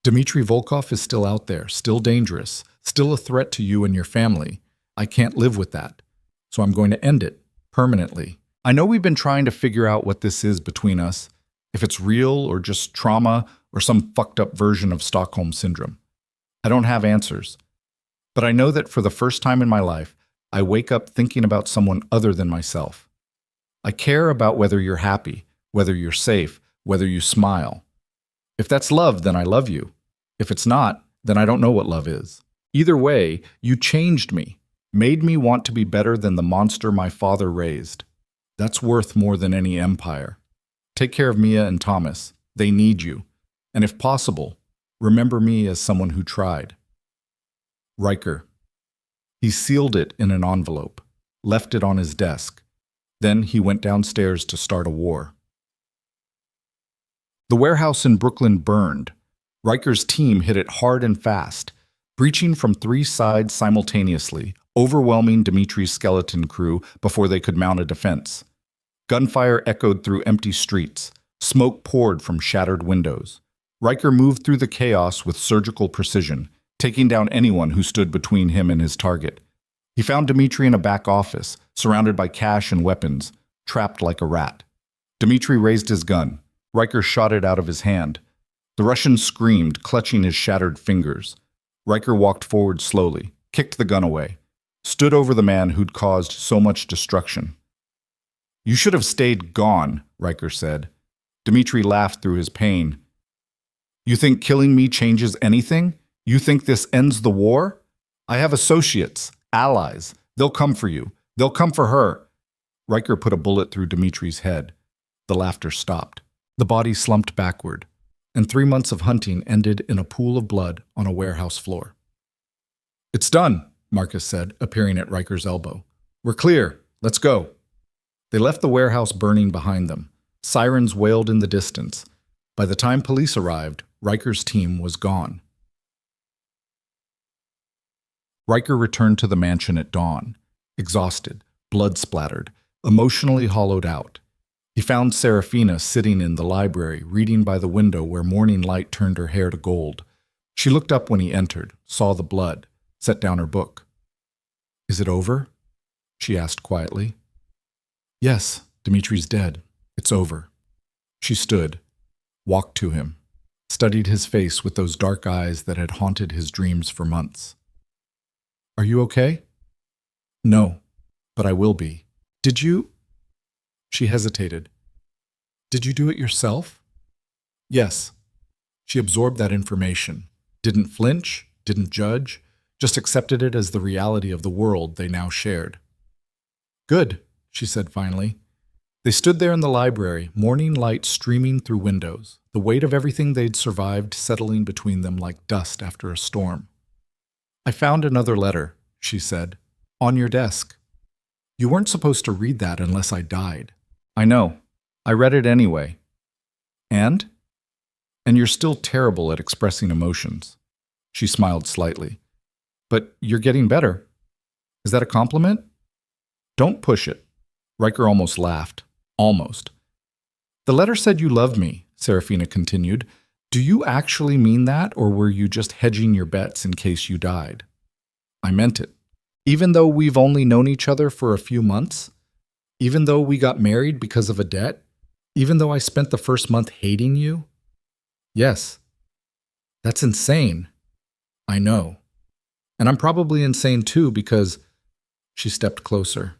Dmitri Volkov is still out there, still dangerous, still a threat to you and your family. I can't live with that. So I'm going to end it, permanently. I know we've been trying to figure out what this is between us, if it's real or just trauma or some fucked up version of Stockholm Syndrome. I don't have answers. But I know that for the first time in my life, I wake up thinking about someone other than myself. I care about whether you're happy, whether you're safe, whether you smile. If that's love, then I love you. If it's not, then I don't know what love is. Either way, you changed me, made me want to be better than the monster my father raised. That's worth more than any empire. Take care of Mia and Thomas. They need you. And if possible, remember me as someone who tried. Riker. He sealed it in an envelope, left it on his desk. Then he went downstairs to start a war. The warehouse in Brooklyn burned. Riker's team hit it hard and fast, breaching from 3 sides simultaneously, overwhelming Dmitri's skeleton crew before they could mount a defense. Gunfire echoed through empty streets. Smoke poured from shattered windows. Riker moved through the chaos with surgical precision, taking down anyone who stood between him and his target. He found Dmitri in a back office, surrounded by cash and weapons, trapped like a rat. Dmitri raised his gun. Riker shot it out of his hand. The Russian screamed, clutching his shattered fingers. Riker walked forward slowly, kicked the gun away, stood over the man who'd caused so much destruction. You should have stayed gone, Riker said. Dmitri laughed through his pain. You think killing me changes anything? You think this ends the war? I have associates, allies. They'll come for you. They'll come for her. Riker put a bullet through Dmitri's head. The laughter stopped. The body slumped backward, and 3 months of hunting ended in a pool of blood on a warehouse floor. It's done, Marcus said, appearing at Riker's elbow. We're clear. Let's go. They left the warehouse burning behind them. Sirens wailed in the distance. By the time police arrived, Riker's team was gone. Riker returned to the mansion at dawn, exhausted, blood-splattered, emotionally hollowed out. He found Serafina sitting in the library, reading by the window where morning light turned her hair to gold. She looked up when he entered, saw the blood, set down her book. Is it over? She asked quietly. Yes, Dmitri's dead. It's over. She stood, walked to him, studied his face with those dark eyes that had haunted his dreams for months. Are you okay? No, but I will be. Did you? She hesitated. Did you do it yourself? Yes. She absorbed that information, didn't flinch, didn't judge, just accepted it as the reality of the world they now shared. Good, she said finally. They stood there in the library, morning light streaming through windows, the weight of everything they'd survived settling between them like dust after a storm. I found another letter, she said, on your desk. You weren't supposed to read that unless I died. I know. I read it anyway. And? And you're still terrible at expressing emotions. She smiled slightly. But you're getting better. Is that a compliment? Don't push it. Riker almost laughed. Almost. The letter said you loved me, Serafina continued. Do you actually mean that, or were you just hedging your bets in case you died? I meant it. Even though we've only known each other for a few months? Even though we got married because of a debt? Even though I spent the first month hating you? Yes. That's insane. I know. And I'm probably insane too because she stepped closer.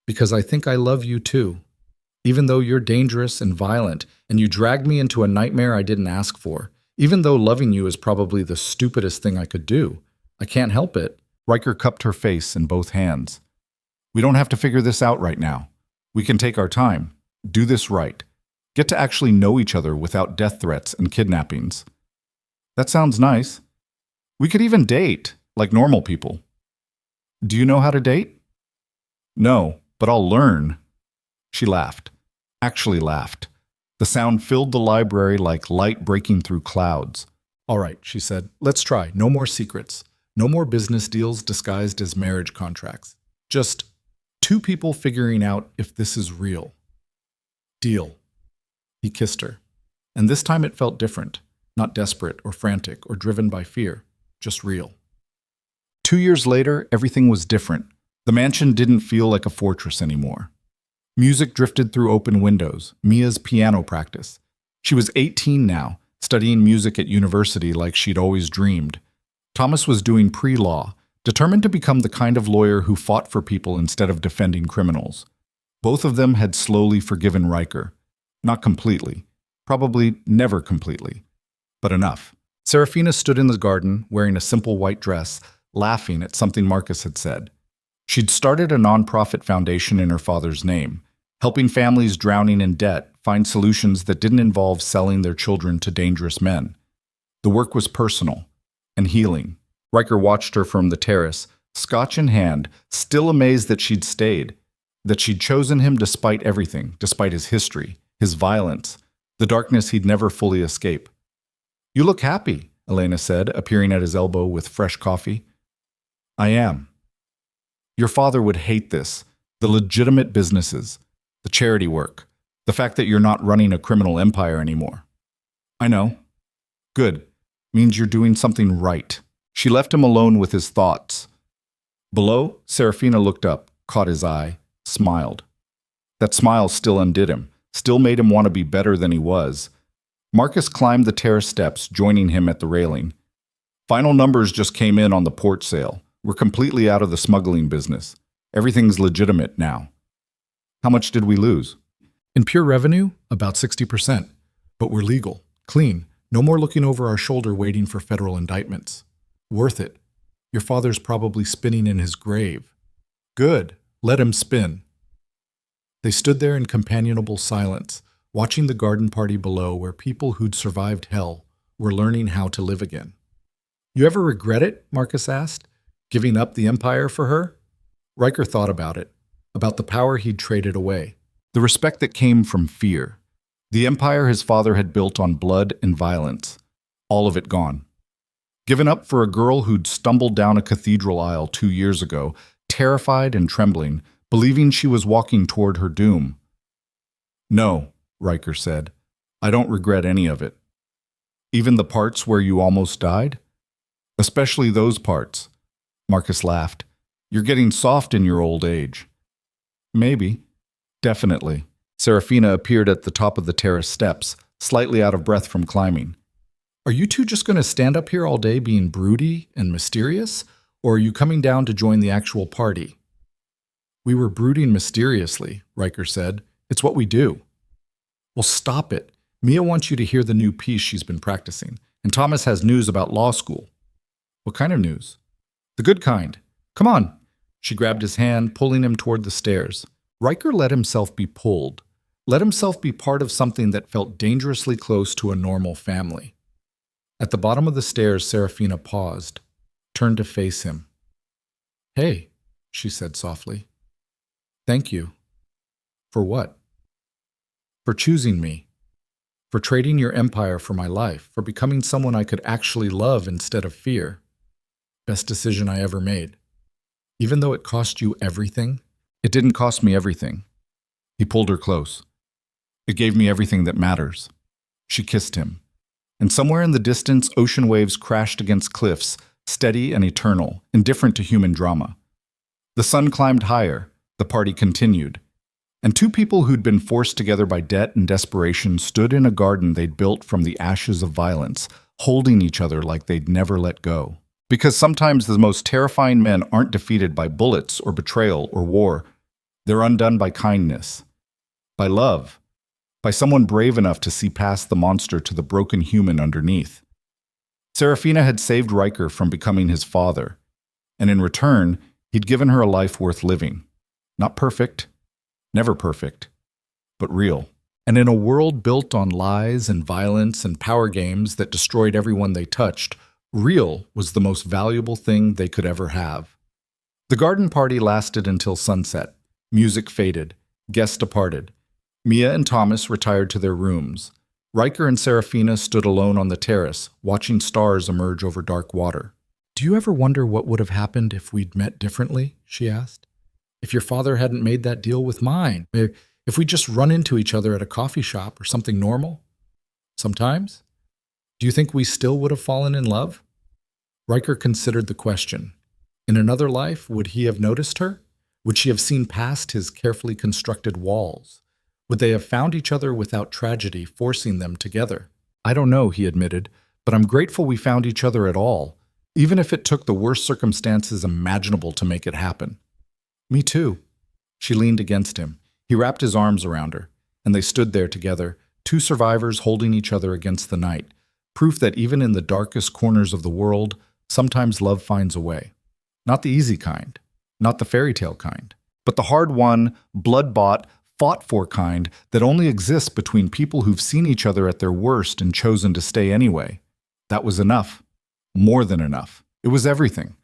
Because I think I love you too. Even though you're dangerous and violent and you dragged me into a nightmare I didn't ask for. Even though loving you is probably the stupidest thing I could do. I can't help it. Riker cupped her face in both hands. We don't have to figure this out right now. We can take our time. Do this right. Get to actually know each other without death threats and kidnappings. That sounds nice. We could even date, like normal people. Do you know how to date? No, but I'll learn. She laughed. Actually laughed. The sound filled the library like light breaking through clouds. All right, she said. Let's try. No more secrets. No more business deals disguised as marriage contracts. Just two people figuring out if this is real. Deal. He kissed her. And this time it felt different. Not desperate or frantic or driven by fear. Just real. 2 years later, everything was different. The mansion didn't feel like a fortress anymore. Music drifted through open windows, Mia's piano practice. She was 18 now, studying music at university like she'd always dreamed. Thomas was doing pre-law, determined to become the kind of lawyer who fought for people instead of defending criminals. Both of them had slowly forgiven Riker. Not completely. Probably never completely. But enough. Serafina stood in the garden, wearing a simple white dress, laughing at something Marcus had said. She'd started a nonprofit foundation in her father's name, helping families drowning in debt find solutions that didn't involve selling their children to dangerous men. The work was personal and healing. Riker watched her from the terrace, scotch in hand, still amazed that she'd stayed, that she'd chosen him despite everything, despite his history, his violence, the darkness he'd never fully escape. You look happy, Elena said, appearing at his elbow with fresh coffee. I am. Your father would hate this, the legitimate businesses, the charity work, the fact that you're not running a criminal empire anymore. I know. Good. Means you're doing something right. She left him alone with his thoughts. Below, Serafina looked up, caught his eye, smiled. That smile still undid him, still made him want to be better than he was. Marcus climbed the terrace steps, joining him at the railing. Final numbers just came in on the port sale. We're completely out of the smuggling business. Everything's legitimate now. How much did we lose? In pure revenue, about 60%. But we're legal, clean. No more looking over our shoulder waiting for federal indictments. Worth it. Your father's probably spinning in his grave. Good. Let him spin. They stood there in companionable silence, watching the garden party below where people who'd survived hell were learning how to live again. You ever regret it? Marcus asked. Giving up the empire for her? Riker thought about it, about the power he'd traded away, the respect that came from fear. The empire his father had built on blood and violence, all of it gone. Given up for a girl who'd stumbled down a cathedral aisle 2 years ago, terrified and trembling, believing she was walking toward her doom. No, Riker said, I don't regret any of it. Even the parts where you almost died? Especially those parts. Marcus laughed. You're getting soft in your old age. Maybe. Definitely. Serafina appeared at the top of the terrace steps, slightly out of breath from climbing. Are you two just going to stand up here all day being broody and mysterious? Or are you coming down to join the actual party? We were brooding mysteriously, Riker said. It's what we do. Well, stop it. Mia wants you to hear the new piece she's been practicing. And Thomas has news about law school. What kind of news? The good kind. Come on. She grabbed his hand, pulling him toward the stairs. Riker let himself be pulled. Let himself be part of something that felt dangerously close to a normal family. At the bottom of the stairs, Serafina paused, turned to face him. Hey, she said softly. Thank you. For what? For choosing me. For trading your empire for my life. For becoming someone I could actually love instead of fear. Best decision I ever made. Even though it cost you everything, it didn't cost me everything. He pulled her close. It gave me everything that matters. She kissed him. And somewhere in the distance, ocean waves crashed against cliffs, steady and eternal, indifferent to human drama. The sun climbed higher. The party continued. And two people who'd been forced together by debt and desperation stood in a garden they'd built from the ashes of violence, holding each other like they'd never let go. Because sometimes the most terrifying men aren't defeated by bullets or betrayal or war. They're undone by kindness, by love, by someone brave enough to see past the monster to the broken human underneath. Serafina had saved Riker from becoming his father, and in return, he'd given her a life worth living. Not perfect, never perfect, but real. And in a world built on lies and violence and power games that destroyed everyone they touched, real was the most valuable thing they could ever have. The garden party lasted until sunset. Music faded. Guests departed. Mia and Thomas retired to their rooms. Riker and Serafina stood alone on the terrace, watching stars emerge over dark water. "Do you ever wonder what would have happened if we'd met differently?" she asked. "If your father hadn't made that deal with mine? If we'd just run into each other at a coffee shop or something normal? Sometimes? Do you think we still would have fallen in love?" Riker considered the question. In another life, would he have noticed her? Would she have seen past his carefully constructed walls? Would they have found each other without tragedy forcing them together? "I don't know," he admitted, "but I'm grateful we found each other at all, even if it took the worst circumstances imaginable to make it happen." "Me too." She leaned against him. He wrapped his arms around her, and they stood there together, two survivors holding each other against the night, proof that even in the darkest corners of the world, sometimes love finds a way. Not the easy kind, not the fairy tale kind, but the hard-won, blood-bought, fought-for kind that only exists between people who've seen each other at their worst and chosen to stay anyway. That was enough. More than enough. It was everything.